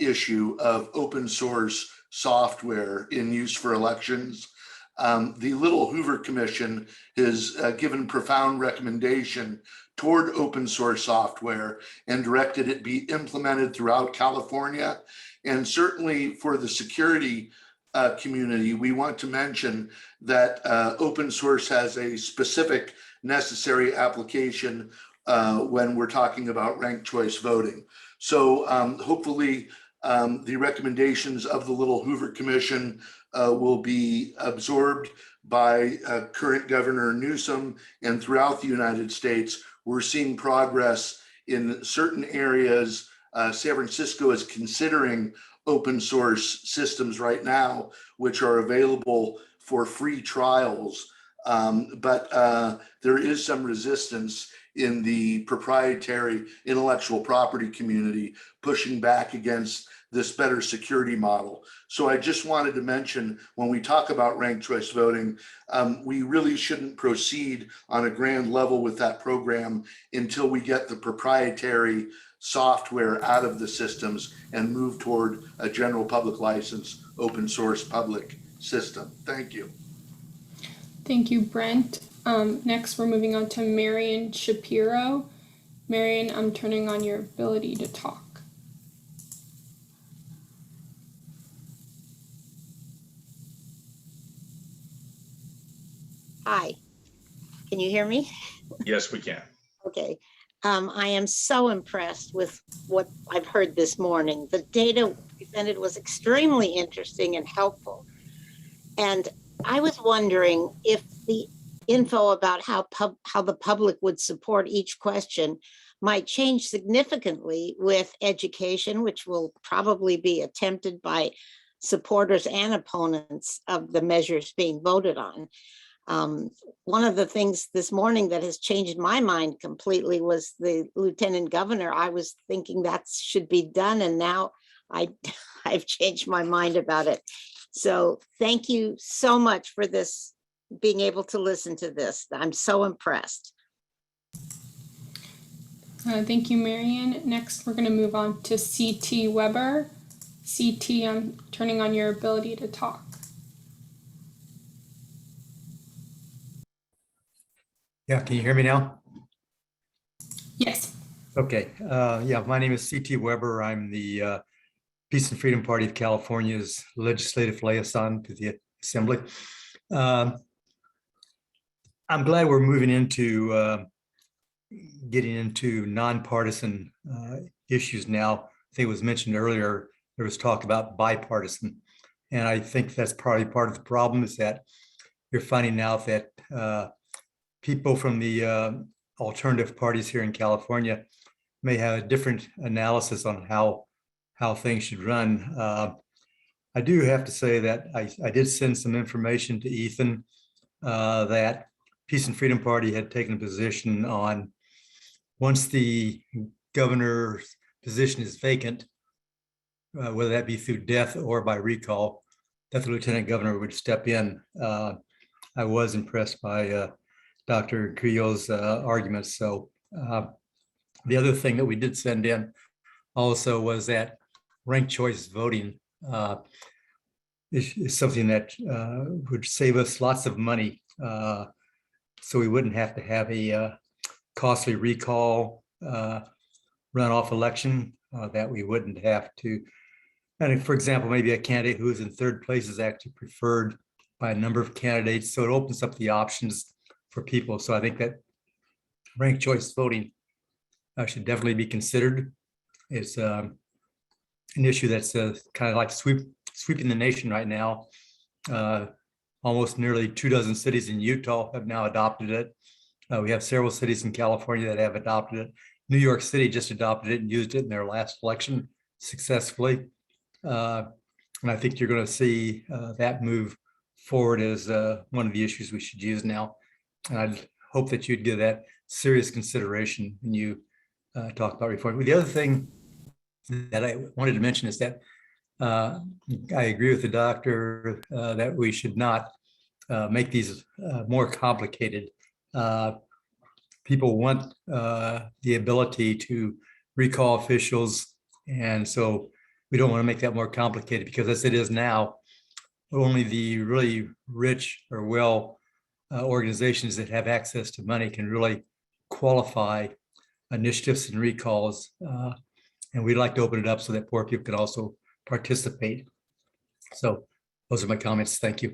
issue of open source software in use for elections. The Little Hoover Commission has given profound recommendation toward open source software and directed it be implemented throughout California. And certainly for the security community, we want to mention that open source has a specific necessary application when we're talking about ranked choice voting. So hopefully the recommendations of the Little Hoover Commission will be absorbed by current Governor Newsom, and throughout the United States, we're seeing progress in certain areas. San Francisco is considering open source systems right now, which are available for free trials. But there is some resistance in the proprietary intellectual property community pushing back against this better security model. So I just wanted to mention, when we talk about ranked choice voting, we really shouldn't proceed on a grand level with that program until we get the proprietary software out of the systems and move toward a general public license, open source public system. Thank you. Thank you, Brent. Next, we're moving on to Marion Shapiro. Marion, I'm turning on your ability to talk. Hi, can you hear me? Yes, we can. Okay. I am so impressed with what I've heard this morning. The data presented was extremely interesting and helpful. And I was wondering if the info about how the public would support each question might change significantly with education, which will probably be attempted by supporters and opponents of the measures being voted on. One of the things this morning that has changed my mind completely was the lieutenant governor. I was thinking that should be done, and now I've changed my mind about it. So thank you so much for this, being able to listen to this. I'm so impressed. Thank you, Marion. Next, we're going to move on to C.T. Weber. C.T., I'm turning on your ability to talk. Yeah, can you hear me now? Yes. Okay. Yeah, my name is C.T. Weber. I'm the Peace and Freedom Party of California's legislative liaison to the Assembly. I'm glad we're moving into getting into nonpartisan issues now. I think it was mentioned earlier, there was talk about bipartisan. And I think that's probably part of the problem, is that you're finding out that people from the alternative parties here in California may have a different analysis on how things should run. I do have to say that I did send some information to Ethan that Peace and Freedom Party had taken a position on once the governor's position is vacant, whether that be through death or by recall, that the lieutenant governor would step in. I was impressed by Dr. Carrillo's arguments. So the other thing that we did send in also was that ranked choice voting is something that would save us lots of money. So we wouldn't have to have a costly recall runoff election that we wouldn't have to. And for example, maybe a candidate who is in third place is actually preferred by a number of candidates. So it opens up the options for people. So I think that ranked choice voting should definitely be considered. It's an issue that's kind of like sweeping the nation right now. Almost nearly 24 cities in Utah have now adopted it. We have several cities in California that have adopted it. New York City just adopted it and used it in their last election successfully. And I think you're going to see that move forward as one of the issues we should use now. And I hope that you'd give that serious consideration when you talk about reform. The other thing that I wanted to mention is that I agree with the doctor that we should not make these more complicated. People want the ability to recall officials, and so we don't want to make that more complicated, because as it is now, only the really rich or well organizations that have access to money can really qualify initiatives and recalls. And we'd like to open it up so that poor people can also participate. So those are my comments. Thank you.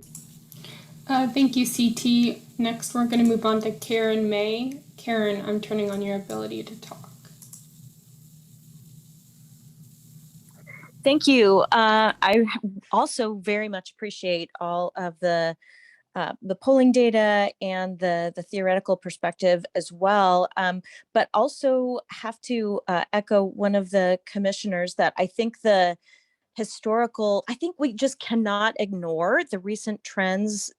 Thank you, CT. Next, we're going to move on to Karen May. Karen, I'm turning on your ability to talk. Thank you. I also very much appreciate all of the polling data and the theoretical perspective as well, but also have to echo one of the commissioners that I think I think we just cannot ignore the recent trends,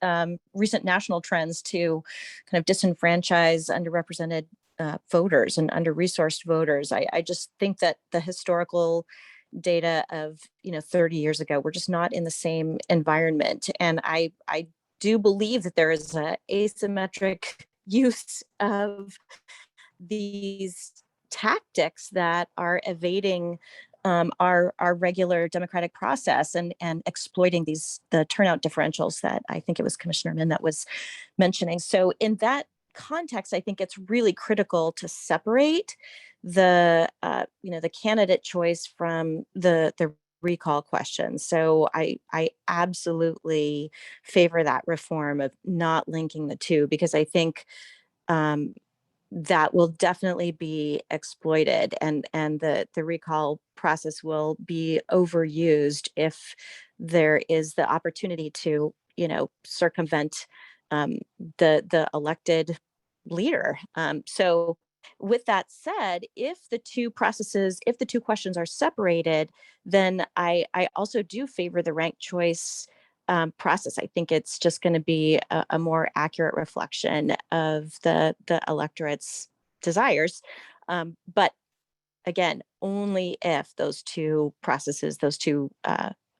recent national trends to kind of disenfranchise underrepresented voters and under-resourced voters. I just think that the historical data of 30 years ago, we're just not in the same environment. And I do believe that there is an asymmetric use of these tactics that are evading our regular democratic process and exploiting the turnout differentials that I think it was Commissioner Min that was mentioning. So in that context, I think it's really critical to separate the candidate choice from the recall question. So I absolutely favor that reform of not linking the two, because I think that will definitely be exploited, and the recall process will be overused if there is the opportunity to circumvent the elected leader. So with that said, if the two questions are separated, then I also do favor the ranked choice process. I think it's just going to be a more accurate reflection of the electorate's desires. But again, only if those two processes, those two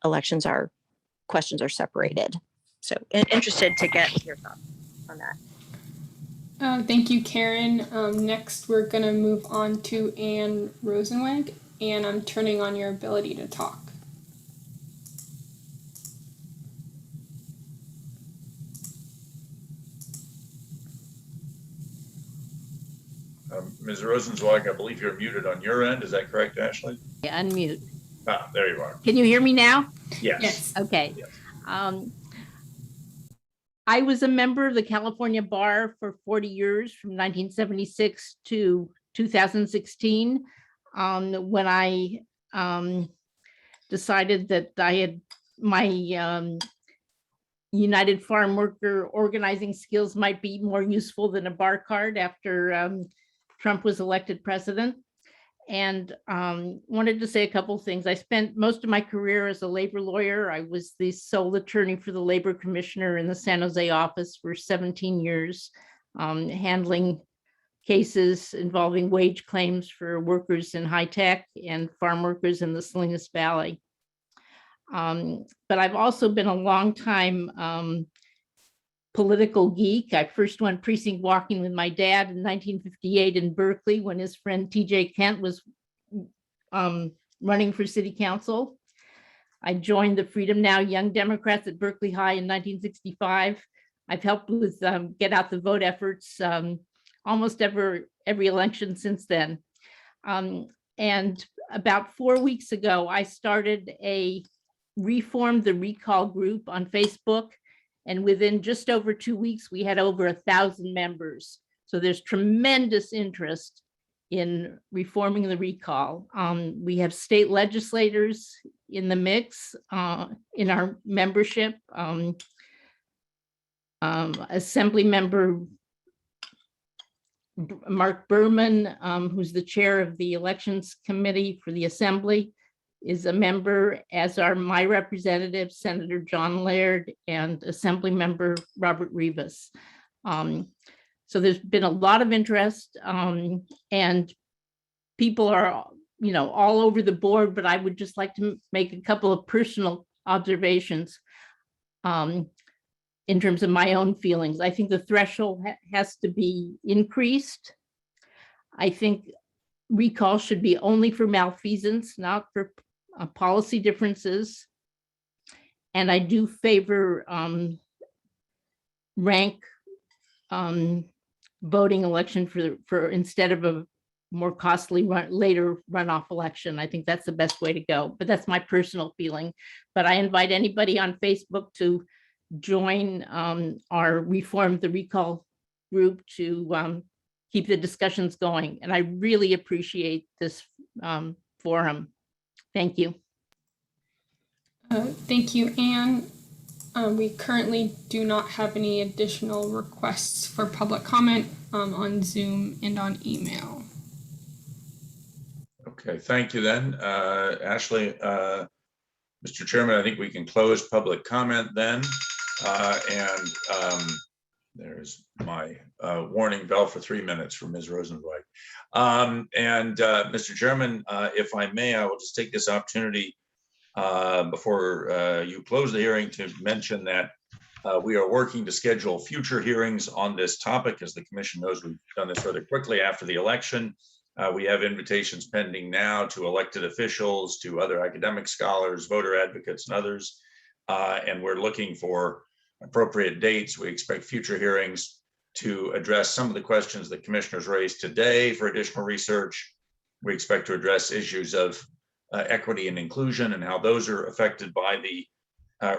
questions are separated. So interested to get your thoughts on that. Thank you, Karen. Next, we're going to move on to Anne Rosenweg. Anne, I'm turning on your ability to talk. Ms. Rosenzweig, I believe you're muted on your end. Is that correct, Ashley? Yeah, unmute. Ah, there you are. Can you hear me now? Yes. Okay. Yes. I was a member of the California Bar for 40 years, from 1976 to 2016, when I decided that I had my United Farm Worker organizing skills might be more useful than a bar card after Trump was elected president. and wanted to say a couple things. I spent most of my career as a labor lawyer. I was the sole attorney for the labor commissioner in the San Jose office for 17 years, handling cases involving wage claims for workers in high tech and farm workers in the Salinas Valley. But I've also been a long time political geek. I first went precinct walking with my dad in 1958 in Berkeley when his friend TJ Kent was running for city council. I joined the Freedom Now Young Democrats at Berkeley High in 1965. I've helped with get out the vote efforts almost every election since then. And about 4 weeks ago, I started a Reform the Recall group on Facebook. And within just over 2 weeks, we had over 1,000 members. So there's tremendous interest in reforming the recall. We have state legislators in the mix in our membership. Assembly member Mark Berman, who's the chair of the elections committee for the assembly, is a member, as are my representatives, Senator John Laird and Assembly member Robert Rivas. So there's been a lot of interest and people are, all over the board, but I would just like to make a couple of personal observations in terms of my own feelings. I think the threshold has to be increased. I think recall should be only for malfeasance, not for policy differences. And I do favor rank voting election for instead of a more costly later runoff election. I think that's the best way to go, but that's my personal feeling. But I invite anybody on Facebook to join our Reform the Recall group to keep the discussions going. And I really appreciate this forum. Thank you. Thank you, Anne. We currently do not have any additional requests for public comment on Zoom and on email. Okay, thank you then. Ashley, Mr. Chairman, I think we can close public comment then. There's my warning bell for 3 minutes from Ms. Rosenblatt. Mr. Chairman, if I may, I will just take this opportunity before you close the hearing to mention that we are working to schedule future hearings on this topic. As the commission knows, we've done this rather quickly after the election. We have invitations pending now to elected officials, to other academic scholars, voter advocates, and others. And we're looking for appropriate dates. We expect future hearings to address some of the questions that commissioners raised today for additional research. We expect to address issues of equity and inclusion and how those are affected by the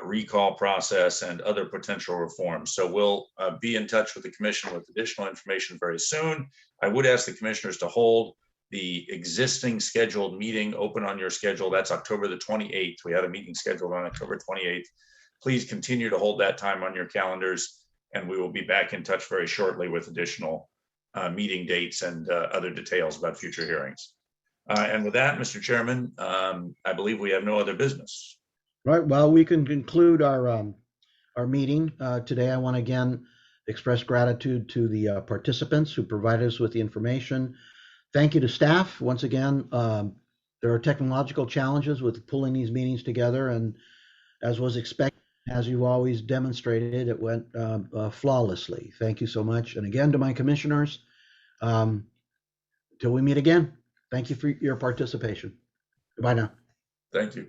recall process and other potential reforms. So we'll be in touch with the commission with additional information very soon. I would ask the commissioners to hold the existing scheduled meeting open on your schedule. That's October the 28th. We had a meeting scheduled on October 28th. Please continue to hold that time on your calendars, and we will be back in touch very shortly with additional meeting dates and other details about future hearings. And with that, Mr. Chairman, I believe we have no other business. Right. Well, we can conclude our meeting today. I want to again express gratitude to the participants who provided us with the information. Thank you to staff. Once again, there are technological challenges with pulling these meetings together, and as was expected, as you've always demonstrated, it went flawlessly. Thank you so much. And again, to my commissioners, till we meet again, thank you for your participation. Goodbye now. Thank you.